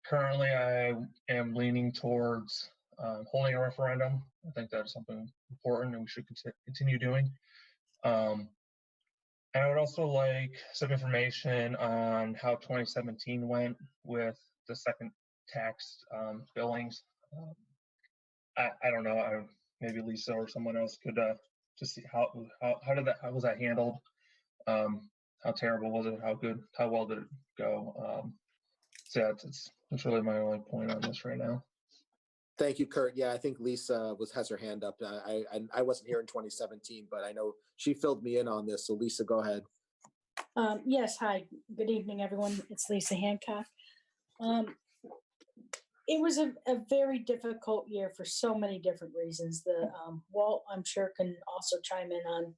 currently I am leaning towards holding a referendum. I think that's something important, and we should continue doing. And I would also like some information on how 2017 went with the second tax billings. I don't know. Maybe Lisa or someone else could just see how was that handled? How terrible was it? How good? How well did it go? So that's really my only point on this right now. Thank you, Kurt. Yeah, I think Lisa has her hand up. I wasn't here in 2017, but I know she filled me in on this. So Lisa, go ahead. Yes, hi. Good evening, everyone. It's Lisa Hancock. It was a very difficult year for so many different reasons. Walt, I'm sure, can also chime in on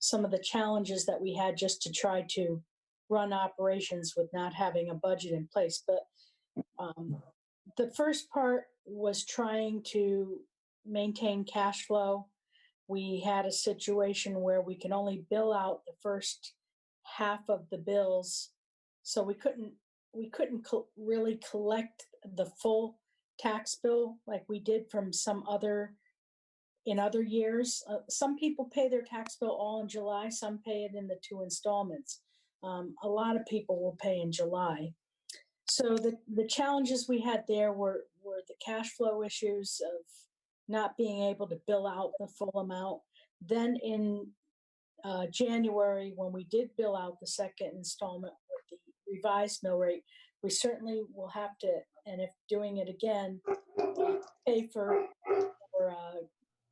some of the challenges that we had just to try to run operations with not having a budget in place. But the first part was trying to maintain cash flow. We had a situation where we can only bill out the first half of the bills, so we couldn't really collect the full tax bill like we did from in other years. Some people pay their tax bill all in July, some pay it in the 2 installments. A lot of people will pay in July. So the challenges we had there were the cash flow issues of not being able to bill out the full amount. Then in January, when we did bill out the second installment with the revised mill rate, we certainly will have to, and if doing it again, pay for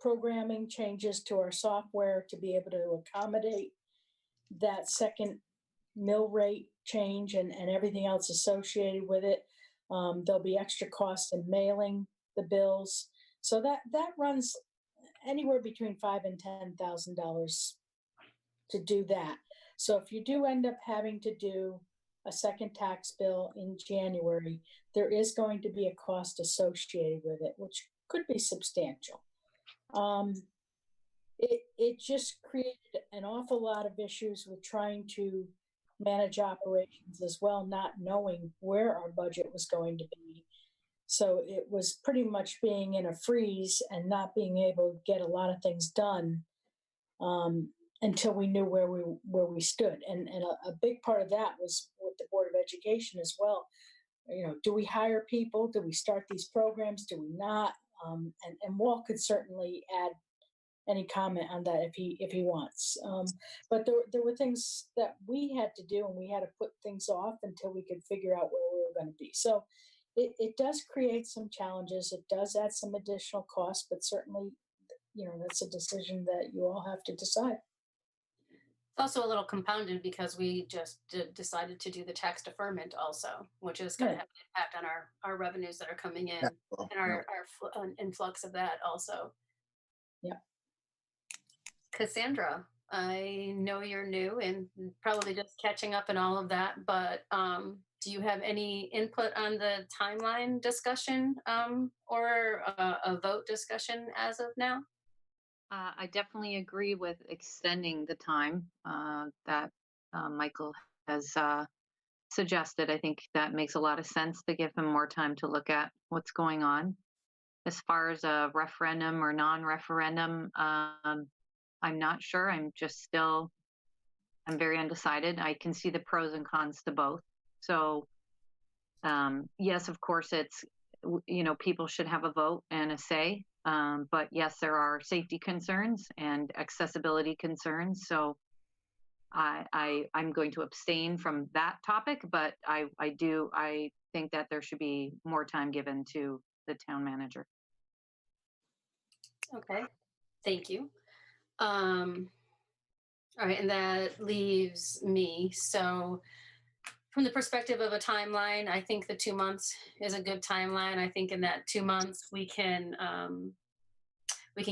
programming changes to our software to be able to accommodate that second mill rate change and everything else associated with it. There'll be extra costs in mailing the bills. So that runs anywhere between $5,000 and $10,000 to do that. So if you do end up having to do a second tax bill in January, there is going to be a cost associated with it, which could be substantial. It just created an awful lot of issues with trying to manage operations as well, not knowing where our budget was going to be. So it was pretty much being in a freeze and not being able to get a lot of things done until we knew where we stood. And a big part of that was with the Board of Education as well. You know, do we hire people? Do we start these programs? Do we not? And Walt could certainly add any comment on that if he wants. But there were things that we had to do, and we had to put things off until we could figure out where we were going to be. So it does create some challenges. It does add some additional costs, but certainly, you know, that's a decision that you all have to decide. It's also a little compounded because we just decided to do the tax deferment also, which is going to Yeah. have an impact on our revenues that are coming in Yeah. and our influx of that also. Yeah. Cassandra, I know you're new and probably just catching up and all of that, but do you have any input on the timeline discussion or a vote discussion as of now? I definitely agree with extending the time that Michael has suggested. I think that makes a lot of sense to give him more time to look at what's going on. As far as a referendum or non-referendum, I'm not sure. I'm very undecided. I can see the pros and cons to both. So yes, of course, people should have a vote and a say. But yes, there are safety concerns and accessibility concerns. So I'm going to abstain from that topic, but I think that there should be more time given to the town manager. Okay, thank you. All right, and that leaves me. So from the perspective of a timeline, I think the 2 months is a good timeline. I think in that 2 months, we can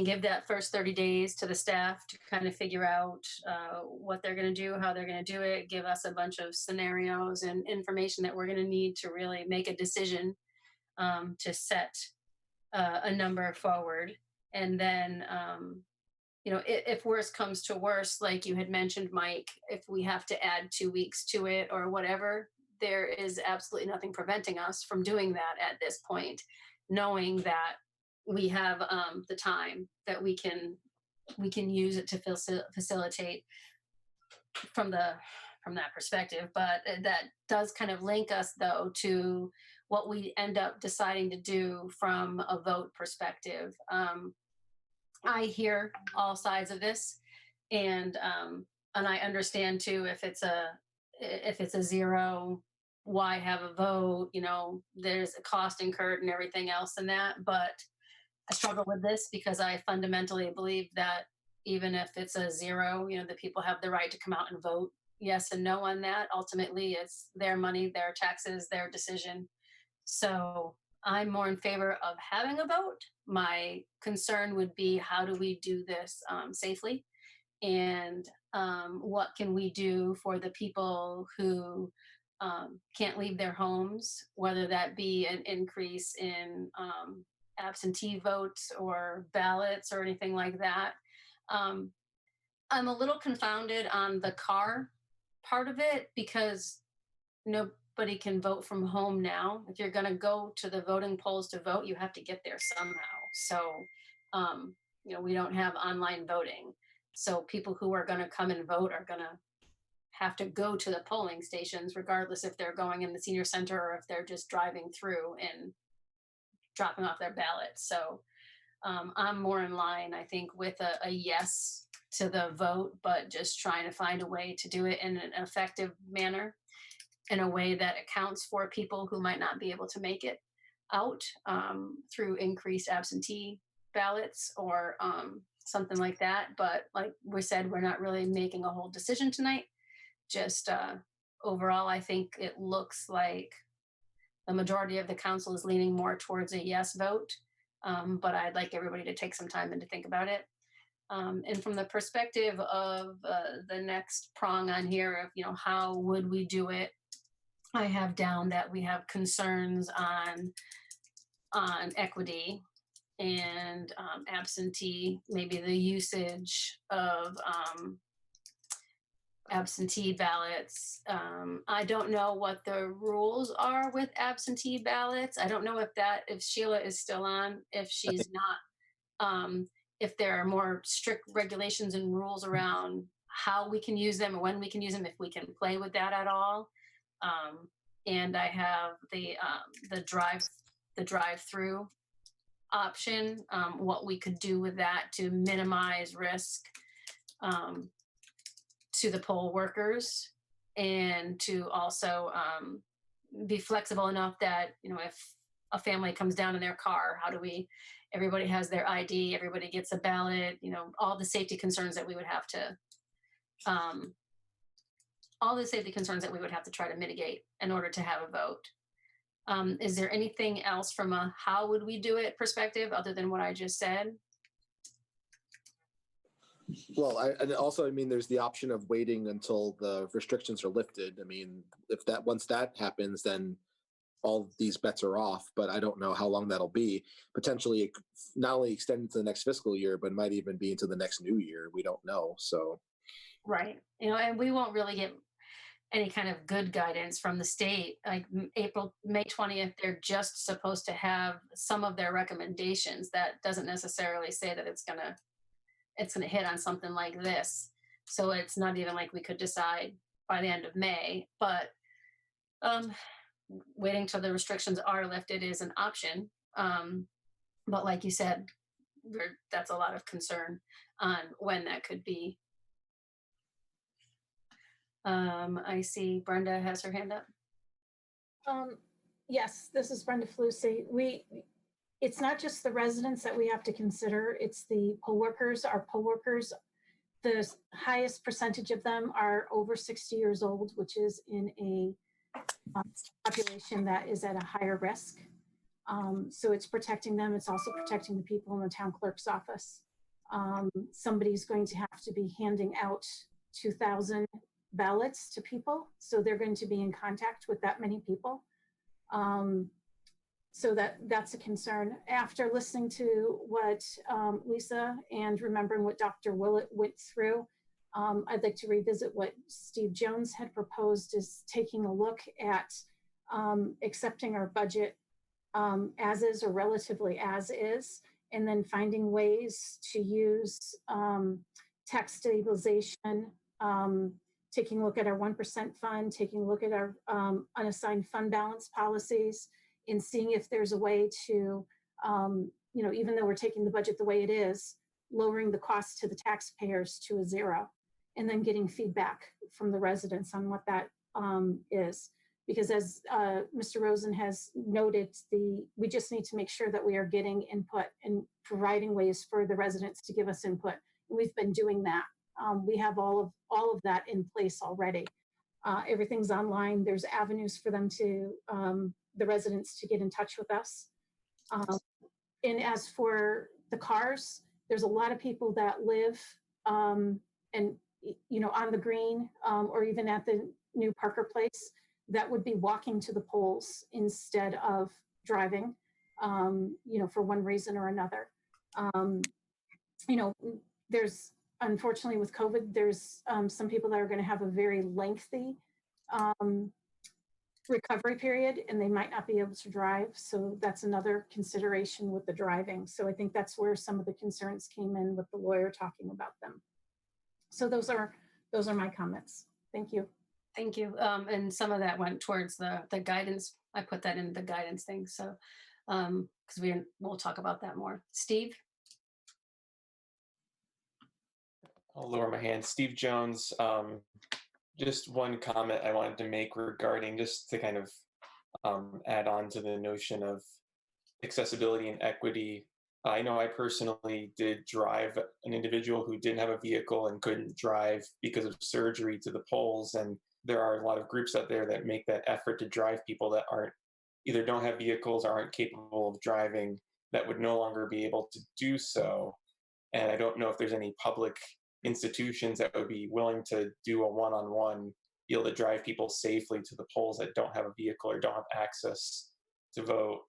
give that first 30 days to the staff to kind of figure out what they're going to do, how they're going to do it, give us a bunch of scenarios and information that we're going to need to really make a decision to set a number forward. And then, if worse comes to worse, like you had mentioned, Mike, if we have to add 2 weeks to it or whatever, there is absolutely nothing preventing us from doing that at this point, knowing that we have the time that we can use it to facilitate from that perspective. But that does kind of link us though to what we end up deciding to do from a vote perspective. I hear all sides of this, and I understand too if it's a zero, why have a vote? You know, there's a cost incurred and everything else in that. But I struggle with this because I fundamentally believe that even if it's a zero, the people have the right to come out and vote yes and no on that. Ultimately, it's their money, their taxes, their decision. So I'm more in favor of having a vote. My concern would be how do we do this safely? And what can we do for the people who can't leave their homes, whether that be an increase in absentee votes or ballots or anything like that. I'm a little confounded on the car part of it because nobody can vote from home now. If you're going to go to the voting polls to vote, you have to get there somehow. So, we don't have online voting. So people who are going to come and vote are going to have to go to the polling stations, regardless if they're going in the senior center or if they're just driving through and dropping off their ballots. So I'm more in line, I think, with a yes to the vote, but just trying to find a way to do it in an effective manner, in a way that accounts for people who might not be able to make it out through increased absentee ballots or something like that. But like we said, we're not really making a whole decision tonight. Just overall, I think it looks like the majority of the council is leaning more towards a yes vote. But I'd like everybody to take some time and to think about it. And from the perspective of the next prong on here of, how would we do it? I have down that we have concerns on equity and absentee, maybe the usage of absentee ballots. I don't know what the rules are with absentee ballots. I don't know if Sheila is still on, if she's not, if there are more strict regulations and rules around how we can use them and when we can use them, if we can play with that at all. And I have the drive-through option, what we could do with that to minimize risk to the poll workers, and to also be flexible enough that, if a family comes down in their car, everybody has their ID, everybody gets a ballot, all the safety concerns that we would have to try to mitigate in order to have a vote. Is there anything else from a how would we do it perspective other than what I just said? Well, there's the option of waiting until the restrictions are lifted. I mean, once that happens, then all these bets are off, but I don't know how long that'll be. Potentially, it not only extend into the next fiscal year, but might even be into the next new year. We don't know. So, right. And we won't really get any kind of good guidance from the state. Like May 20th, they're just supposed to have some of their recommendations. That doesn't necessarily say that it's gonna hit on something like this. So it's not even like we could decide by the end of May, but waiting till the restrictions are lifted is an option. But like you said, that's a lot of concern on when that could be. I see Brenda has her hand up. Yes, this is Brenda Felucci. It's not just the residents that we have to consider, it's the poll workers. Our poll workers, the highest percentage of them are over 60 years old, which is in a population that is at a higher risk. So it's protecting them. It's also protecting the people in the town clerk's office. Somebody's going to have to be handing out 2,000 ballots to people. So they're going to be in contact with that many people. So that's a concern. After listening to what Lisa and remembering what Dr. Willett went through, I'd like to revisit what Steve Jones had proposed, is taking a look at accepting our budget as is or relatively as is, and then finding ways to use tax stabilization, taking a look at our 1% fund, taking a look at our unassigned fund balance policies, and seeing if there's a way to, even though we're taking the budget the way it is, lowering the cost to the taxpayers to a zero, and then getting feedback from the residents on what that is. Because as Mr. Rosen has noted, we just need to make sure that we are getting input and providing ways for the residents to give us input. And we've been doing that. We have all of that in place already. Everything's online. There's avenues for them to, the residents to get in touch with us. And as for the cars, there's a lot of people that live on the green or even at the new Parker Place that would be walking to the polls instead of driving. for one reason or another. There's, unfortunately with COVID, there's some people that are going to have a very lengthy recovery period and they might not be able to drive. So that's another consideration with the driving. So I think that's where some of the concerns came in with the lawyer talking about them. So those are my comments. Thank you. Thank you. And some of that went towards the guidance. I put that in the guidance thing. So, because we'll talk about that more. Steve? I'll lower my hand. Steve Jones. Just one comment I wanted to make regarding, just to kind of add on to the notion of accessibility and equity. I know I personally did drive an individual who didn't have a vehicle and couldn't drive because of surgery to the polls. And there are a lot of groups out there that make that effort to drive people that either don't have vehicles or aren't capable of driving, that would no longer be able to do so. And I don't know if there's any public institutions that would be willing to do a one-on-one, be able to drive people safely to the polls that don't have a vehicle or don't have access to vote.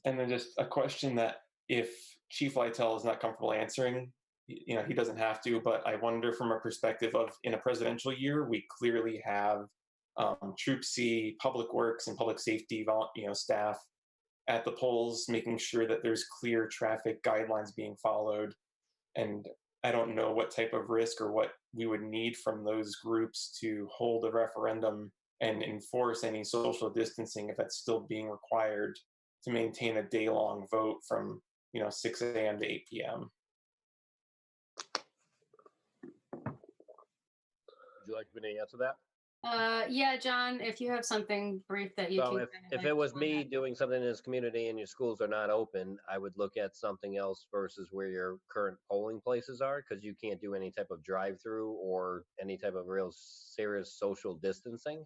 And then just a question that if Chief Lytle is not comfortable answering, he doesn't have to, but I wonder from a perspective of, in a presidential year, we clearly have Troop C, Public Works, and Public Safety staff at the polls, making sure that there's clear traffic guidelines being followed. And I don't know what type of risk or what we would need from those groups to hold a referendum and enforce any social distancing if that's still being required to maintain a day-long vote from 6 a.m. to 8 p.m. Would you like me to answer that? Yeah, John, if you have something brief that you So can. if it was me doing something in this community and your schools are not open, I would look at something else versus where your current polling places are, because you can't do any type of drive-through or any type of real serious social distancing.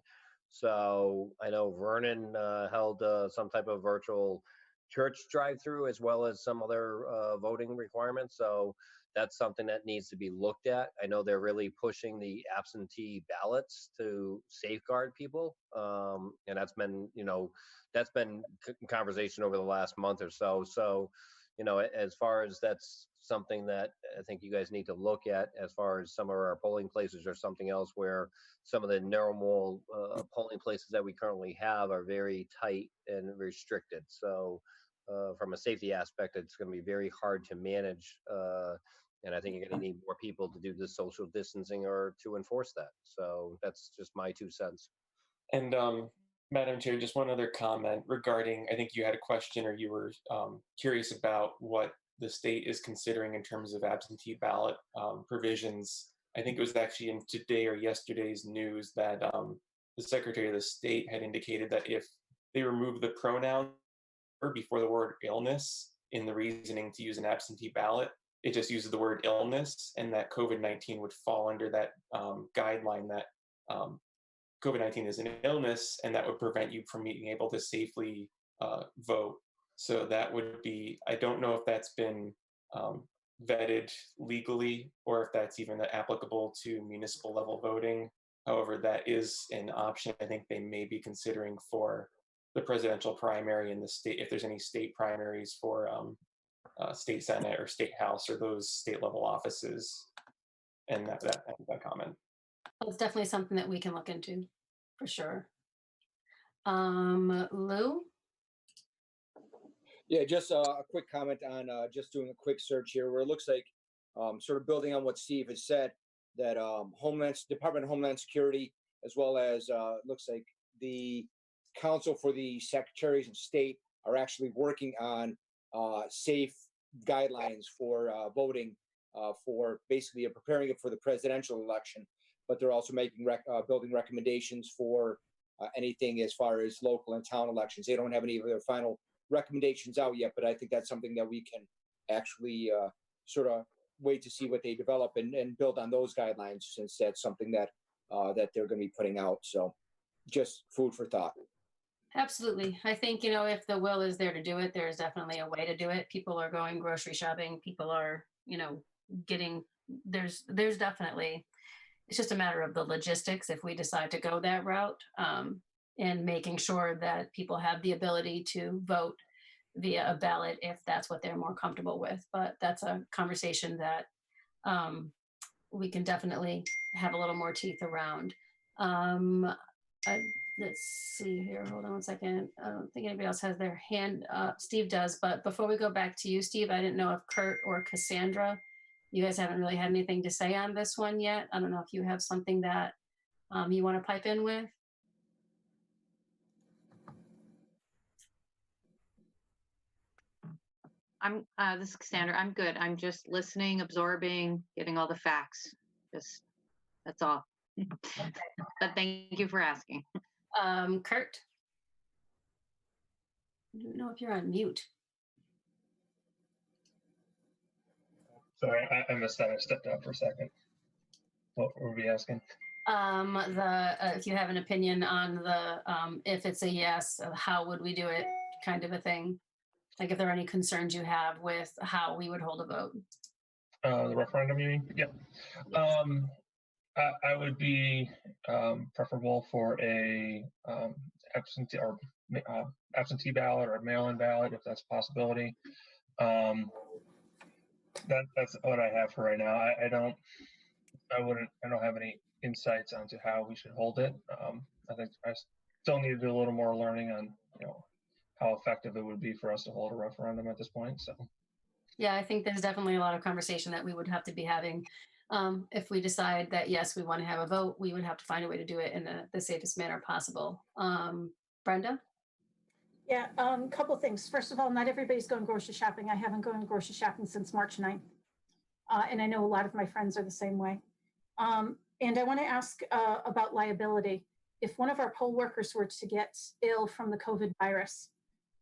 So I know Vernon held some type of virtual church drive-through as well as some other voting requirements. So that's something that needs to be looked at. I know they're really pushing the absentee ballots to safeguard people, and that's been conversation over the last month or so. So, as far as that's something that I think you guys need to look at, as far as some of our polling places or something else where some of the normal polling places that we currently have are very tight and restricted. So from a safety aspect, it's going to be very hard to manage. And I think you're going to need more people to do the social distancing or to enforce that. So that's just my 2 cents. And Madam Chair, just one other comment regarding, I think you had a question or you were curious about what the state is considering in terms of absentee ballot provisions. I think it was actually in today or yesterday's news that the Secretary of the State had indicated that if they remove the pronoun before the word illness in the reasoning to use an absentee ballot, it just uses the word illness, and that COVID-19 would fall under that guideline that COVID-19 is an illness, and that would prevent you from being able to safely vote. So that would be, I don't know if that's been vetted legally or if that's even applicable to municipal level voting. However, that is an option I think they may be considering for the presidential primary in the state, if there's any state primaries for state senate or state house or those state level offices. And that comment. Well, it's definitely something that we can look into for sure. Lou? Yeah, just a quick comment on just doing a quick search here where it looks like sort of building on what Steve has said, that Department of Homeland Security, as well as looks like the Council for the Secretaries of State are actually working on safe guidelines for voting for basically preparing it for the presidential election, but they're also making building recommendations for anything as far as local and town elections. They don't have any of their final recommendations out yet, but I think that's something that we can actually sort of wait to see what they develop and build on those guidelines, since that's something that that they're going to be putting out. So just food for thought. Absolutely. I think, if the will is there to do it, there's definitely a way to do it. People are going grocery shopping. People are, there's definitely, it's just a matter of the logistics if we decide to go that route. and making sure that people have the ability to vote via a ballot if that's what they're more comfortable with. But that's a conversation that we can definitely have a little more teeth around. Let's see here. Hold on one second. I don't think anybody else has their hand up. Steve does, but before we go back to you, Steve, I didn't know if Kurt or Cassandra, you guys haven't really had anything to say on this one yet. I don't know if you have something that you want to pipe in with. This is Cassandra. I'm good. I'm just listening, absorbing, getting all the facts. Just that's all. But thank you for asking. Kurt? I don't know if you're on mute. Sorry, I missed that. I stepped out for a second. What were we asking? If you have an opinion on the if it's a yes, how would we do it, kind of a thing. Like if there are any concerns you have with how we would hold a vote. The referendum, you mean? Yeah. I would be preferable for a absentee or absentee ballot or a mail-in ballot if that's a possibility. That's what I have for right now. I don't have any insights onto how we should hold it. I think I still need to do a little more learning on how effective it would be for us to hold a referendum at this point. So yeah, I think there's definitely a lot of conversation that we would have to be having. If we decide that yes, we want to have a vote, we would have to find a way to do it in the safest manner possible. Brenda? Yeah, couple things. First of all, not everybody's going grocery shopping. I haven't gone grocery shopping since March 9th. And I know a lot of my friends are the same way. And I want to ask about liability. If one of our poll workers were to get ill from the COVID virus,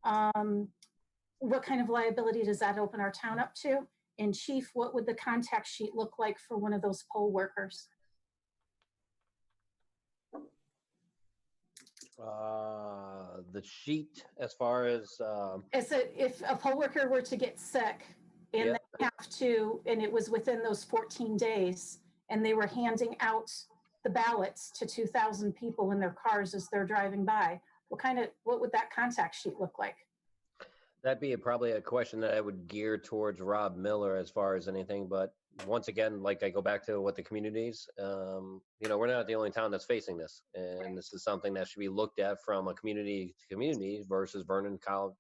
what kind of liability does that open our town up to? And Chief, what would the contact sheet look like for one of those poll workers? The sheet, as far as if a poll worker were to get sick and yeah. they have to, and it was within those 14 days, and they were handing out the ballots to 2,000 people in their cars as they're driving by, what would that contact sheet look like? That'd be probably a question that I would gear towards Rob Miller as far as anything. But once again, like I go back to what the communities, we're not the only town that's facing this. And this is something that should be looked at from a community to community versus Vernon,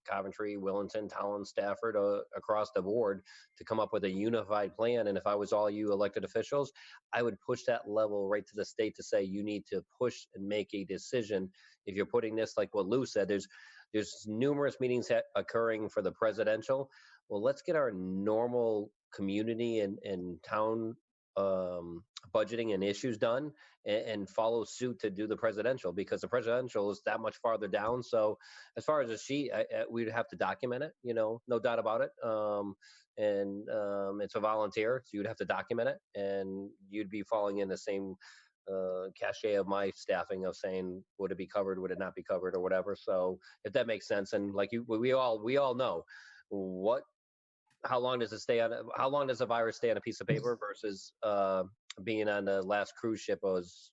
Coventry, Willington, Tolland, Stafford, across the board to come up with a unified plan. And if I was all you elected officials, I would push that level right to the state to say, you need to push and make a decision. If you're putting this, like what Lou said, there's numerous meetings occurring for the presidential. Well, let's get our normal community and town budgeting and issues done and follow suit to do the presidential, because the presidential is that much farther down. So as far as a sheet, we'd have to document it, no doubt about it. It's a volunteer, so you'd have to document it, and you'd be falling in the same cachet of my staffing of saying, would it be covered, would it not be covered, or whatever. So if that makes sense, and like we all know how long does a virus stay on a piece of paper versus being on the last cruise ship was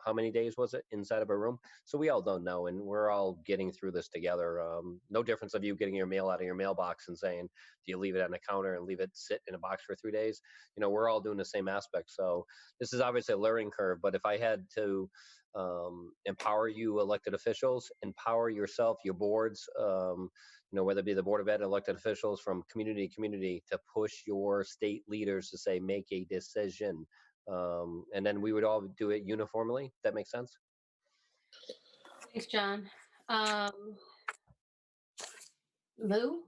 how many days was it inside of a room? So we all don't know, and we're all getting through this together. No difference of you getting your mail out of your mailbox and saying, do you leave it on the counter and leave it sit in a box for 3 days? We're all doing the same aspect. So this is obviously a learning curve, but if I had to empower you elected officials, empower yourself, your boards, whether it be the Board of Ed, elected officials from community to community, to push your state leaders to say, make a decision. And then we would all do it uniformly. That makes sense? Thanks, John. Lou?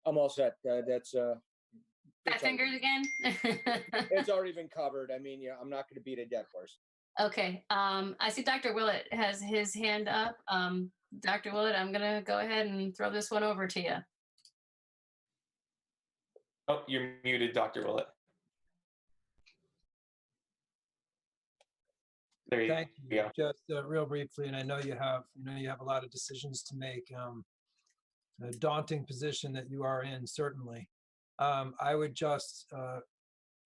I'm all set. That's Fat fingers again? it's already been covered. I mean, I'm not going to beat a dead horse. Okay. I see Dr. Willett has his hand up. Dr. Willett, I'm going to go ahead and throw this one over to you. Oh, you're muted, Dr. Willett. There you Thank you. go. Just real briefly, and I know you have a lot of decisions to make. A daunting position that you are in, certainly. I would just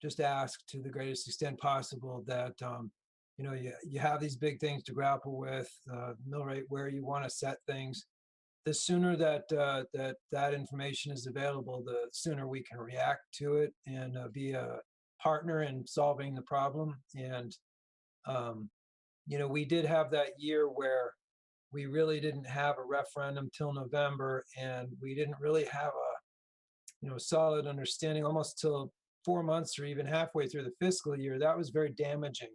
just ask to the greatest extent possible that, you have these big things to grapple with, mill rate, where you want to set things. The sooner that information is available, the sooner we can react to it and be a partner in solving the problem. And we did have that year where we really didn't have a referendum till November, and we didn't really have a solid understanding almost till 4 months or even halfway through the fiscal year. That was very damaging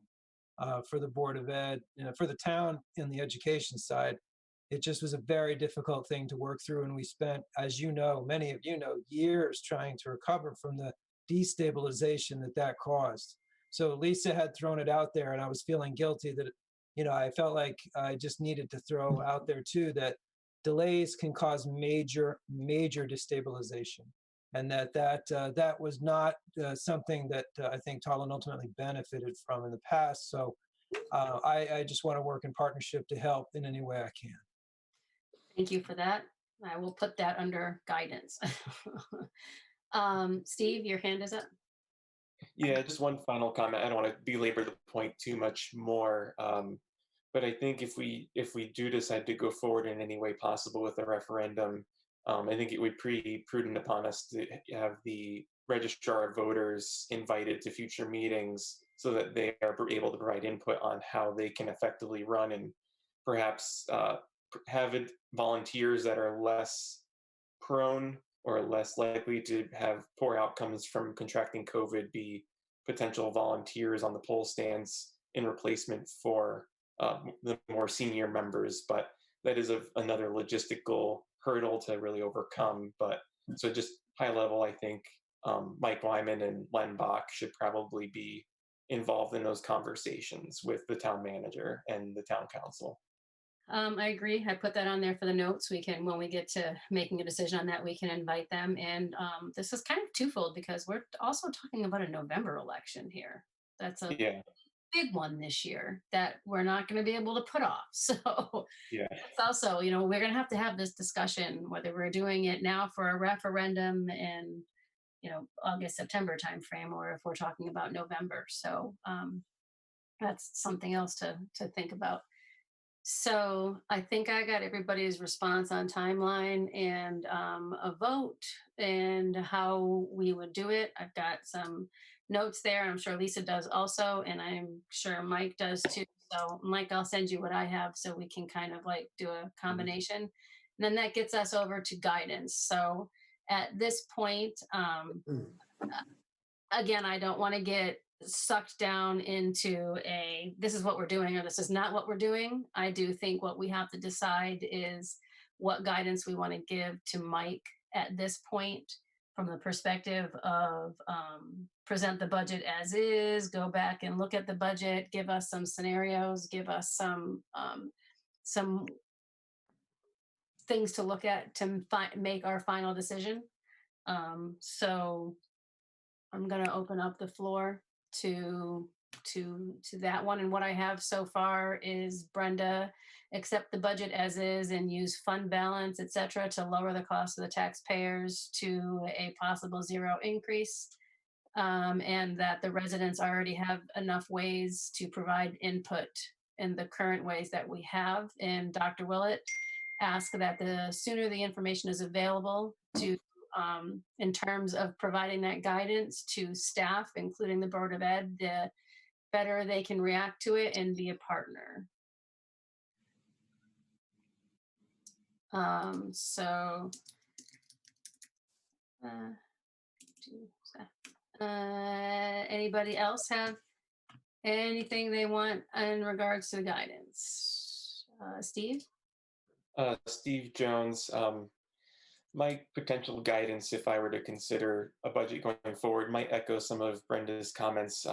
for the Board of Ed, for the town in the education side. It just was a very difficult thing to work through. And we spent, as you know, many of you know, years trying to recover from the destabilization that caused. So Lisa had thrown it out there, and I was feeling guilty that, I felt like I just needed to throw out there too, that delays can cause major, major destabilization. And that was not something that I think Tolland ultimately benefited from in the past. So I just want to work in partnership to help in any way I can. Thank you for that. I will put that under guidance. Steve, your hand is up. Yeah, just one final comment. I don't want to belabor the point too much more, but I think if we do decide to go forward in any way possible with a referendum, I think it would be pretty prudent upon us to have the registrar of voters invited to future meetings so that they are able to provide input on how they can effectively run, and perhaps have volunteers that are less prone or less likely to have poor outcomes from contracting COVID be potential volunteers on the poll stands in replacement for the more senior members. But that is another logistical hurdle to really overcome. But so just high level, I think Mike Wyman and Len Bach should probably be involved in those conversations with the town manager and the town council. I agree. I put that on there for the notes. We can, when we get to making a decision on that, we can invite them. And this is kind of twofold because we're also talking about a November election here. That's a big one this year that we're not going to be able to put off. So it's also, we're going to have this discussion, whether we're doing it now for a referendum in, August, September timeframe, or if we're talking about November. So that's something else to think about. So I think I got everybody's response on timeline and a vote and how we would do it. I've got some notes there. I'm sure Lisa does also, and I'm sure Mike does too. So Mike, I'll send you what I have so we can kind of like do a combination. And then that gets us over to guidance. So at this point, again, I don't want to get sucked down into this is what we're doing or this is not what we're doing. I do think what we have to decide is what guidance we want to give to Mike at this point from the perspective of present the budget as is, go back and look at the budget, give us some scenarios, give us some things to look at to make our final decision. So I'm going to open up the floor to that one. And what I have so far is Brenda accept the budget as is and use fund balance, et cetera, to lower the cost of the taxpayers to a possible zero increase. And that the residents already have enough ways to provide input in the current ways that we have. And Dr. Willett asked that the sooner the information is available to in terms of providing that guidance to staff, including the Board of Ed, the better they can react to it and be a partner. Anybody else have anything they want in regards to the guidance? Steve? Steve Jones. My potential guidance, if I were to consider a budget going forward, might echo some of Brenda's comments.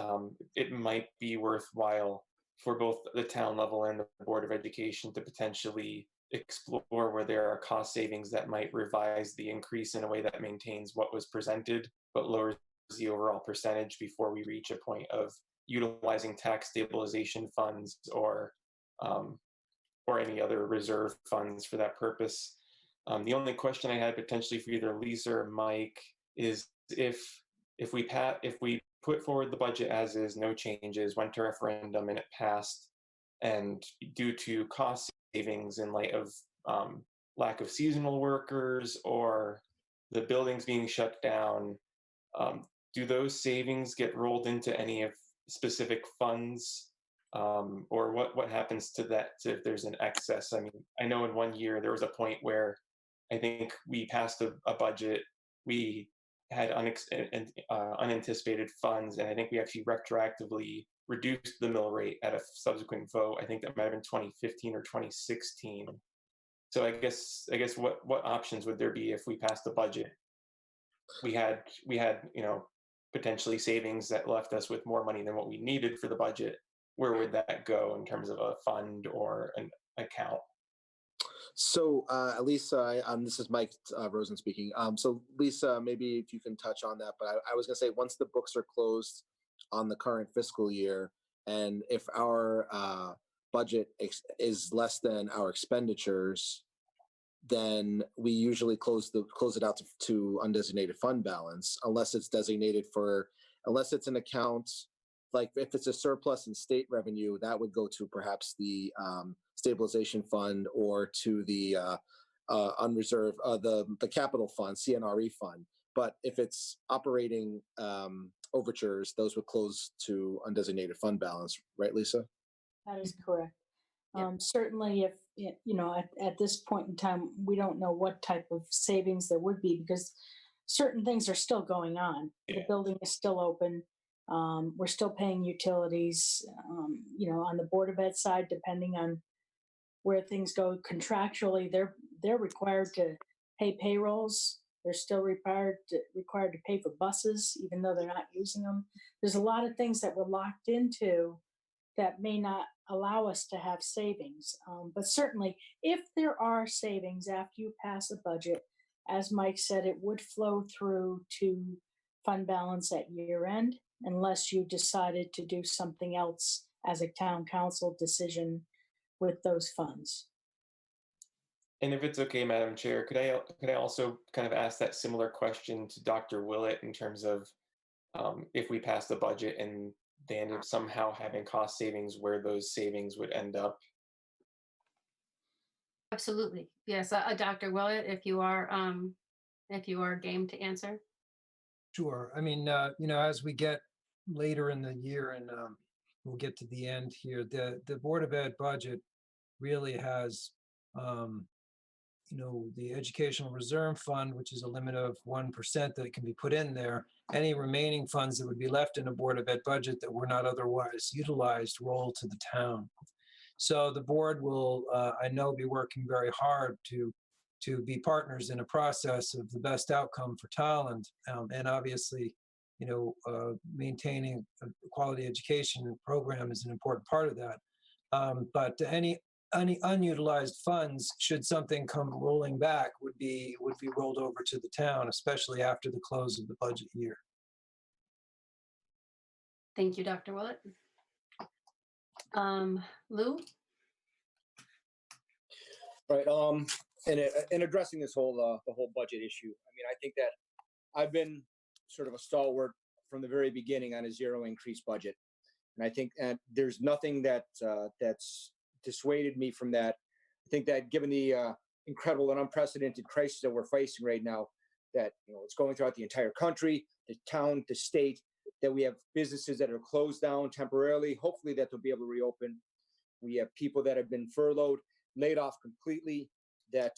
It might be worthwhile for both the town level and the Board of Education to potentially explore where there are cost savings that might revise the increase in a way that maintains what was presented, but lowers the overall percentage before we reach a point of utilizing tax stabilization funds or any other reserve funds for that purpose. The only question I had potentially for either Lisa or Mike is if if we put forward the budget as is, no changes, went to referendum and it passed, and due to cost savings in light of lack of seasonal workers or the buildings being shut down, do those savings get rolled into any of specific funds, or what happens to that if there's an excess? I mean, I know in one year there was a point where I think we passed a budget, we had unanticipated funds, and I think we actually retroactively reduced the mill rate at a subsequent vote. I think that might have been 2015 or 2016. So I guess what options would there be if we passed the budget? We had potentially savings that left us with more money than what we needed for the budget. Where would that go in terms of a fund or an account? So, Lisa, this is Mike Rosen speaking. So, Lisa, maybe if you can touch on that. But I was going to say, once the books are closed on the current fiscal year, and if our budget is less than our expenditures, then we usually close it out to undesignated fund balance, unless it's designated unless it's an account. Like if it's a surplus in state revenue, that would go to perhaps the stabilization fund or to the unreserved, the capital fund, CNRE fund. But if it's operating overtures, those would close to undesignated fund balance, right, Lisa? That is correct. Certainly, if at this point in time, we don't know what type of savings there would be because certain things are still going on. The building is still open. We're still paying utilities. On the Board of Ed side, depending on where things go contractually, they're required to pay payrolls. They're still required to pay for buses, even though they're not using them. There's a lot of things that we're locked into that may not allow us to have savings. But certainly, if there are savings after you pass a budget, as Mike said, it would flow through to fund balance at year end, unless you decided to do something else as a town council decision with those funds. And if it's okay, Madam Chair, could I also kind of ask that similar question to Dr. Willett in terms of if we pass the budget and they end up somehow having cost savings, where those savings would end up? Absolutely. Yes, Dr. Willett, if you are game to answer. Sure. I mean, as we get later in the year and we'll get to the end here, the Board of Ed budget really has, the Educational Reserve Fund, which is a limit of 1% that can be put in there. Any remaining funds that would be left in a Board of Ed budget that were not otherwise utilized roll to the town. So the board will, I know, be working very hard to be partners in a process of the best outcome for Tolland, and obviously, maintaining a quality education program is an important part of that. But any unutilized funds, should something come rolling back, would be rolled over to the town, especially after the close of the budget year. Thank you, Dr. Willett. Lou? Right. In addressing this whole the whole budget issue, I mean, I think that I've been sort of a stalwart from the very beginning on a zero increase budget, and I think there's nothing that's dissuaded me from that. I think that given the incredible and unprecedented crisis that we're facing right now, that it's going throughout the entire country, the town, the state, that we have businesses that are closed down temporarily. Hopefully that they'll be able to reopen. We have people that have been furloughed, laid off completely, that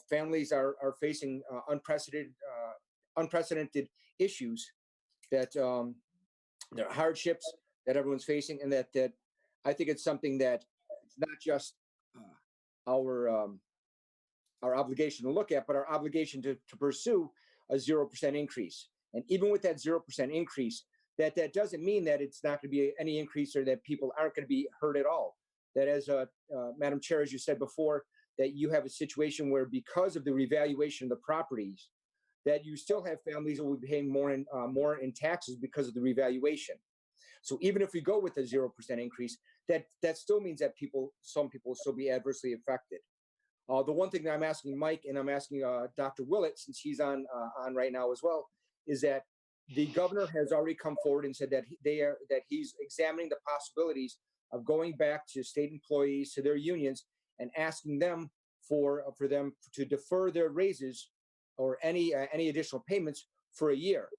families are facing unprecedented issues, that there are hardships that everyone's facing, and that I think it's something that it's not just our obligation to look at, but our obligation to pursue a 0% increase. And even with that 0% increase, that doesn't mean that it's not going to be any increase or that people aren't going to be hurt at all. That, as Madam Chair, as you said before, that you have a situation where, because of the revaluation of the properties, that you still have families that will be paying more in taxes because of the revaluation. So even if we go with a 0% increase, that still means that some people will still be adversely affected. The one thing that I'm asking Mike, and I'm asking Dr. Willett, since he's on right now as well, is that the governor has already come forward and said that he's examining the possibilities of going back to state employees, to their unions, and asking them for them to defer their raises or any additional payments for a year.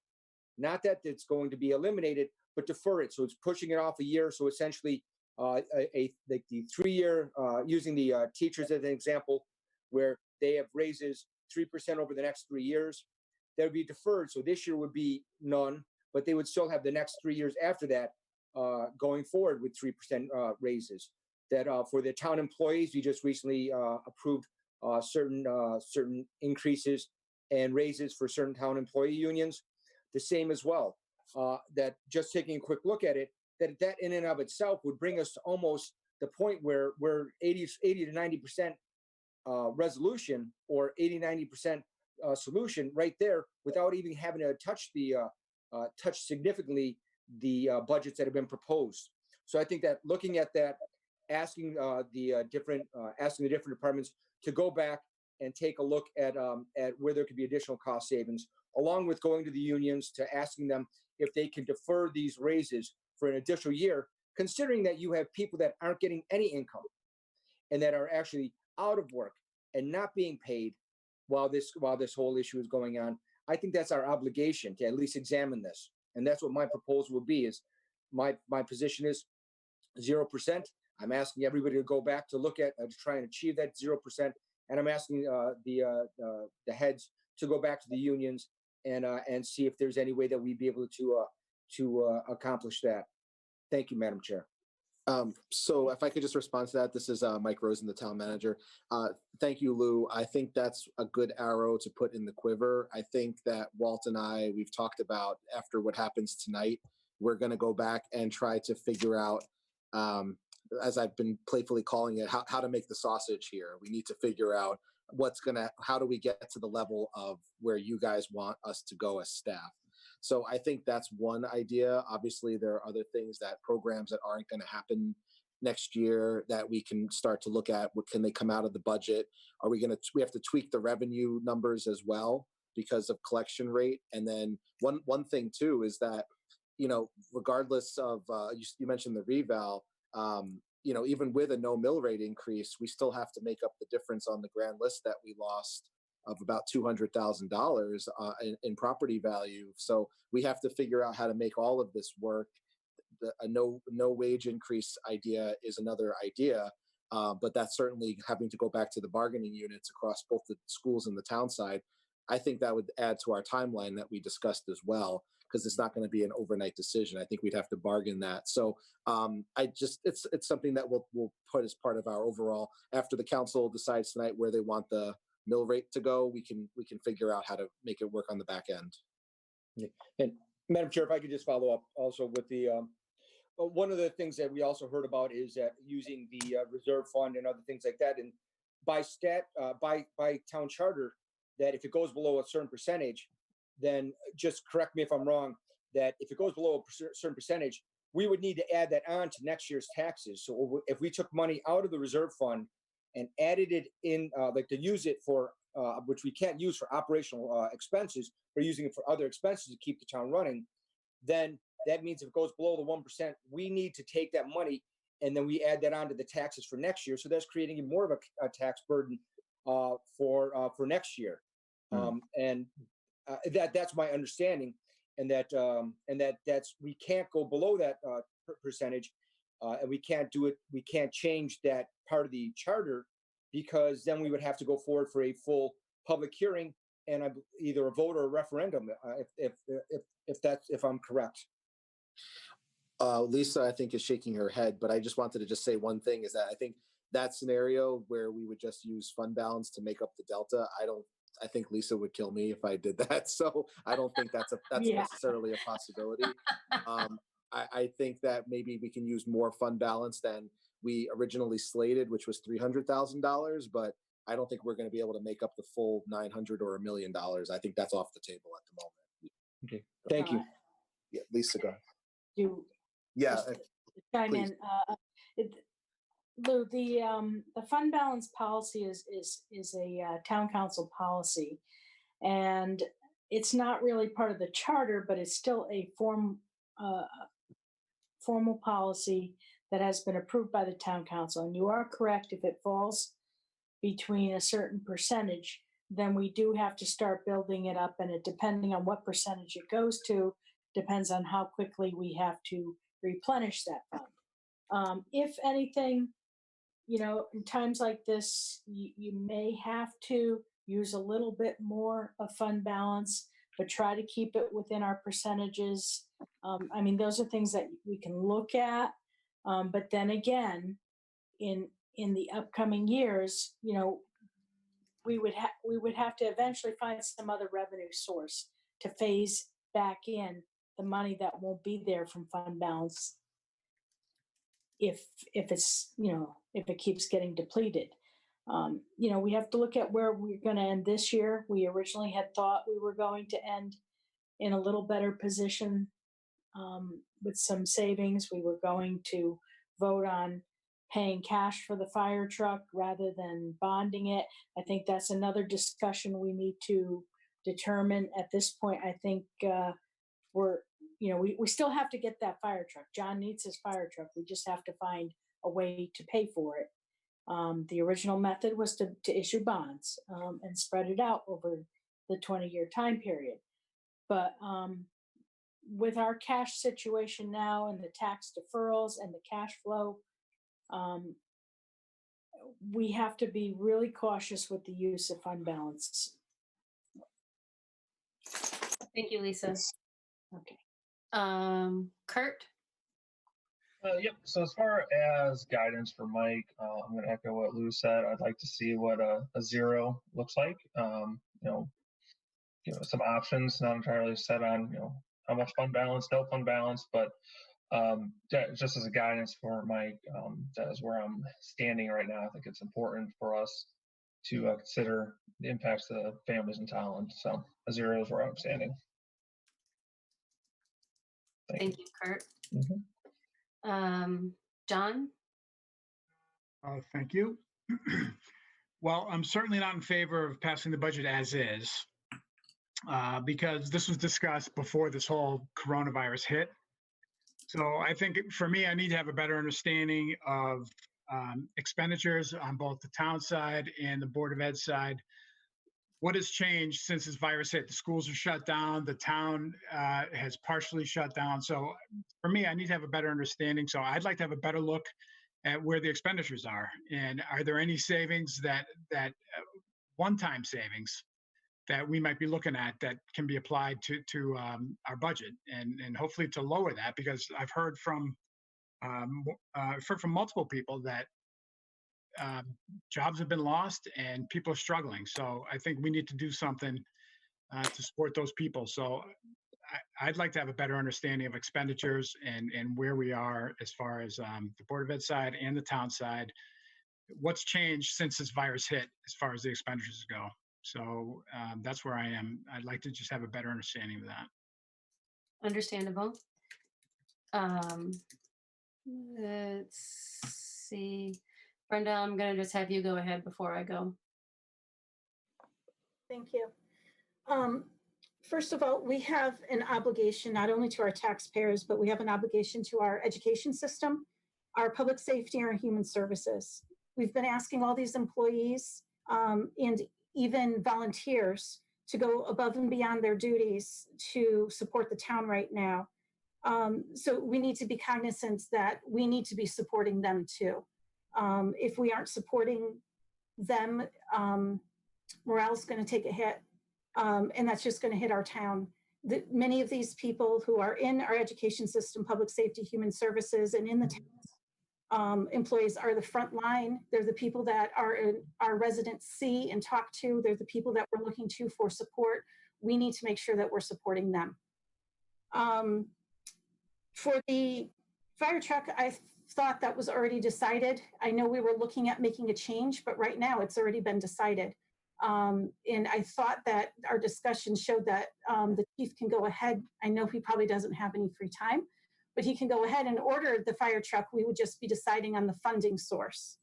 Not that it's going to be eliminated, but defer it. So it's pushing it off a year. So essentially, the 3-year, using the teachers as an example, where they have raises 3% over the next 3 years, that would be deferred. So this year would be none, but they would still have the next 3 years after that going forward with 3% raises. That for the town employees, we just recently approved certain increases and raises for certain town employee unions. The same as well. That just taking a quick look at it, that in and of itself would bring us to almost the point where we're 80 to 90% resolution, or 80-90% solution right there, without even having to touch significantly the budgets that have been proposed. So I think that looking at that, asking the different departments to go back and take a look at where there could be additional cost savings, along with going to the unions to asking them if they can defer these raises for an additional year, considering that you have people that aren't getting any income and that are actually out of work and not being paid while this whole issue is going on. I think that's our obligation to at least examine this. And that's what my proposal would be. Is my position is 0%. I'm asking everybody to go back to look at to try and achieve that 0%. And I'm asking the heads to go back to the unions and see if there's any way that we'd be able to accomplish that. Thank you, Madam Chair. So if I could just respond to that, this is Mike Rosen, the town manager. Thank you, Lou. I think that's a good arrow to put in the quiver. I think that Walt and we've talked about, after what happens tonight, we're going to go back and try to figure out, as I've been playfully calling it, how to make the sausage here. We need to figure out how do we get to the level of where you guys want us to go as staff. So I think that's one idea. Obviously, there are other things, that programs that aren't going to happen next year, that we can start to look at. What can they come out of the budget? We have to tweak the revenue numbers as well because of collection rate. And then one thing too is that, regardless of you mentioned the reval, even with a no mill rate increase, we still have to make up the difference on the grand list that we lost of about $200,000 in property value. So we have to figure out how to make all of this work. A no wage increase idea is another idea, but that's certainly having to go back to the bargaining units across both the schools and the town side. I think that would add to our timeline that we discussed as well, because it's not going to be an overnight decision. I think we'd have to bargain that. So it's something that we'll put as part of our overall, after the council decides tonight where they want the mill rate to go, we can figure out how to make it work on the back end. Yeah. And Madam Chair, if I could just follow up also with the one of the things that we also heard about is that using the reserve fund and other things like that, and by town charter, that if it goes below a certain percentage, then just correct me if I'm wrong, that if it goes below a certain percentage, we would need to add that on to next year's taxes. So if we took money out of the reserve fund and added it in, to use it for, which we can't use for operational expenses, we're using it for other expenses to keep the town running, then that means if it goes below the 1%, we need to take that money and then we add that onto the taxes for next year. So that's creating more of a tax burden for next year. That's my understanding, and that's we can't go below that percentage, and we can't do it. We can't change that part of the charter, because then we would have to go forward for a full public hearing and either a vote or a referendum, if I'm correct. Lisa, I think, is shaking her head, but I just wanted to say one thing, is that I think that scenario where we would just use fund balance to make up the delta, I think Lisa would kill me if I did that. So I don't think that's Yeah. necessarily a possibility. I think that maybe we can use more fund balance than we originally slated, which was $300,000, but I don't think we're going to be able to make up the full $900 or $1 million. I think that's off the table at the moment. Okay, thank you. Yeah, Lisa, go ahead. Yeah. Chime please. in. Lou, the fund balance policy is a town council policy, and it's not really part of the charter, but it's still a formal policy that has been approved by the town council. And you are correct, if it falls between a certain percentage, then we do have to start building it up. And it, depending on what percentage it goes to, depends on how quickly we have to replenish that fund. If anything, you know, in times like this, you may have to use a little bit more of fund balance, but try to keep it within our percentages. I mean, those are things that we can look at. But then again, in the upcoming years, you know, we would have to eventually find some other revenue source to phase back in the money that won't be there from fund balance if it's, you know, if it keeps getting depleted. You know, we have to look at where we're going to end this year. We originally had thought we were going to end in a little better position with some savings. We were going to vote on paying cash for the fire truck rather than bonding it. I think that's another discussion we need to determine at this point. I think we're, you know, we still have to get that fire truck. John needs his fire truck. We just have to find a way to pay for it. The original method was to issue bonds and spread it out over the 20-year time period. But with our cash situation now and the tax deferrals and the cash flow, we have to be really cautious with the use of fund balance. Thank you, Lisa. Okay. Kurt? Yep. So as far as guidance for Mike, I'm going to echo what Lou said. I'd like to see what a zero looks like. You know, some options, not entirely set on, you know, how much fund balance, no fund balance, but just as a guidance for Mike, that is where I'm standing right now. I think it's important for us to consider the impacts to the families in Tolland. So a zero is where I'm standing. Thank you, Kurt. Mm-hmm. John? Thank you. Well, I'm certainly not in favor of passing the budget as is because this was discussed before this whole coronavirus hit. So I think for me, I need to have a better understanding of expenditures on both the town side and the Board of Ed side. What has changed since this virus hit? The schools are shut down. The town has partially shut down. So for me, I need to have a better understanding. So I'd like to have a better look at where the expenditures are. And are there any savings that one-time savings that we might be looking at that can be applied to our budget and hopefully to lower that, because I've heard from multiple people that jobs have been lost and people are struggling. So I think we need to do something to support those people. So I'd like to have a better understanding of expenditures and where we are as far as the Board of Ed side and the town side. What's changed since this virus hit as far as the expenditures go? So that's where I am. I'd like to just have a better understanding of that. Understandable. Let's see. Brenda, I'm going to just have you go ahead before I go. Thank you. First of all, we have an obligation not only to our taxpayers, but we have an obligation to our education system, our public safety, and our human services. We've been asking all these employees and even volunteers to go above and beyond their duties to support the town right now. So we need to be cognizant that we need to be supporting them too. If we aren't supporting them, morale's going to take a hit, and that's just going to hit our town. Many of these people who are in our education system, public safety, human services, and in the town, employees are the front line. They're the people that our residents see and talk to. They're the people that we're looking to for support. We need to make sure that we're supporting them. For the fire truck, I thought that was already decided. I know we were looking at making a change, but right now it's already been decided. And I thought that our discussion showed that the chief can go ahead. I know he probably doesn't have any free time, but he can go ahead and order the fire truck. We would just be deciding on the funding source.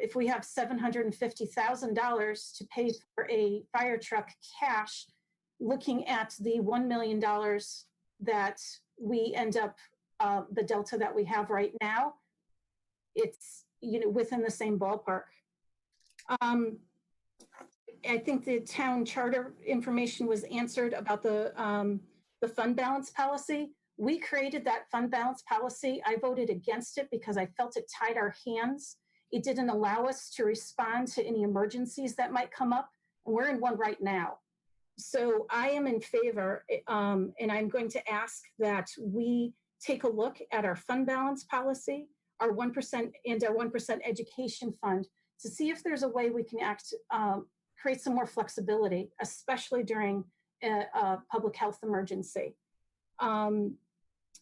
If we have $750,000 to pay for a fire truck cash, looking at the $1 million that we end up, the delta that we have right now, it's, within the same ballpark. I think the town charter information was answered about the fund balance policy. We created that fund balance policy. I voted against it because I felt it tied our hands. It didn't allow us to respond to any emergencies that might come up, and we're in one right now. So I am in favor, and I'm going to ask that we take a look at our fund balance policy, our 1% and our 1% education fund, to see if there's a way we can create some more flexibility, especially during a public health emergency.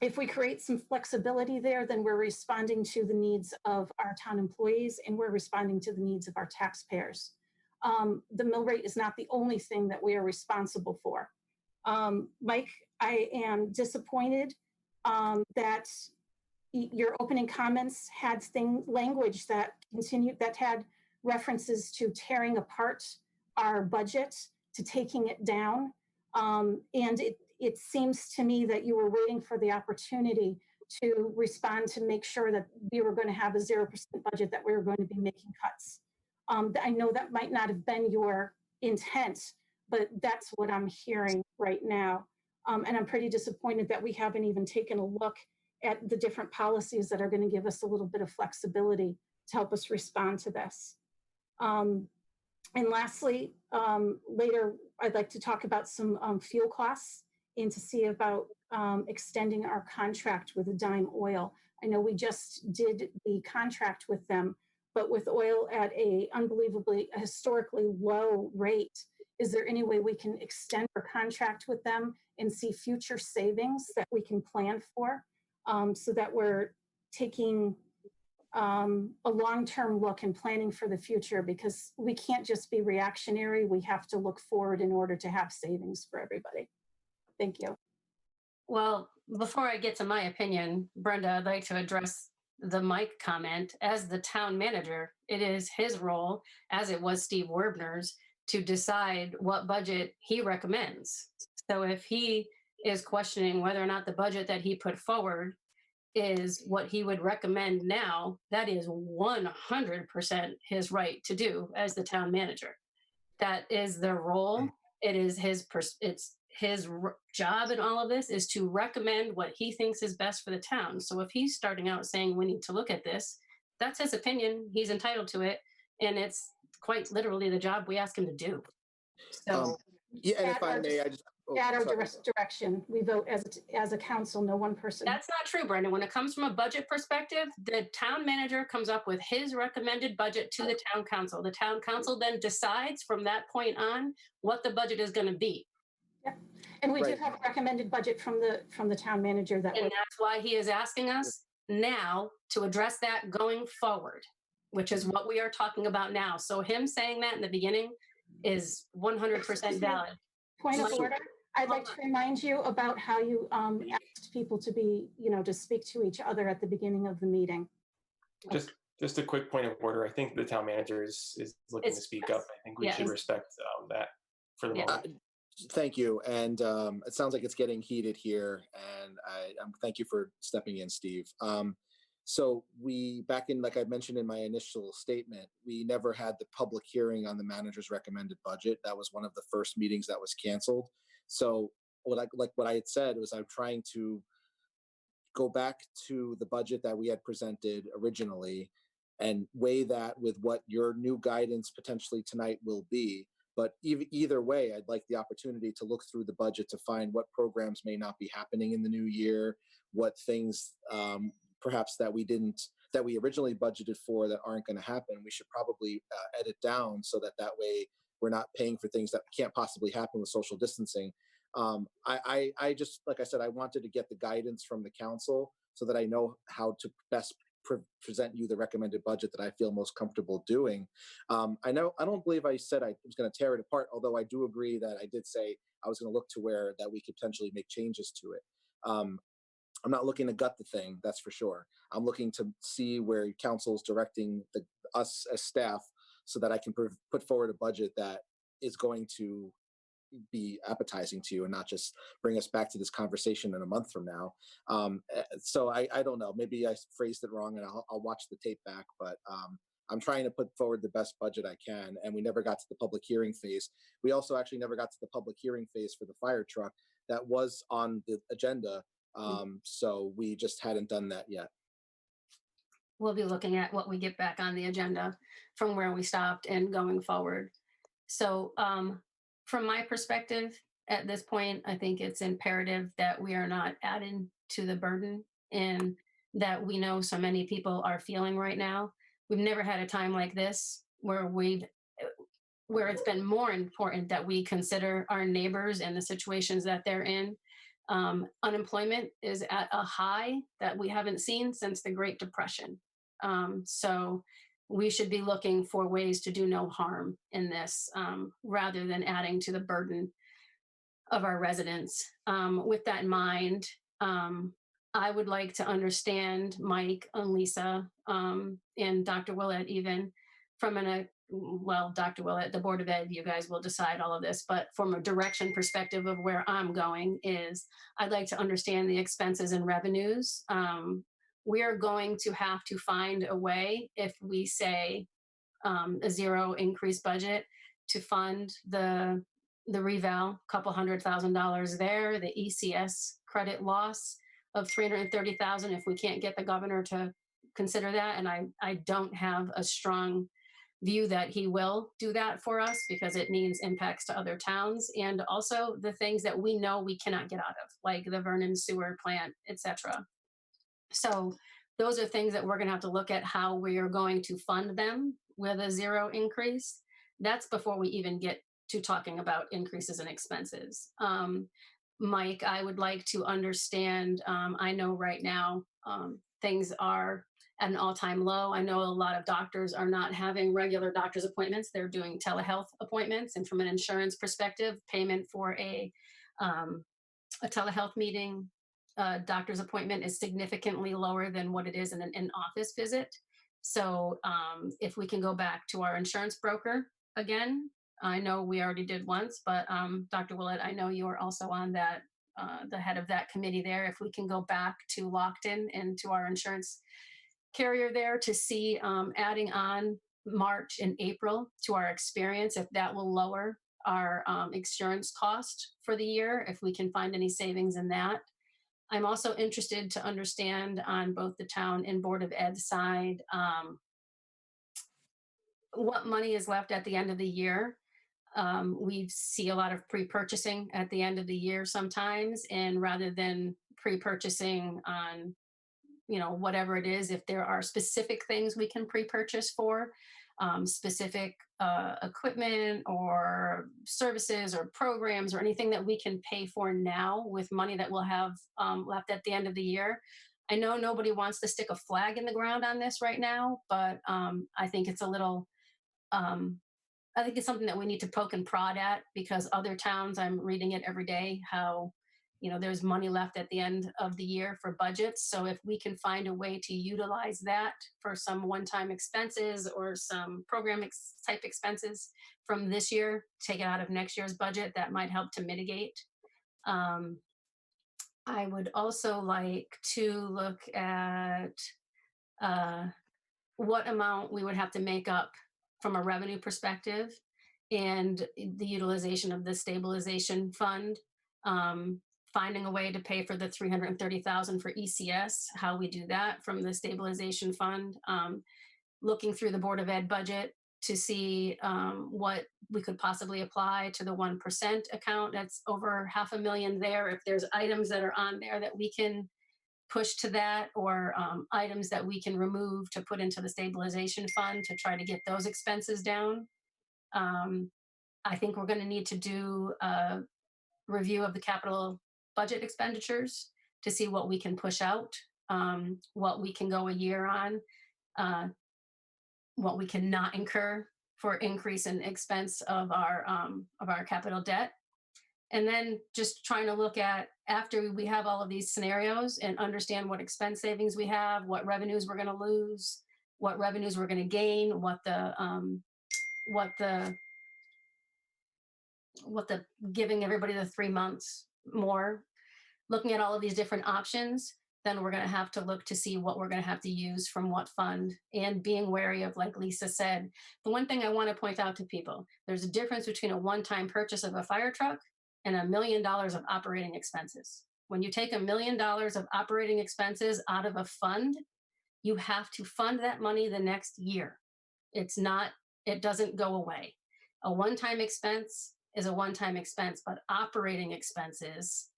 If we create some flexibility there, then we're responding to the needs of our town employees, and we're responding to the needs of our taxpayers. The mill rate is not the only thing that we are responsible for. Mike, I am disappointed that your opening comments had language that had references to tearing apart our budget, to taking it down. And it seems to me that you were waiting for the opportunity to respond to make sure that we were going to have a 0% budget, that we were going to be making cuts. I know that might not have been your intent, but that's what I'm hearing right now. And I'm pretty disappointed that we haven't even taken a look at the different policies that are going to give us a little bit of flexibility to help us respond to this. And lastly, later, I'd like to talk about some fuel costs and to see about extending our contract with Dime Oil. I know we just did the contract with them, but with oil at a unbelievably historically low rate, is there any way we can extend our contract with them and see future savings that we can plan for, so that we're taking a long-term look and planning for the future, because we can't just be reactionary. We have to look forward in order to have savings for everybody. Thank you. Well, before I get to my opinion, Brenda, I'd like to address the Mike comment. As the town manager, it is his role, as it was Steve Werbner's, to decide what budget he recommends. So if he is questioning whether or not the budget that he put forward is what he would recommend now, that is 100% his right to do as the town manager. That is their role. It is it's his job in all of this is to recommend what he thinks is best for the town. So if he's starting out saying we need to look at this, that's his opinion. He's entitled to it. And it's quite literally the job we ask him to do. So yeah, and if I may, I just at our direction, we vote as a council, no one person. That's not true, Brenda. When it comes from a budget perspective, the town manager comes up with his recommended budget to the town council. The town council then decides from that point on what the budget is going to be. Yeah. And we do have a recommended budget from the town manager and that's why he is asking us now to address that going forward, which is what we are talking about now. So him saying that in the beginning is 100% valid. Point of order. I'd like to remind you about how you asked people to be, to speak to each other at the beginning of the meeting. Just a quick point of order. I think the town manager is looking to speak up. I think we should respect that for the moment. Thank you. And it sounds like it's getting heated here. And I thank you for stepping in, Steve. So back in, like I mentioned in my initial statement, we never had the public hearing on the manager's recommended budget. That was one of the first meetings that was canceled. So what I had said was I'm trying to go back to the budget that we had presented originally and weigh that with what your new guidance potentially tonight will be. But either way, I'd like the opportunity to look through the budget to find what programs may not be happening in the new year, what things perhaps that we originally budgeted for that aren't going to happen. We should probably edit down so that way we're not paying for things that can't possibly happen with social distancing. I just, like I said, I wanted to get the guidance from the council so that I know how to best present you the recommended budget that I feel most comfortable doing. I don't believe I said I was going to tear it apart, although I do agree that I did say I was going to look to where that we could potentially make changes to it. I'm not looking to gut the thing, that's for sure. I'm looking to see where council is directing us as staff so that I can put forward a budget that is going to be appetizing to you and not just bring us back to this conversation in a month from now. So I don't know, maybe I phrased it wrong, and I'll watch the tape back, but I'm trying to put forward the best budget I can, and we never got to the public hearing phase. We also actually never got to the public hearing phase for the fire truck that was on the agenda. So we just hadn't done that yet. We'll be looking at what we get back on the agenda from where we stopped and going forward. So from my perspective, at this point, I think it's imperative that we are not adding to the burden, and that we know so many people are feeling right now. We've never had a time like this where it's been more important that we consider our neighbors and the situations that they're in. Unemployment is at a high that we haven't seen since the Great Depression. So we should be looking for ways to do no harm in this, rather than adding to the burden of our residents. With that in mind, I would like to understand Mike and Lisa, and Dr. Willett, even from Dr. Willett, the Board of Ed, you guys will decide all of this, but from a direction perspective of where I'm going is I'd like to understand the expenses and revenues. We are going to have to find a way, if we say a zero increase budget, to fund the reval, $200,000 there, the ECS credit loss of $330,000 if we can't get the governor to consider that. And I don't have a strong view that he will do that for us, because it means impacts to other towns, and also the things that we know we cannot get out of, like the Vernon sewer plant, etc. So those are things that we're going to have to look at how we are going to fund them with a zero increase. That's before we even get to talking about increases in expenses. Mike, I would like to understand, I know right now things are at an all-time low. I know a lot of doctors are not having regular doctor's appointments. They're doing telehealth appointments. And from an insurance perspective, payment for a telehealth meeting, doctor's appointment is significantly lower than what it is in an in-office visit. So if we can go back to our insurance broker again, I know we already did once, but Dr. Willett, I know you are also on that, the head of that committee there. If we can go back to Lockton and to our insurance carrier there to see adding on March and April to our experience, if that will lower our insurance cost for the year, if we can find any savings in that. I'm also interested to understand on both the town and Board of Ed side, what money is left at the end of the year. We see a lot of pre-purchasing at the end of the year sometimes, and rather than pre-purchasing on, whatever it is, if there are specific things we can pre-purchase for, specific equipment or services or programs or anything that we can pay for now with money that we'll have left at the end of the year. I know nobody wants to stick a flag in the ground on this right now, but I think it's a little, I think it's something that we need to poke and prod at, because other towns, I'm reading it every day, how there's money left at the end of the year for budgets. So if we can find a way to utilize that for some one-time expenses or some program type expenses from this year, take it out of next year's budget, that might help to mitigate. I would also like to look at what amount we would have to make up from a revenue perspective and the utilization of the stabilization fund. Finding a way to pay for the $330,000 for ECS, how we do that from the stabilization fund. Looking through the Board of Ed budget to see what we could possibly apply to the 1% account. That's over $500,000 there. If there's items that are on there that we can push to that, or items that we can remove to put into the stabilization fund to try to get those expenses down. I think we're going to need to do a review of the capital budget expenditures to see what we can push out, what we can go a year on, what we cannot incur for increase in expense of our capital debt. And then just trying to look at, after we have all of these scenarios and understand what expense savings we have, what revenues we're going to lose, what revenues we're going to gain, what the giving everybody the 3 months more, looking at all of these different options, then we're going to have to look to see what we're going to have to use from what fund, and being wary of, like Lisa said, the one thing I want to point out to people, there's a difference between a one-time purchase of a fire truck and $1 million of operating expenses. When you take $1 million of operating expenses out of a fund, you have to fund that money the next year. It doesn't go away. A one-time expense is a one-time expense, but operating expenses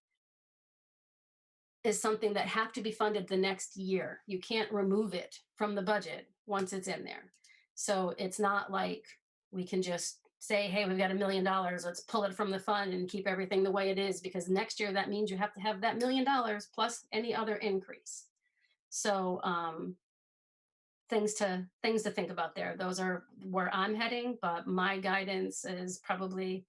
is something that have to be funded the next year. You can't remove it from the budget once it's in there. So it's not like we can just say, hey, we've got $1 million, let's pull it from the fund and keep everything the way it is, because next year that means you have to have that $1 million plus any other increase. So things to think about there. Those are where I'm heading, but my guidance is probably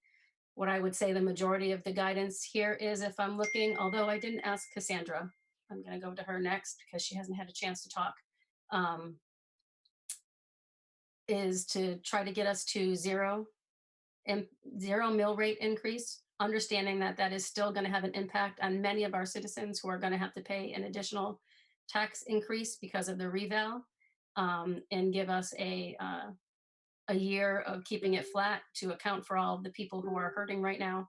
what I would say the majority of the guidance here is, if I'm looking, although I didn't ask Cassandra, I'm going to go to her next because she hasn't had a chance to talk, is to try to get us to zero mill rate increase, understanding that that is still going to have an impact on many of our citizens who are going to have to pay an additional tax increase because of the reval, and give us a year of keeping it flat to account for all the people who are hurting right now,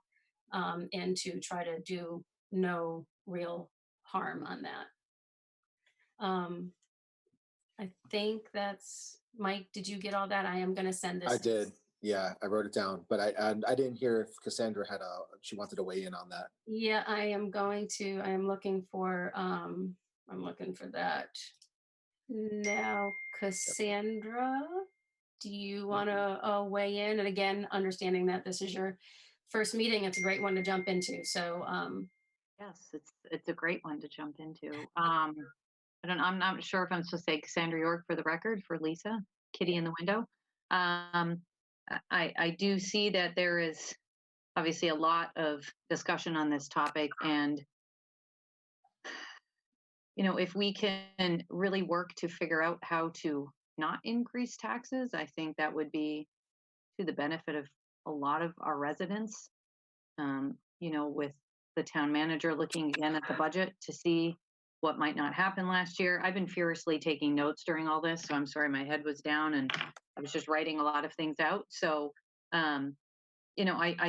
and to try to do no real harm on that. I think that's, Mike, did you get all that? I am going to send this. I did. Yeah, I wrote it down, but I didn't hear if Cassandra she wanted to weigh in on that. Yeah, I am looking for that now. Cassandra, do you want to weigh in? And again, understanding that this is your first meeting, it's a great one to jump into. So Yes, it's a great one to jump into. I'm not sure if I'm supposed to say Cassandra York for the record, for Lisa, Kitty in the window. I do see that there is obviously a lot of discussion on this topic, and if we can really work to figure out how to not increase taxes, I think that would be to the benefit of a lot of our residents. With the town manager looking again at the budget to see what might not happen last year. I've been furiously taking notes during all this, so I'm sorry my head was down and I was just writing a lot of things out. So, I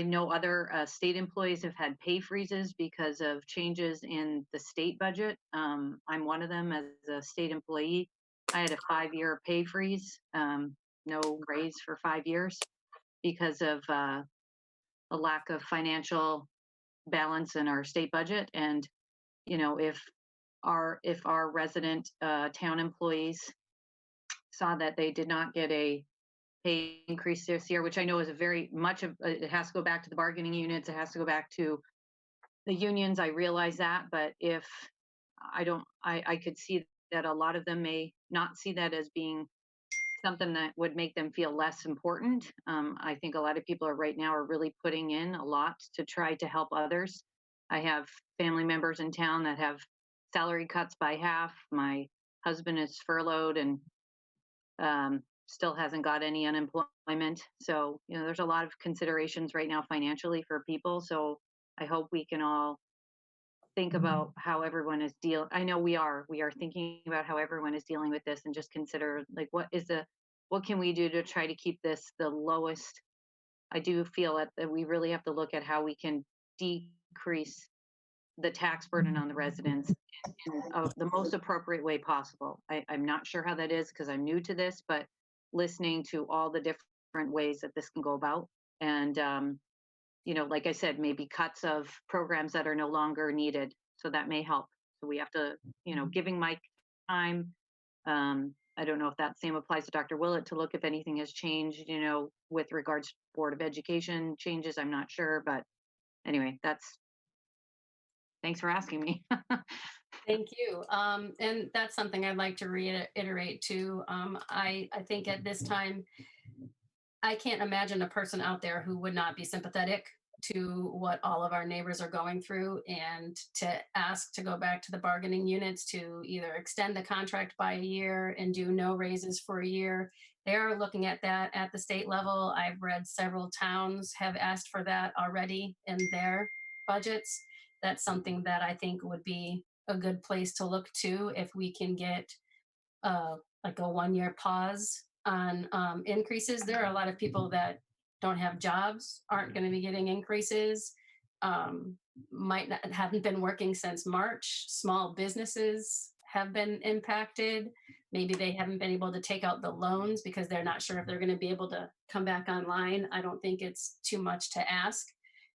know other state employees have had pay freezes because of changes in the state budget. I'm one of them as a state employee. I had a 5-year pay freeze, no raise for 5 years because of a lack of financial balance in our state budget. And if our resident town employees saw that they did not get a pay increase this year, which I know is it has to go back to the bargaining units, it has to go back to the unions, I realize that, but if I could see that a lot of them may not see that as being something that would make them feel less important. I think a lot of people right now are really putting in a lot to try to help others. I have family members in town that have salary cuts by half. My husband is furloughed and still hasn't got any unemployment. So, there's a lot of considerations right now financially for people. So I hope we can all think about how everyone is dealing. I know we are thinking about how everyone is dealing with this, and just consider like what can we do to try to keep this the lowest. I do feel that we really have to look at how we can decrease the tax burden on the residents in the most appropriate way possible. I'm not sure how that is because I'm new to this, but listening to all the different ways that this can go about, and like I said, maybe cuts of programs that are no longer needed. So that may help. So we have to, giving Mike time. I don't know if that same applies to Dr. Willett to look if anything has changed, with regards to Board of Education changes. I'm not sure, but anyway, thanks for asking me. Thank you. And that's something I'd like to reiterate too. I think at this time, I can't imagine a person out there who would not be sympathetic to what all of our neighbors are going through and to ask to go back to the bargaining units to either extend the contract by a year and do no raises for a year. They are looking at that at the state level. I've read several towns have asked for that already in their budgets. That's something that I think would be a good place to look to if we can get like a 1-year pause on increases. There are a lot of people that don't have jobs, aren't going to be getting increases, might not haven't been working since March. Small businesses have been impacted. Maybe they haven't been able to take out the loans because they're not sure if they're going to be able to come back online. I don't think it's too much to ask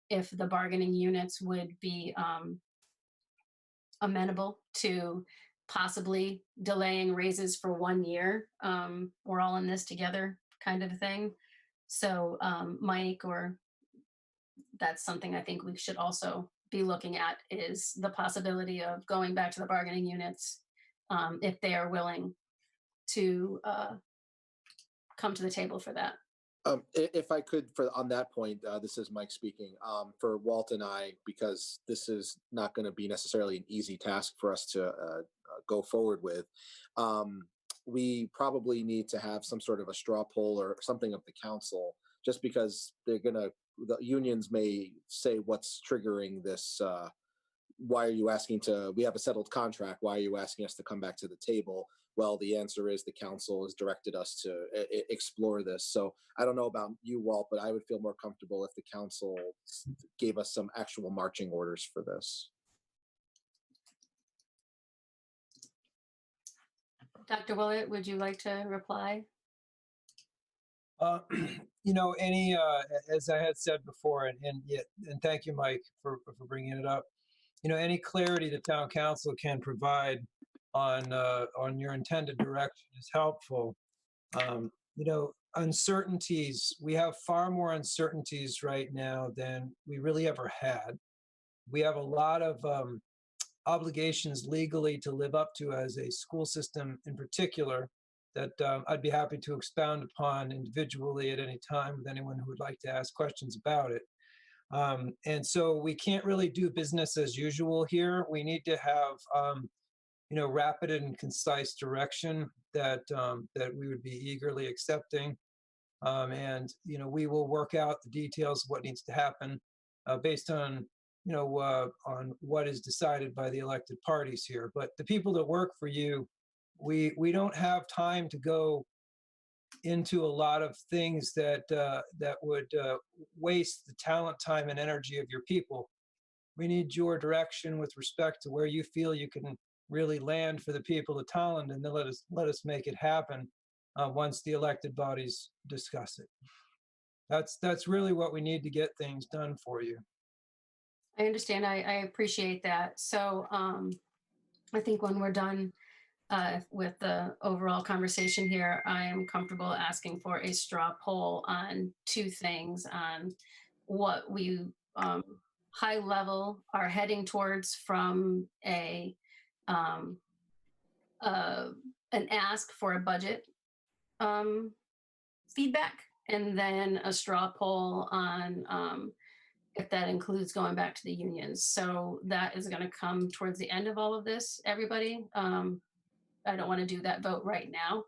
if the bargaining units would be amenable to possibly delaying raises for 1 year. We're all in this together kind of thing. So Mike, or that's something I think we should also be looking at, is the possibility of going back to the bargaining units if they are willing to come to the table for that. If I could, on that point, this is Mike speaking. For Walt and I, because this is not going to be necessarily an easy task for us to go forward with, we probably need to have some sort of a straw poll or something of the council, just because the unions may say what's triggering this. Why are you asking we have a settled contract. Why are you asking us to come back to the table? Well, the answer is the council has directed us to explore this. So I don't know about you, Walt, but I would feel more comfortable if the council gave us some actual marching orders for this. Dr. Willett, would you like to reply? As I had said before, and thank you, Mike, for bringing it up. Any clarity the town council can provide on your intended direction is helpful. Uncertainties, we have far more uncertainties right now than we really ever had. We have a lot of obligations legally to live up to as a school system in particular that I'd be happy to expound upon individually at any time with anyone who would like to ask questions about it. And so we can't really do business as usual here. We need to have rapid and concise direction that we would be eagerly accepting. And we will work out the details of what needs to happen based on on what is decided by the elected parties here. But the people that work for you, we don't have time to go into a lot of things that would waste the talent, time, and energy of your people. We need your direction with respect to where you feel you can really land for the people of Tolland, and then let us make it happen once the elected bodies discuss it. That's really what we need to get things done for you. I understand. I appreciate that. So I think when we're done with the overall conversation here, I am comfortable asking for a straw poll on 2 things: on what we high level are heading towards from an ask for a budget feedback, and then a straw poll on if that includes going back to the unions. So that is going to come towards the end of all of this, everybody. I don't want to do that vote right now.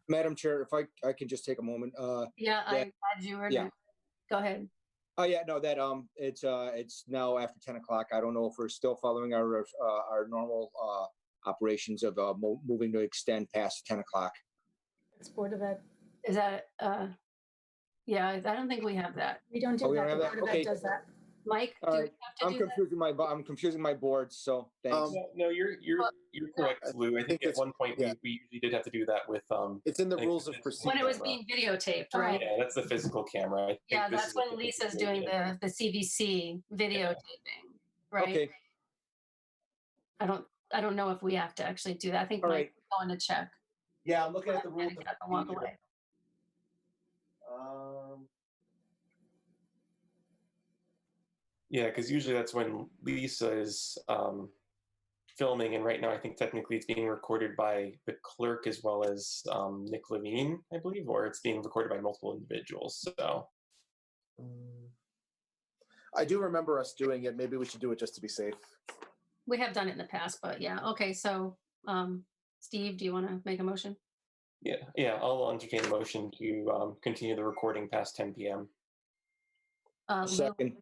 Madam Chair, if I can just take a moment. Yeah, I'm glad you were next. Go ahead. Oh yeah, no, that it's now after 10 o'clock. I don't know if we're still following our normal operations of moving to extend past 10 o'clock. It's Board of Ed. Is that yeah, I don't think we have that. We don't do that. The Board of Ed does that. Mike, All do right. we have to do that? I'm confusing my boards, so thanks. No, you're correct, Lou. I think at one point we usually did have to do that with It's in the rules of procedure. When it was being videotaped, right? Yeah, that's the physical camera. I think Yeah, this that's is when Lisa's doing the CVC videotaping, right? Okay. I don't know if we have to actually do that. I think All Mike's going to check. Yeah, I'm looking at the rules. And got to walk away. Yeah, because usually that's when Lisa is filming, and right now I think technically it's being recorded by the clerk as well as Nick Levine, I believe, or it's being recorded by multiple individuals. So I do remember us doing it. Maybe we should do it just to be safe. We have done it in the past, but yeah. Okay, so Steve, do you want to make a motion? Yeah, I'll entertain a motion to continue the recording past 10 p.m. Second.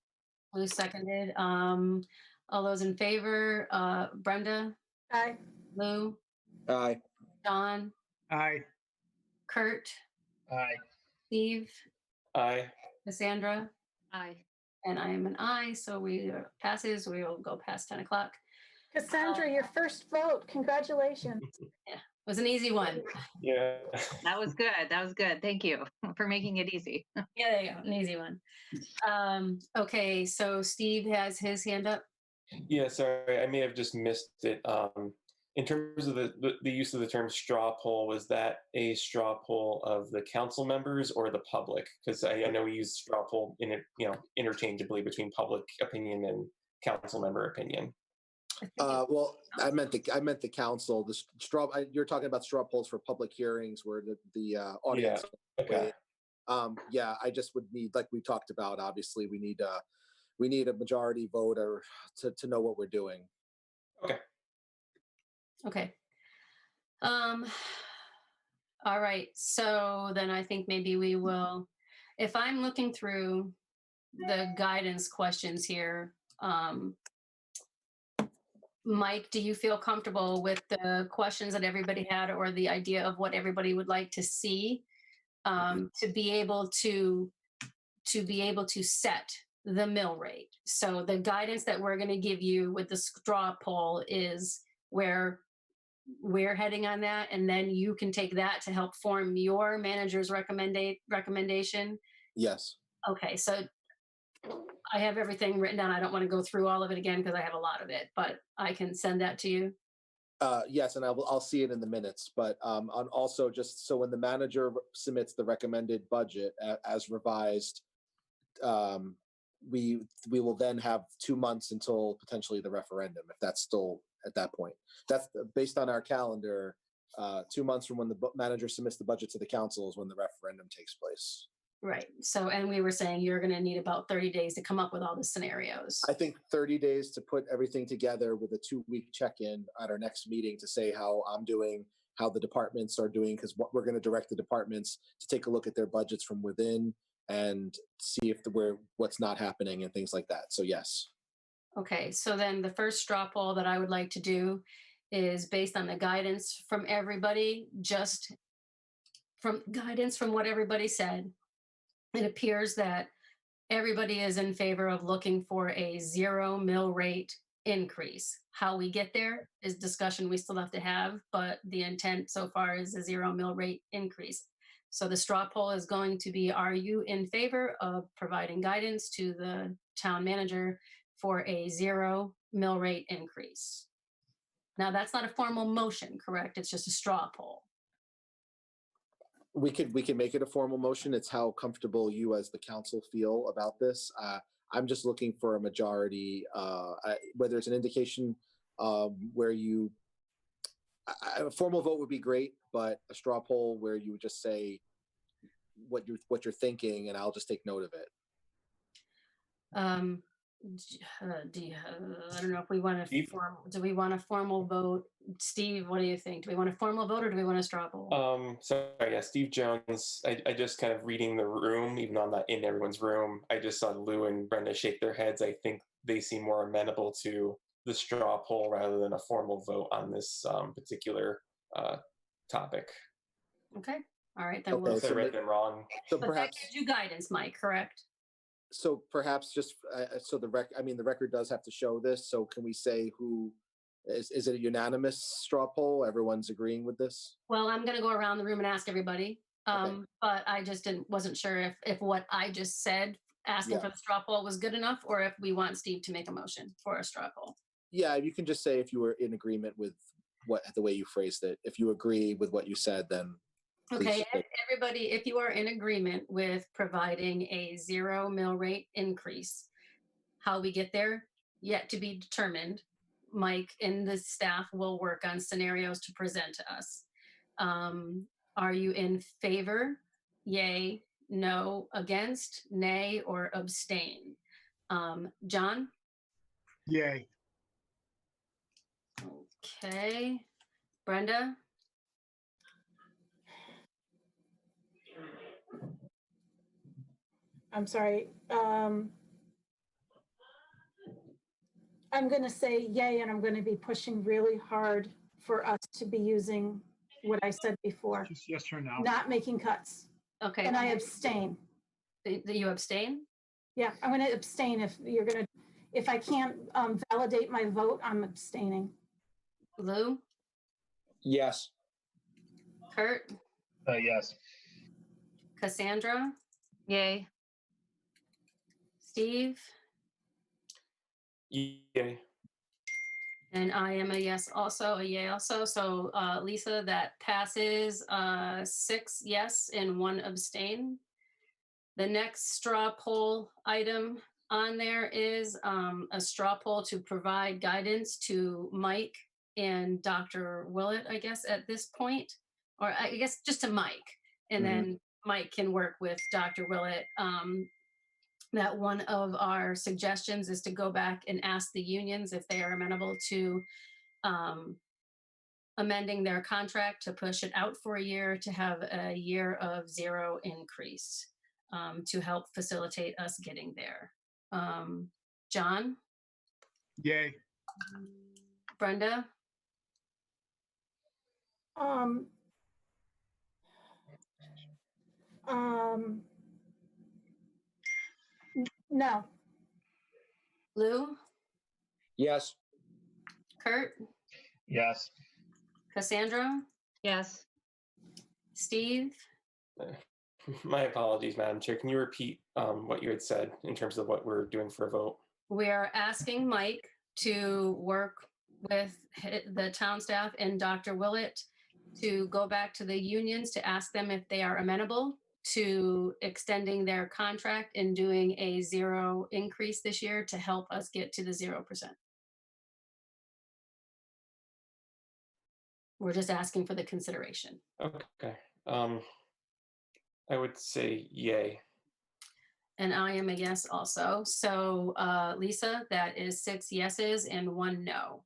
Lou seconded. All those in favor, Brenda, Aye. Lou, Aye. John, Aye. Kurt, Aye. Steve, Aye. Cassandra, Aye. and I am an aye, so we passes. We will go past 10 o'clock. Cassandra, your first vote. Congratulations. It was an easy one. Yeah. That was good. That was good. Thank you for making it easy. Yeah, there you go. An easy one. Okay, so Steve has his hand up. Yeah, sorry, I may have just missed it. In terms of the use of the term straw poll, was that a straw poll of the council members or the public? Because I know we use straw poll in it, interchangeably between public opinion and council member opinion. Well, I meant the council. The straw. You're talking about straw polls for public hearings where the audience. Yeah. Okay. Yeah, I just would need, like we talked about. Obviously, we need a majority voter to know what we're doing. Okay. Okay. All right. So then I think maybe we will, if I'm looking through the guidance questions here, Mike, do you feel comfortable with the questions that everybody had or the idea of what everybody would like to see to be able to set the mill rate? So the guidance that we're going to give you with the straw poll is where we're heading on that, and then you can take that to help form your manager's recommendation. Yes. Okay, so I have everything written down. I don't want to go through all of it again because I have a lot of it, but I can send that to you. Yes, and I'll see it in the minutes. But also, just so when the manager submits the recommended budget as revised, we will then have 2 months until potentially the referendum, if that's still at that point. That's based on our calendar. 2 months from when the manager submits the budget to the council is when the referendum takes place. Right. So, and we were saying you're going to need about 30 days to come up with all the scenarios. I think 30 days to put everything together with a 2-week check-in at our next meeting to say how I'm doing, how the departments are doing, because what we're going to direct the departments to take a look at their budgets from within and see if what's not happening and things like that. So yes. Okay. So then the first straw poll that I would like to do is based on the guidance from everybody, just from guidance from what everybody said. It appears that everybody is in favor of looking for a 0 mill rate increase. How we get there is discussion we still have to have, but the intent so far is a 0 mill rate increase. So the straw poll is going to be, are you in favor of providing guidance to the town manager for a 0 mill rate increase? Now, that's not a formal motion, correct? It's just a straw poll. We can make it a formal motion. It's how comfortable you as the council feel about this. I'm just looking for a majority, whether it's an indication where a formal vote would be great, but a straw poll where you would just say what you're thinking, and I'll just take note of it. I don't know if we want to do we want a formal vote? Steve, what do you think? Do we want a formal vote or do we want a straw poll? So yeah, Steve Jones. I just kind of reading the room, even though I'm not in everyone's room. I just saw Lou and Brenda shake their heads. I think they seem more amenable to the straw poll rather than a formal vote on this particular topic. Okay. All right. Then Okay, If I read them wrong. So but perhaps that gives you guidance, Mike, correct? so perhaps just so the record does have to show this. So can we say who is it a unanimous straw poll? Everyone's agreeing with this? Well, I'm going to go around the room and ask everybody. Okay. But I just wasn't sure if what I just said, asking for the straw poll, was good enough, or if we want Steve to make a motion for a straw poll. Yeah, you can just say if you were in agreement with the way you phrased it. If you agree with what you said, then okay. Everybody, if you are in agreement with providing a 0 mill rate increase, how we get there yet to be determined. Mike and the staff will work on scenarios to present to us. Are you in favor? Yay, no, against, nay, or abstain? John? Yay. Okay. Brenda? I'm sorry. I'm going to say yay, and I'm going to be pushing really hard for us to be using what I said before, Just yes or no. not making cuts. Okay. And I abstain. You abstain? Yeah, I'm going to abstain if I can't validate my vote, I'm abstaining. Lou? Yes. Kurt? Yes. Cassandra? Yay. Steve? Yay. And I am a yes also, a yay also. So Lisa, that passes 6 yes and 1 abstain. The next straw poll item on there is a straw poll to provide guidance to Mike and Dr. Willett, I guess, at this point, or I guess just to Mike. And then Mike can work with Dr. Willett. That one of our suggestions is to go back and ask the unions if they are amenable to amending their contract to push it out for a year, to have a year of 0 increase to help facilitate us getting there. John? Yay. Brenda? No. Lou? Yes. Kurt? Yes. Cassandra? Yes. Steve? My apologies, Madam Chair. Can you repeat what you had said in terms of what we're doing for a vote? We are asking Mike to work with the town staff and Dr. Willett to go back to the unions to ask them if they are amenable to extending their contract and doing a 0 increase this year to help us get to the 0%. We're just asking for the consideration. Okay. I would say yay. And I am a yes also. So Lisa, that is 6 yeses and 1 no.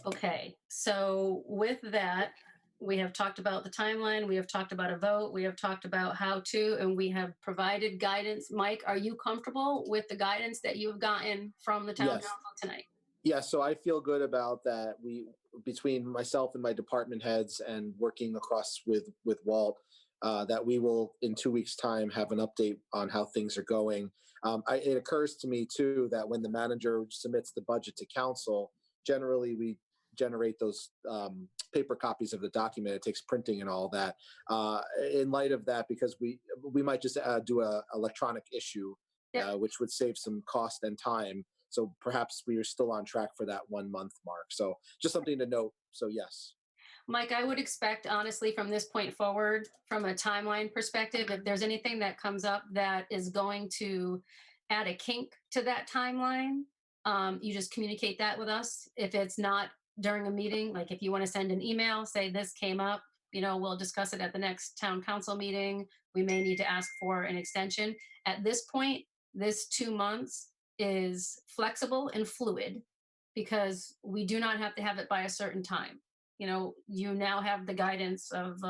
Okay, so with that, we have talked about the timeline, we have talked about a vote, we have talked about how to, and we have provided guidance. Mike, are you comfortable with the guidance that you've gotten from the town Yes. council tonight? Yeah, so I feel good about that. Between myself and my department heads and working across with Walt, that we will in 2 weeks' time have an update on how things are going. It occurs to me too that when the manager submits the budget to council, generally we generate those paper copies of the document. It takes printing and all that. In light of that, because we might just do a electronic issue, which would save some cost and time. So perhaps we are still on track for that 1 month mark. So just something to note. So yes. Mike, I would expect, honestly, from this point forward, from a timeline perspective, if there's anything that comes up that is going to add a kink to that timeline, you just communicate that with us. If it's not during a meeting, like if you want to send an email, say this came up, we'll discuss it at the next town council meeting. We may need to ask for an extension. At this point, this 2 months is flexible and fluid because we do not have to have it by a certain time. You now have the guidance of,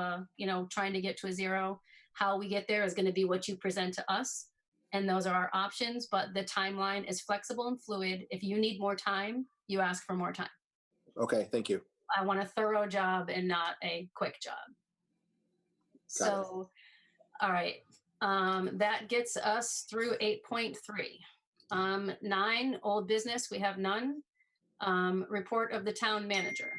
trying to get to a 0. How we get there is going to be what you present to us. And those are our options, but the timeline is flexible and fluid. If you need more time, you ask for more time. Okay, thank you. I want a thorough job and not a quick job. So, all right. That gets us through 8.3. 9, old business, we have none. Report of the town manager.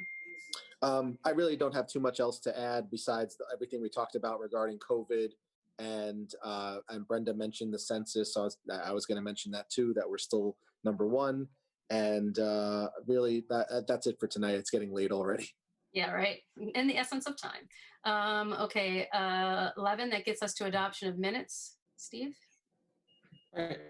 I really don't have too much else to add besides everything we talked about regarding COVID, and Brenda mentioned the census. So I was going to mention that too, that we're still number 1. And really, that's it for tonight. It's getting late already. Yeah, right. In the essence of time. Okay, 11, that gets us to adoption of minutes. Steve? All right,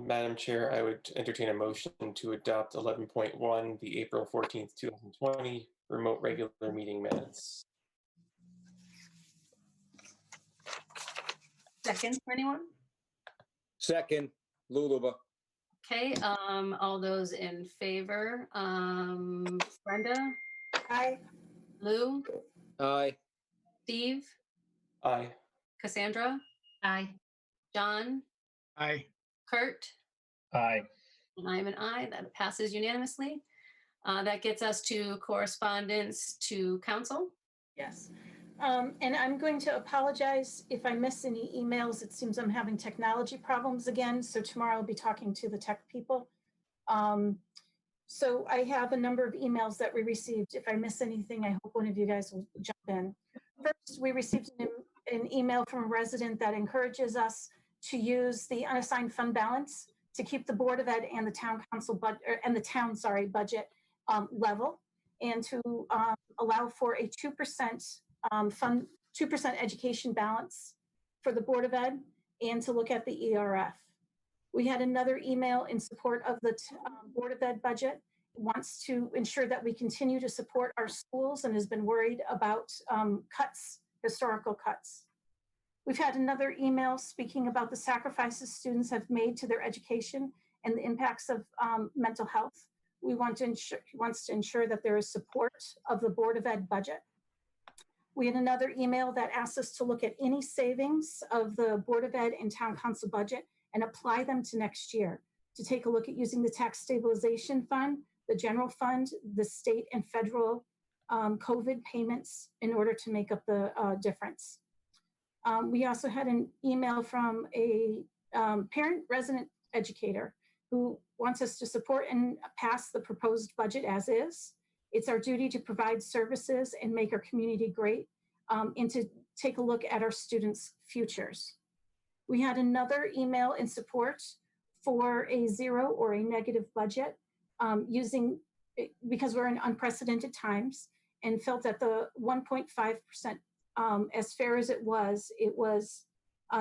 Madam Chair, I would entertain a motion to adopt 11.1, the April 14th, 2020 remote regular meeting minutes. Second for anyone? Second, Luluba. Okay, all those in favor, Brenda, Aye. Lou, Aye. Steve, Aye. Cassandra, Aye. John, Aye. Kurt, Aye. and I'm an aye. That passes unanimously. That gets us to correspondence to council. Yes. And I'm going to apologize if I miss any emails. It seems I'm having technology problems again. So tomorrow I'll be talking to the tech people. So I have a number of emails that we received. If I miss anything, I hope one of you guys will jump in. First, we received an email from a resident that encourages us to use the unassigned fund balance to keep the Board of Ed and the town council budget level, and to allow for a 2% 2% education balance for the Board of Ed, and to look at the ERF. We had another email in support of the Board of Ed budget. It wants to ensure that we continue to support our schools and has been worried about cuts, historical cuts. We've had another email speaking about the sacrifices students have made to their education and the impacts of mental health. We want to ensure, wants to ensure that there is support of the Board of Ed budget. We had another email that asked us to look at any savings of the Board of Ed and Town Council budget and apply them to next year, to take a look at using the tax stabilization fund, the general fund, the state and federal COVID payments in order to make up the difference. We also had an email from a parent resident educator who wants us to support and pass the proposed budget as is. It's our duty to provide services and make our community great, and to take a look at our students' futures. We had another email in support for a 0 or a negative budget, because we're in unprecedented times, and felt that the 1.5%, as fair as it was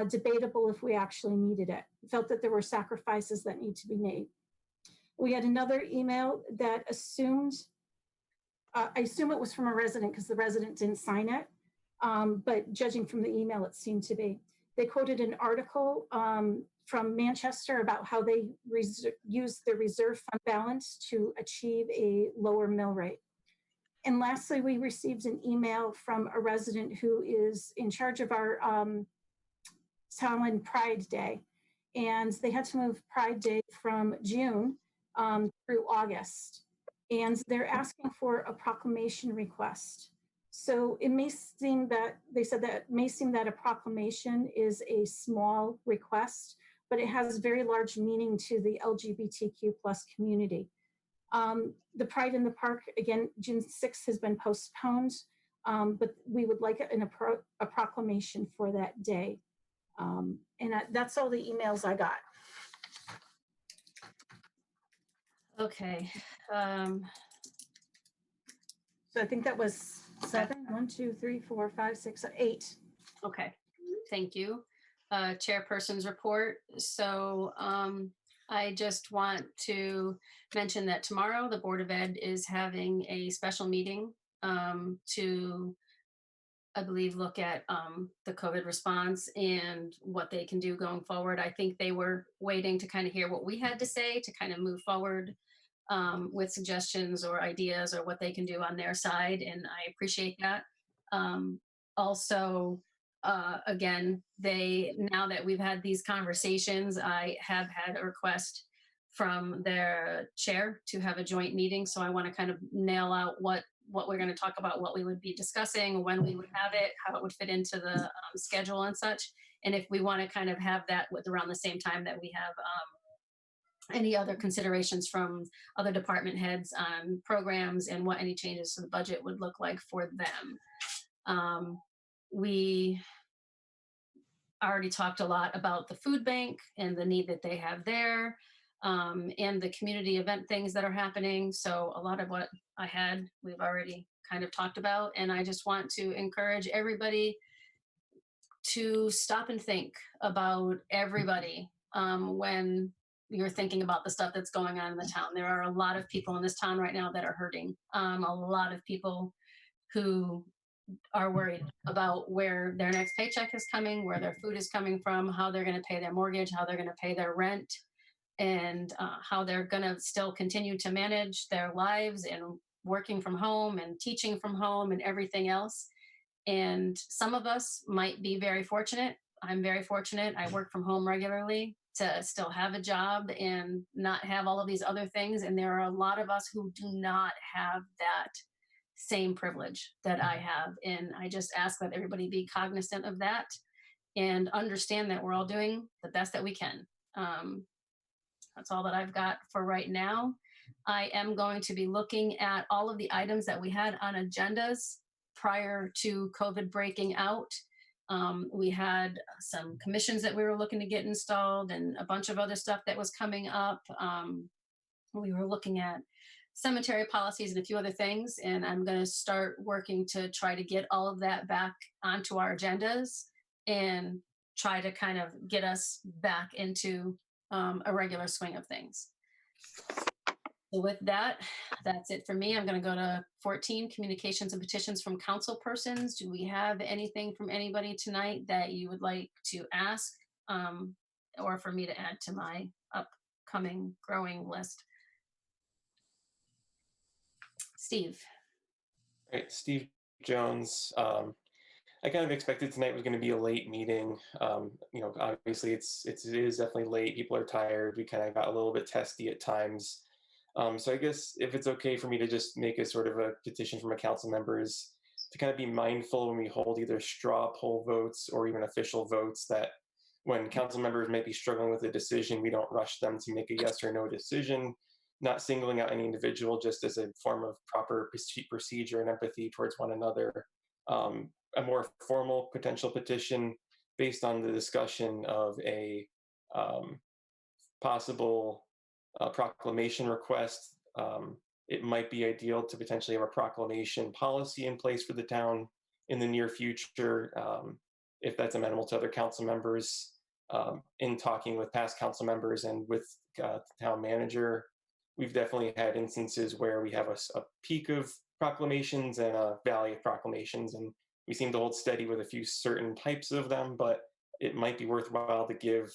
debatable if we actually needed it. Felt that there were sacrifices that need to be made. We had another email that assumed, I assume it was from a resident because the resident didn't sign it, but judging from the email, it seemed to be. They quoted an article from Manchester about how they used their reserve fund balance to achieve a lower mill rate. And lastly, we received an email from a resident who is in charge of our Tolland Pride Day. And they had to move Pride Day from June through August. And they're asking for a proclamation request. So it may seem that, they said that it may seem that a proclamation is a small request, but it has very large meaning to the LGBTQ+ community. The Pride in the Park, again, June 6th has been postponed, but we would like a proclamation for that day. And that's all the emails I got. Okay. So I think that was 7, 1, 2, 3, 4, 5, 6, 8. Okay, thank you. Chairperson's report. So I just want to mention that tomorrow the Board of Ed is having a special meeting to, I believe, look at the COVID response and what they can do going forward. I think they were waiting to kind of hear what we had to say to kind of move forward with suggestions or ideas or what they can do on their side, and I appreciate that. Also, again, now that we've had these conversations, I have had a request from their chair to have a joint meeting, so I want to kind of nail out what we're going to talk about, what we would be discussing, when we would have it, how it would fit into the schedule and such, and if we want to kind of have that with around the same time that we have any other considerations from other department heads on programs and what any changes to the budget would look like for them. We already talked a lot about the food bank and the need that they have there, and the community event things that are happening. So a lot of what I had, we've already kind of talked about. And I just want to encourage everybody to stop and think about everybody when you're thinking about the stuff that's going on in the town. There are a lot of people in this town right now that are hurting. A lot of people who are worried about where their next paycheck is coming, where their food is coming from, how they're going to pay their mortgage, how they're going to pay their rent, and how they're going to still continue to manage their lives and working from home and teaching from home and everything else. And some of us might be very fortunate. I'm very fortunate. I work from home regularly to still have a job and not have all of these other things. And there are a lot of us who do not have that same privilege that I have. And I just ask that everybody be cognizant of that and understand that we're all doing the best that we can. That's all that I've got for right now. I am going to be looking at all of the items that we had on agendas prior to COVID breaking out. We had some commissions that we were looking to get installed and a bunch of other stuff that was coming up. We were looking at cemetery policies and a few other things, and I'm going to start working to try to get all of that back onto our agendas and try to kind of get us back into a regular swing of things. So with that, that's it for me. I'm going to go to 14, communications and petitions from council persons. Do we have anything from anybody tonight that you would like to ask or for me to add to my upcoming growing list? Steve. All right, Steve Jones. I kind of expected tonight was going to be a late meeting. Obviously it is definitely late. People are tired. We kind of got a little bit testy at times. So I guess if it's okay for me to just make a sort of a petition from a council members to kind of be mindful when we hold either straw poll votes or even official votes, that when council members might be struggling with a decision, we don't rush them to make a yes or no decision, not singling out any individual, just as a form of proper procedure and empathy towards one another. A more formal potential petition based on the discussion of a possible proclamation request. It might be ideal to potentially have a proclamation policy in place for the town in the near future, if that's amenable to other council members. In talking with past council members and with the town manager, we've definitely had instances where we have a peak of proclamations and a valley of proclamations, and we seem to hold steady with a few certain types of them, but it might be worthwhile to give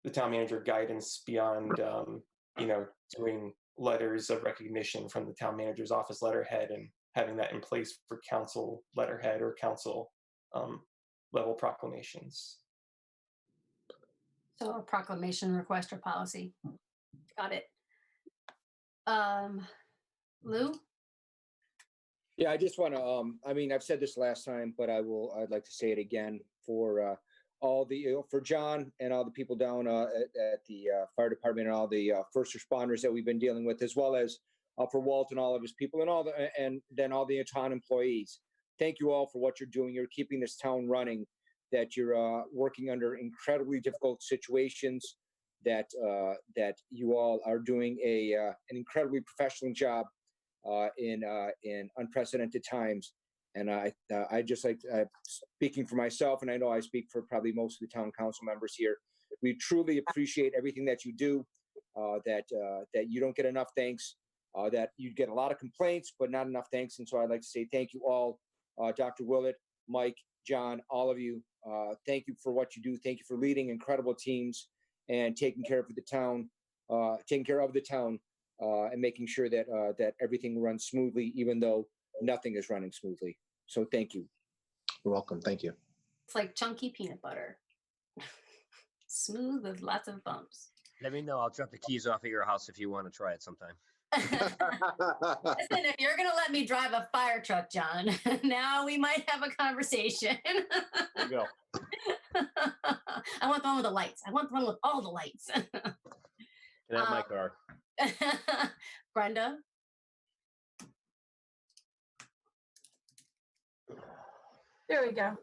the town manager guidance beyond, doing letters of recognition from the town manager's office letterhead and having that in place for council letterhead or council level proclamations. So a proclamation request or policy. Got it. Lou? Yeah, I just want to, I've said this last time, but I'd like to say it again for for John and all the people down at the fire department and all the first responders that we've been dealing with, as well as for Walt and all of his people and then all the town employees. Thank you all for what you're doing. You're keeping this town running, that you're working under incredibly difficult situations, that you all are doing an incredibly professional job in unprecedented times. And I just like speaking for myself, and I know I speak for probably most of the town council members here. We truly appreciate everything that you do. That you don't get enough thanks. That you get a lot of complaints, but not enough thanks. And so I'd like to say thank you all, Dr. Willett, Mike, John, all of you. Thank you for what you do. Thank you for leading incredible teams and taking care of the town, and making sure that everything runs smoothly, even though nothing is running smoothly. So thank you. You're welcome. Thank you. It's like chunky peanut butter. Smooth with lots of bumps. Let me know. I'll drop the keys off at your house if you want to try it sometime. Listen, if you're going to let me drive a fire truck, John, now we might have a conversation. There you go. I want the one with the lights. I want the one with all the lights. Can I have my car? Brenda? There we go.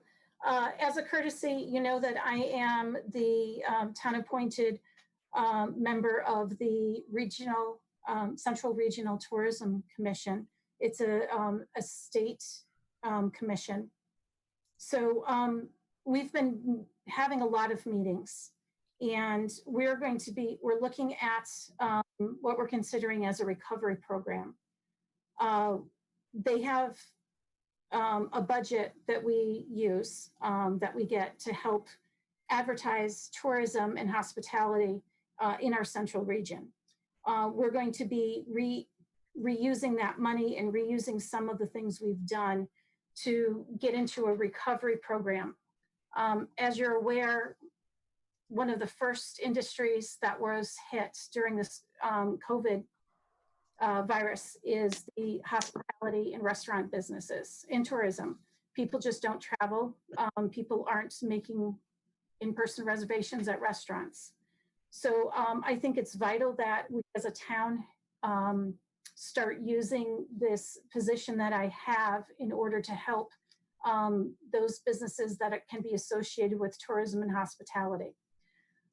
As a courtesy, you know that I am the town-appointed member of the Central Regional Tourism Commission. It's a state commission. So we've been having a lot of meetings, and we're looking at what we're considering as a recovery program. They have a budget that we use, that we get to help advertise tourism and hospitality in our central region. We're going to be reusing that money and reusing some of the things we've done to get into a recovery program. As you're aware, one of the first industries that was hit during this COVID virus is the hospitality and restaurant businesses and tourism. People just don't travel. People aren't making in-person reservations at restaurants. So I think it's vital that we as a town start using this position that I have in order to help those businesses that can be associated with tourism and hospitality.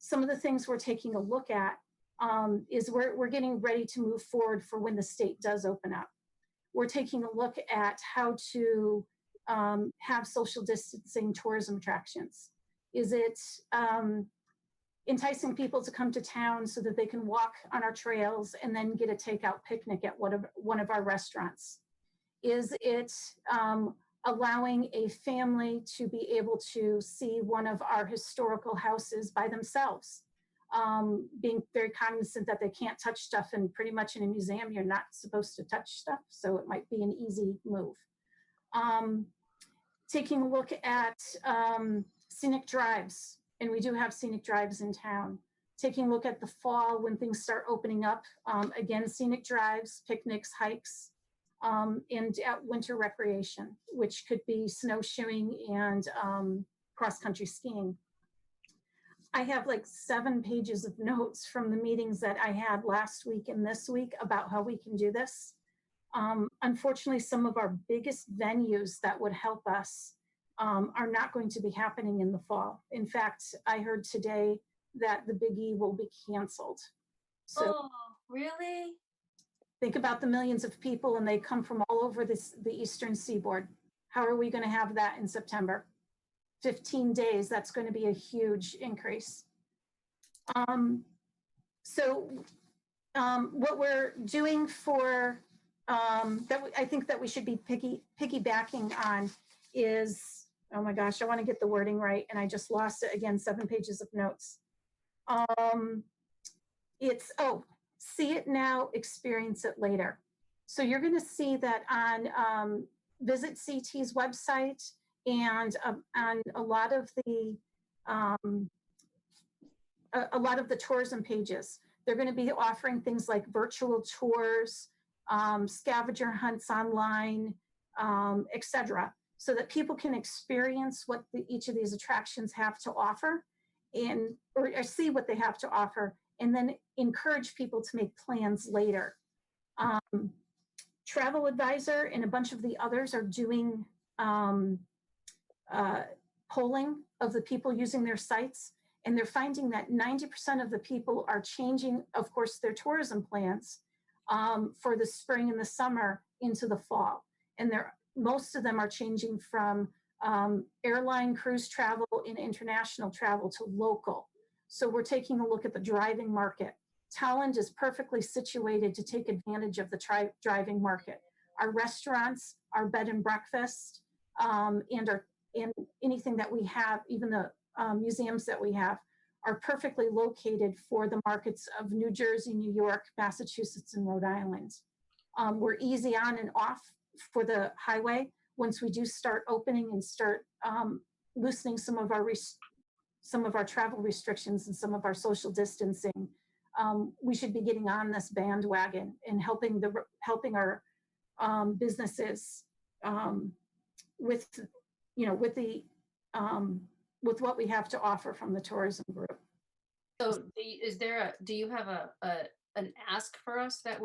Some of the things we're taking a look at is we're getting ready to move forward for when the state does open up. We're taking a look at how to have social distancing tourism attractions. Is it enticing people to come to town so that they can walk on our trails and then get a takeout picnic at one of our restaurants? Is it allowing a family to be able to see one of our historical houses by themselves? Being very cognizant that they can't touch stuff, and pretty much in a museum, you're not supposed to touch stuff. So it might be an easy move. Taking a look at scenic drives, and we do have scenic drives in town. Taking a look at the fall when things start opening up. Again, scenic drives, picnics, hikes, and winter recreation, which could be snowshoeing and cross-country skiing. I have like 7 pages of notes from the meetings that I had last week and this week about how we can do this. Unfortunately, some of our biggest venues that would help us are not going to be happening in the fall. In fact, I heard today that the Big E will be canceled. So Oh, really? think about the millions of people, and they come from all over the Eastern Seaboard. How are we going to have that in September? 15 days, that's going to be a huge increase. What we're doing for, I think that we should be piggybacking on is, oh my gosh, I want to get the wording right, and I just lost it again, 7 pages of notes. See it now, experience it later. So you're going to see that on Visit CT's website and on a lot of the tourism pages. They're going to be offering things like virtual tours, scavenger hunts online, etc., so that people can experience what each of these attractions have to offer, or see what they have to offer, and then encourage people to make plans later. Travel Advisor and a bunch of the others are doing polling of the people using their sites, and they're finding that 90% of the people are changing, of course, their tourism plans for the spring and the summer into the fall. And most of them are changing from airline, cruise travel, and international travel to local. So we're taking a look at the driving market. Tolland is perfectly situated to take advantage of the driving market. Our restaurants, our bed and breakfast, and anything that we have, even the museums that we have, are perfectly located for the markets of New Jersey, New York, Massachusetts, and Rhode Island. We're easy on and off for the highway. Once we do start opening and start loosening some of our travel restrictions and some of our social distancing, we should be getting on this bandwagon and helping our businesses with what we have to offer from the tourism group. So do you have an ask for us that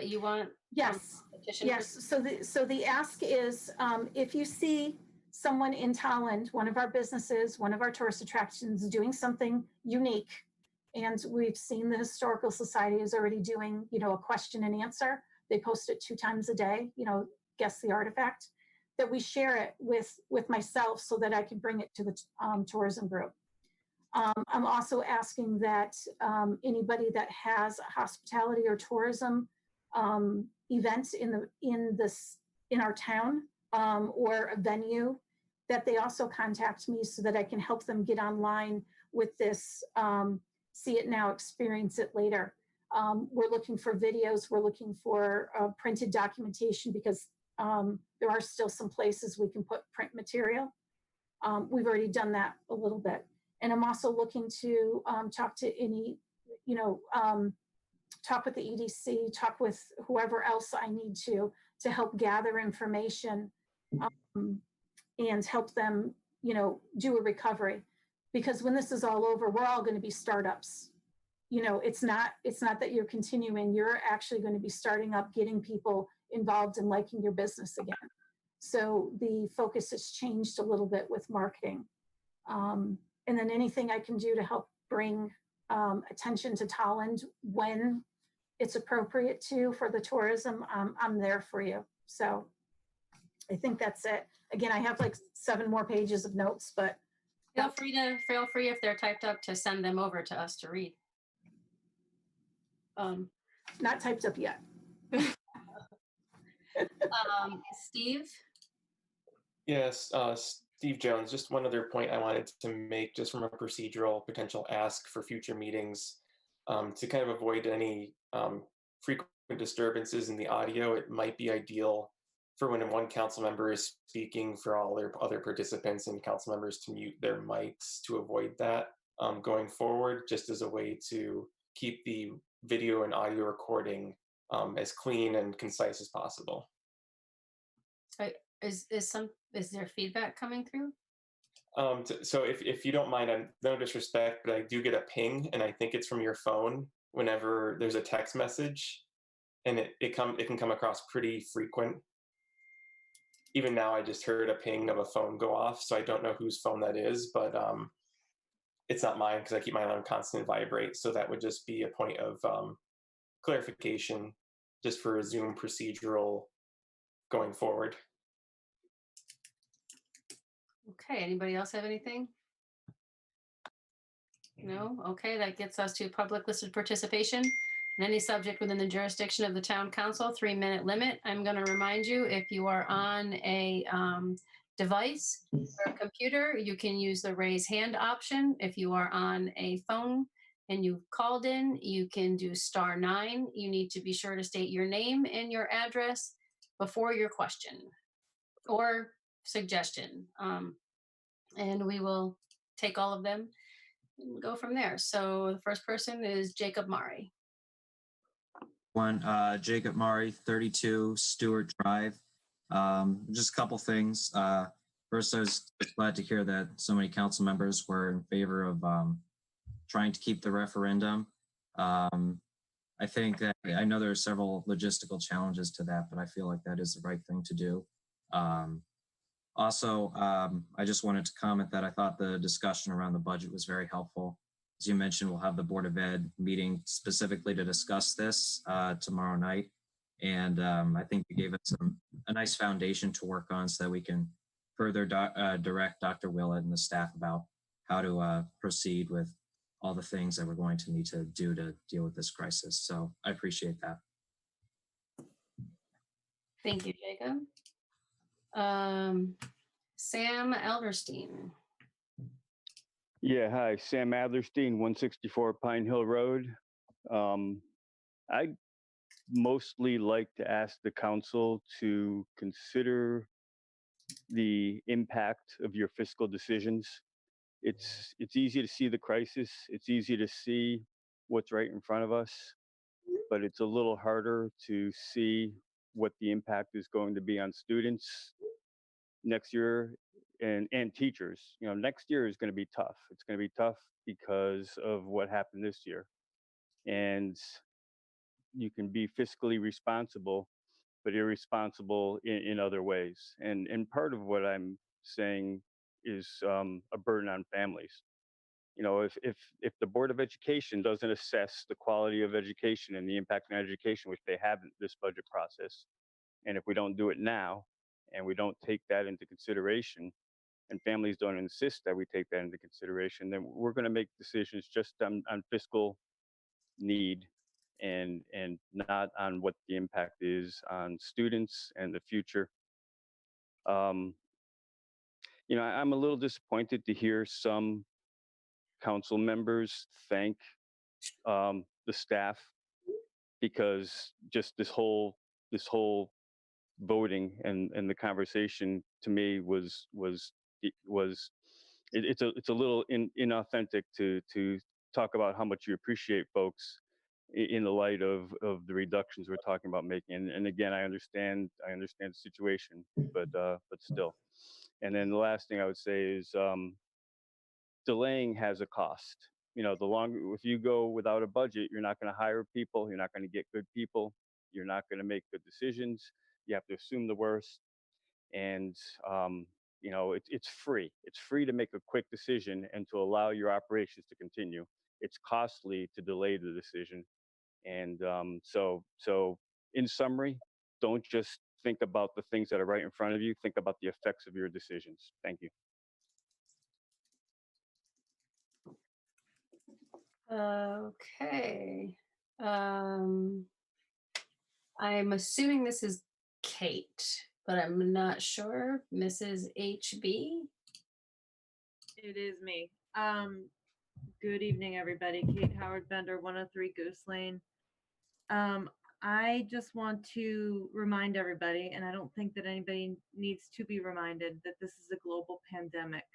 you want? Yes. Yes. So the ask is, if you see someone in Tolland, one of our businesses, one of our tourist attractions doing something unique, and we've seen the Historical Society is already doing, a question and answer. They post it 2 times a day, guess the artifact, that we share it with myself so that I can bring it to the tourism group. I'm also asking that anybody that has a hospitality or tourism event in our town, or a venue, that they also contact me so that I can help them get online with this see it now, experience it later. We're looking for videos, we're looking for printed documentation because there are still some places we can put print material. We've already done that a little bit. And I'm also looking to talk to any, talk with the EDC, talk with whoever else I need to help gather information and help them, do a recovery. Because when this is all over, we're all going to be startups. It's not that you're continuing, you're actually going to be starting up, getting people involved in liking your business again. So the focus has changed a little bit with marketing. And then anything I can do to help bring attention to Tolland when it's appropriate to for the tourism, I'm there for you. So I think that's it. Again, I have like 7 more pages of notes, but feel free if they're typed up to send them over to us to read. Not typed up yet. Steve? Yes, Steve Jones, just one other point I wanted to make just from a procedural potential ask for future meetings to kind of avoid any frequent disturbances in the audio. It might be ideal for when one council member is speaking for all their other participants and council members to mute their mics to avoid that going forward, just as a way to keep the video and audio recording as clean and concise as possible. Is there feedback coming through? So if you don't mind, I'm no disrespect, but I do get a ping, and I think it's from your phone whenever there's a text message, and it can come across pretty frequent. Even now, I just heard a ping of a phone go off, so I don't know whose phone that is, but it's not mine because I keep mine on constant vibrate. So that would just be a point of clarification, just for a Zoom procedural going forward. Okay, anybody else have anything? No? Okay, that gets us to public listed participation in any subject within the jurisdiction of the town council, 3-minute limit. I'm going to remind you, if you are on a device or a computer, you can use the raise hand option. If you are on a phone and you've called in, you can do *9. You need to be sure to state your name and your address before your question or suggestion. And we will take all of them and go from there. So the first person is Jacob Mari. Jacob Mari, 32 Stewart Drive. Just a couple things. First, I was glad to hear that so many council members were in favor of trying to keep the referendum. I think that I know there are several logistical challenges to that, but I feel like that is the right thing to do. Also, I just wanted to comment that I thought the discussion around the budget was very helpful. As you mentioned, we'll have the Board of Ed meeting specifically to discuss this tomorrow night. And I think you gave us a nice foundation to work on so that we can further direct Dr. Willett and the staff about how to proceed with all the things that we're going to need to do to deal with this crisis. So I appreciate that. Thank you, Jacob. Sam Elderstein. Yeah, hi, Sam Adlerstein, 164 Pine Hill Road. I'd mostly like to ask the council to consider the impact of your fiscal decisions. It's easy to see the crisis. It's easy to see what's right in front of us, but it's a little harder to see what the impact is going to be on students next year and teachers. Next year is going to be tough. It's going to be tough because of what happened this year. And you can be fiscally responsible, but irresponsible in other ways. And part of what I'm saying is a burden on families. If the Board of Education doesn't assess the quality of education and the impact on education, which they haven't this budget process, and if we don't do it now, and we don't take that into consideration, and families don't insist that we take that into consideration, then we're going to make decisions just on fiscal need and not on what the impact is on students and the future. Um, I'm a little disappointed to hear some council members thank the staff, because just this whole voting and the conversation to me it's a little inauthentic to talk about how much you appreciate folks in the light of the reductions we're talking about making. And again, I understand the situation, but still. And then the last thing I would say is delaying has a cost. The longer, if you go without a budget, you're not going to hire people, you're not going to get good people, you're not going to make good decisions. You have to assume the worst. And it's free. It's free to make a quick decision and to allow your operations to continue. It's costly to delay the decision. And so in summary, don't just think about the things that are right in front of you. Think about the effects of your decisions. Thank you. Okay. I'm assuming this is Kate, but I'm not sure. Mrs. HB? It is me. Good evening, everybody. Kate Howard Bender, 103 Goose Lane. I just want to remind everybody, and I don't think that anybody needs to be reminded, that this is a global pandemic.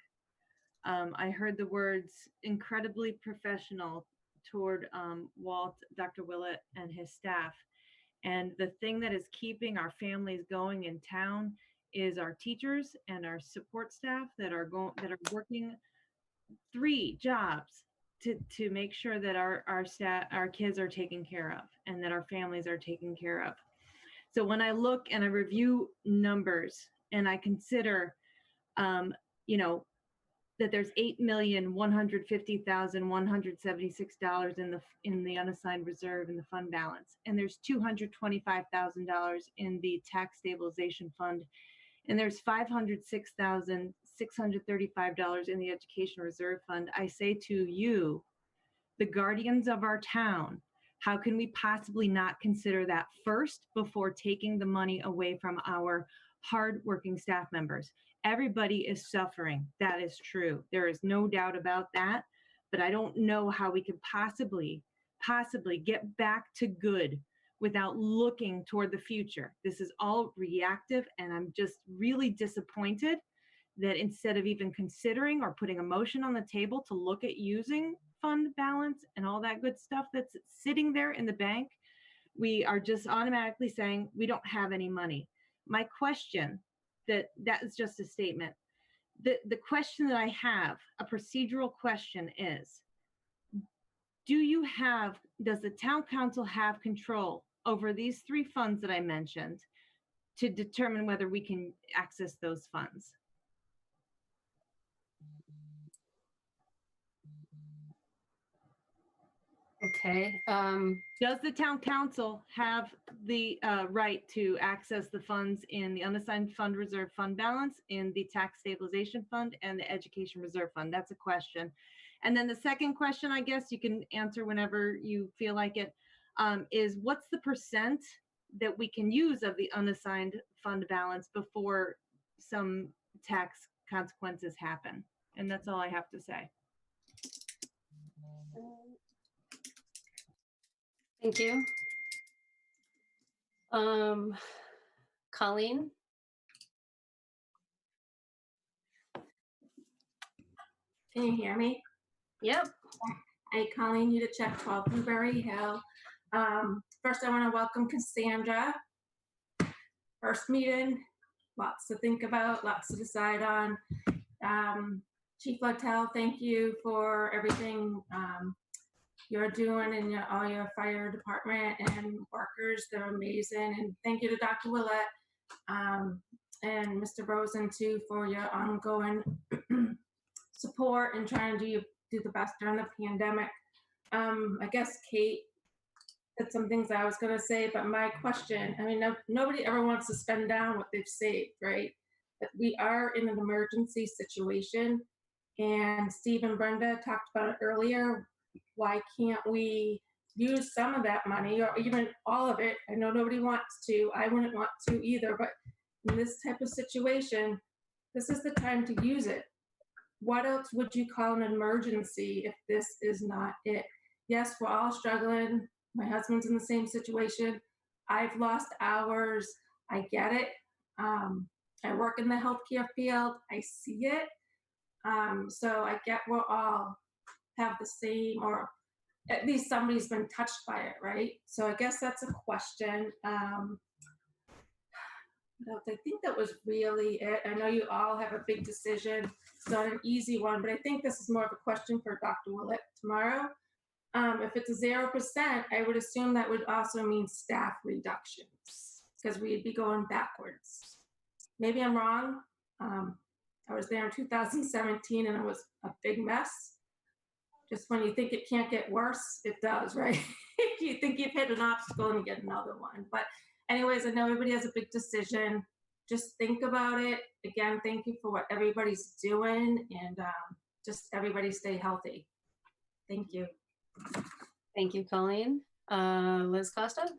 I heard the words incredibly professional toward Walt, Dr. Willett, and his staff. And the thing that is keeping our families going in town is our teachers and our support staff that are working 3 jobs to make sure that our kids are taken care of and that our families are taken care of. So when I look and I review numbers and I consider, that there's $8,150,176 in the unassigned reserve in the fund balance, and there's $225,000 in the tax stabilization fund, and there's $506,635 in the education reserve fund. I say to you, the guardians of our town, how can we possibly not consider that first before taking the money away from our hardworking staff members? Everybody is suffering. That is true. There is no doubt about that. But I don't know how we could possibly get back to good without looking toward the future. This is all reactive, and I'm just really disappointed that instead of even considering or putting a motion on the table to look at using fund balance and all that good stuff that's sitting there in the bank, we are just automatically saying we don't have any money. My question, that is just a statement. The question that I have, a procedural question, is, does the town council have control over these 3 funds that I mentioned to determine whether we can access those funds? Okay. Does the town council have the right to access the funds in the unassigned fund reserve fund balance, in the tax stabilization fund, and the education reserve fund? That's a question. And then the second question, I guess you can answer whenever you feel like it, is what's the percent that we can use of the unassigned fund balance before some tax consequences happen? And that's all I have to say. Thank you. Colleen? Can you hear me? Yep. Hey, Colleen Udacek, 12 Blueberry Hill. First, I want to welcome Cassandra. First meeting, lots to think about, lots to decide on. Chief Littell, thank you for everything you're doing and all your fire department and workers. They're amazing. And thank you to Dr. Willett and Mr. Rosen too for your ongoing support and trying to do the best during the pandemic. I guess Kate said some things I was going to say, but my question, I mean, nobody ever wants to spend down what they've saved, right? But we are in an emergency situation, and Steve and Brenda talked about it earlier. Why can't we use some of that money or even all of it? I know nobody wants to. I wouldn't want to either, but in this type of situation, this is the time to use it. What else would you call an emergency if this is not it? Yes, we're all struggling. My husband's in the same situation. I've lost hours. I get it. I work in the healthcare field. I see it. So I get we're all have the same, or at least somebody's been touched by it, right? So I guess that's a question. I think that was really it. I know you all have a big decision. It's not an easy one, but I think this is more of a question for Dr. Willett tomorrow. If it's a 0%, I would assume that would also mean staff reductions because we'd be going backwards. Maybe I'm wrong. I was there in 2017 and it was a big mess. Just when you think it can't get worse, it does, right? You think you've hit an obstacle and you get another one. But anyways, I know everybody has a big decision. Just think about it. Again, thank you for what everybody's doing, and just everybody stay healthy. Thank you. Thank you, Colleen. Liz Costa?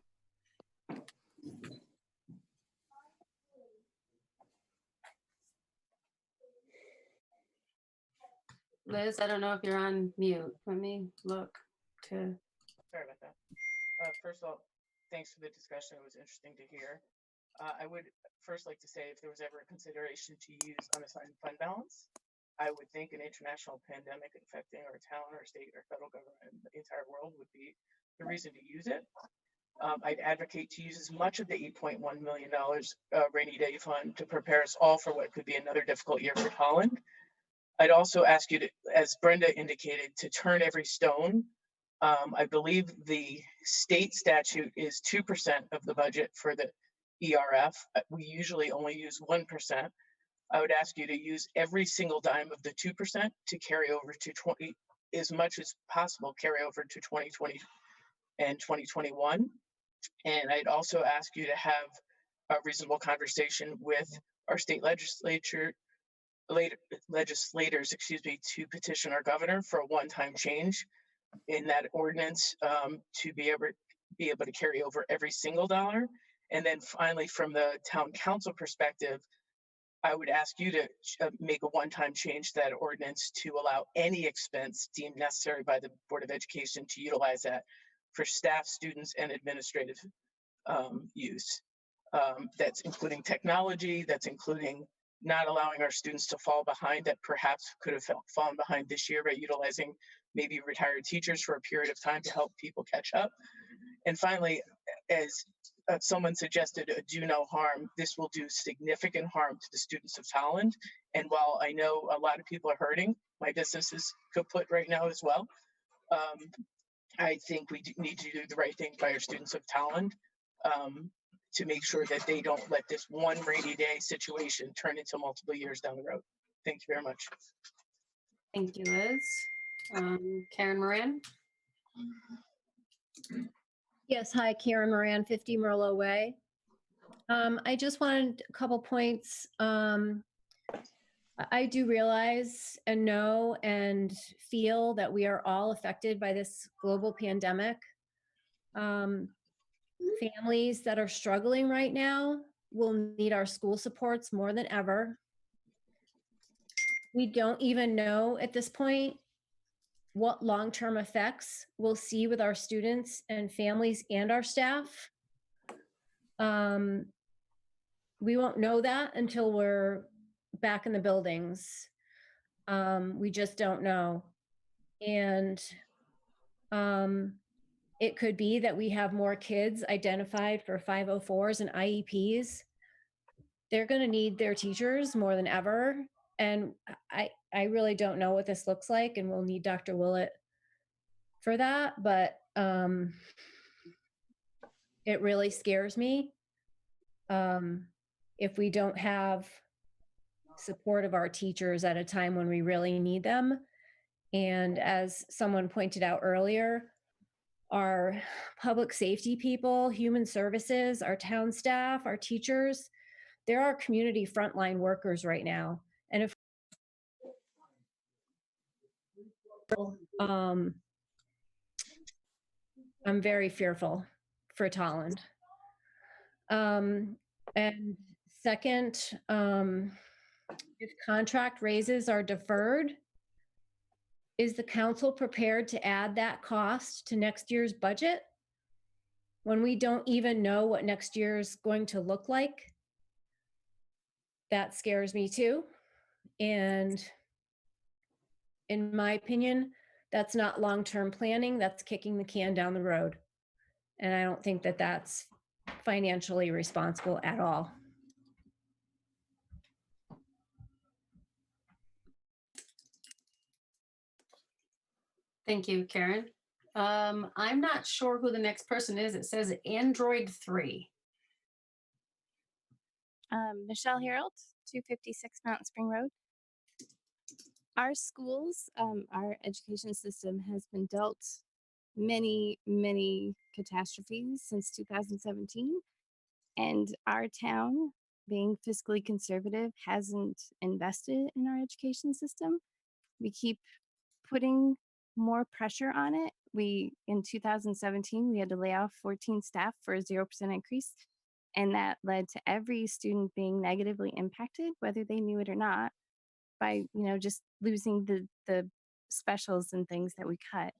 Liz, I don't know if you're on mute. Let me look to. Sorry about that. First of all, thanks for the discussion. It was interesting to hear. I would first like to say if there was ever a consideration to use unassigned fund balance, I would think an international pandemic affecting our town or state or federal government and the entire world would be the reason to use it. I'd advocate to use as much of the $8.1 million rainy day fund to prepare us all for what could be another difficult year for Tolland. I'd also ask you to, as Brenda indicated, to turn every stone. I believe the state statute is 2% of the budget for the ERF. We usually only use 1%. I would ask you to use every single dime of the 2% to carry over to as much as possible, carry over to 2020 and 2021. And I'd also ask you to have a reasonable conversation with our state legislators, to petition our governor for a one-time change in that ordinance to be able to carry over every single dollar. And then finally, from the town council perspective, I would ask you to make a one-time change to that ordinance to allow any expense deemed necessary by the Board of Education to utilize that for staff, students, and administrative use. That's including technology, that's including not allowing our students to fall behind that perhaps could have fallen behind this year by utilizing maybe retired teachers for a period of time to help people catch up. And finally, as someone suggested, do no harm. This will do significant harm to the students of Tolland. And while I know a lot of people are hurting, my business is kaput right now as well. I think we need to do the right thing by our students of Tolland to make sure that they don't let this one rainy day situation turn into multiple years down the road. Thank you very much. Thank you, Liz. Karen Moran? Yes, hi, Karen Moran, 50 Merlot Way. I just wanted a couple points. I do realize and know and feel that we are all affected by this global pandemic. Families that are struggling right now will need our school supports more than ever. We don't even know at this point what long-term effects we'll see with our students and families and our staff. We won't know that until we're back in the buildings. We just don't know. And it could be that we have more kids identified for 504s and IEPs. They're going to need their teachers more than ever. And I really don't know what this looks like, and we'll need Dr. Willett for that. But it really scares me if we don't have support of our teachers at a time when we really need them. And as someone pointed out earlier, our public safety people, human services, our town staff, our teachers, they're our community frontline workers right now. And if I'm very fearful for Tolland. And Second, if contract raises are deferred, is the council prepared to add that cost to next year's budget when we don't even know what next year is going to look like? That scares me too. And in my opinion, that's not long-term planning, that's kicking the can down the road. And I don't think that that's financially responsible at all. Thank you, Karen. I'm not sure who the next person is. It says Android 3. Michelle Harold, 256 Mountain Spring Road. Our schools, our education system has been dealt many, many catastrophes since 2017. And our town, being fiscally conservative, hasn't invested in our education system. We keep putting more pressure on it. In 2017, we had to lay off 14 staff for a 0% increase. And that led to every student being negatively impacted, whether they knew it or not, by, just losing the specials and things that we cut.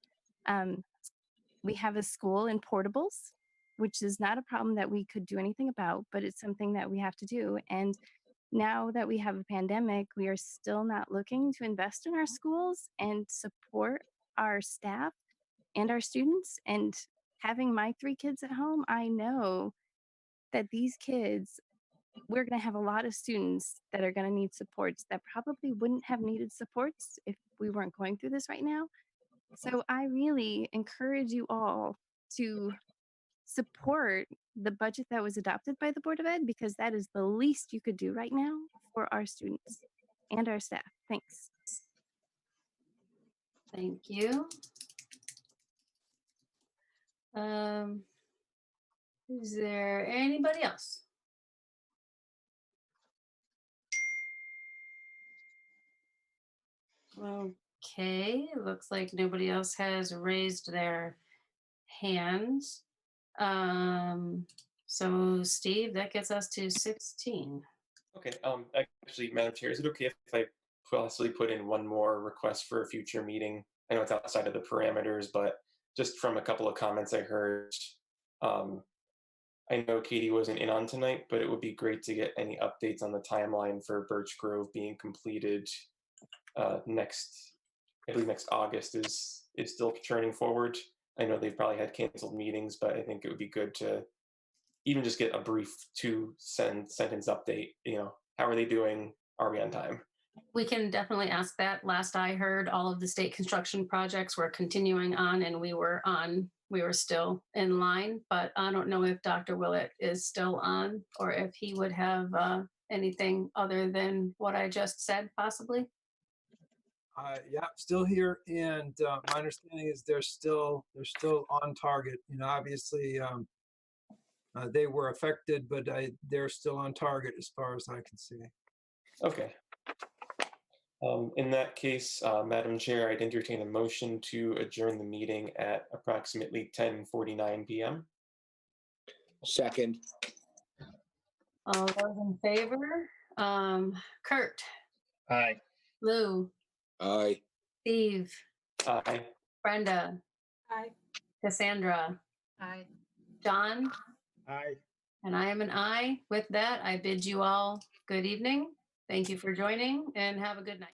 We have a school in portables, which is not a problem that we could do anything about, but it's something that we have to do. And now that we have a pandemic, we are still not looking to invest in our schools and support our staff and our students. And having my 3 kids at home, I know that these kids, we're going to have a lot of students that are going to need supports that probably wouldn't have needed supports if we weren't going through this right now. So I really encourage you all to support the budget that was adopted by the Board of Ed, because that is the least you could do right now for our students and our staff. Thanks. Thank you. Is there anybody else? Okay, looks like nobody else has raised their hands. So Steve, that gets us to 16. Okay. Actually, Madam Chair, is it okay if I possibly put in one more request for a future meeting? I know it's outside of the parameters, but just from a couple of comments I heard, I know Katie wasn't in on tonight, but it would be great to get any updates on the timeline for Birch Grove being completed next August is still churning forward. I know they've probably had canceled meetings, but I think it would be good to even just get a brief 2-sentence update. How are they doing? Are we on time? We can definitely ask that. Last I heard, all of the state construction projects were continuing on, and we were still in line, but I don't know if Dr. Willett is still on or if he would have anything other than what I just said, possibly. Yeah, still here, and my understanding is they're still on target. Obviously, they were affected, but they're still on target as far as I can see. Okay. In that case, Madam Chair, I'd entertain a motion to adjourn the meeting at approximately 10:49 p.m. Second. All those in favor? Kurt, Aye. Lou, Aye. Steve, Aye. Brenda, Aye. Cassandra, Aye. John, Aye. and I am an aye. With that, I bid you all good evening. Thank you for joining, and have a good night.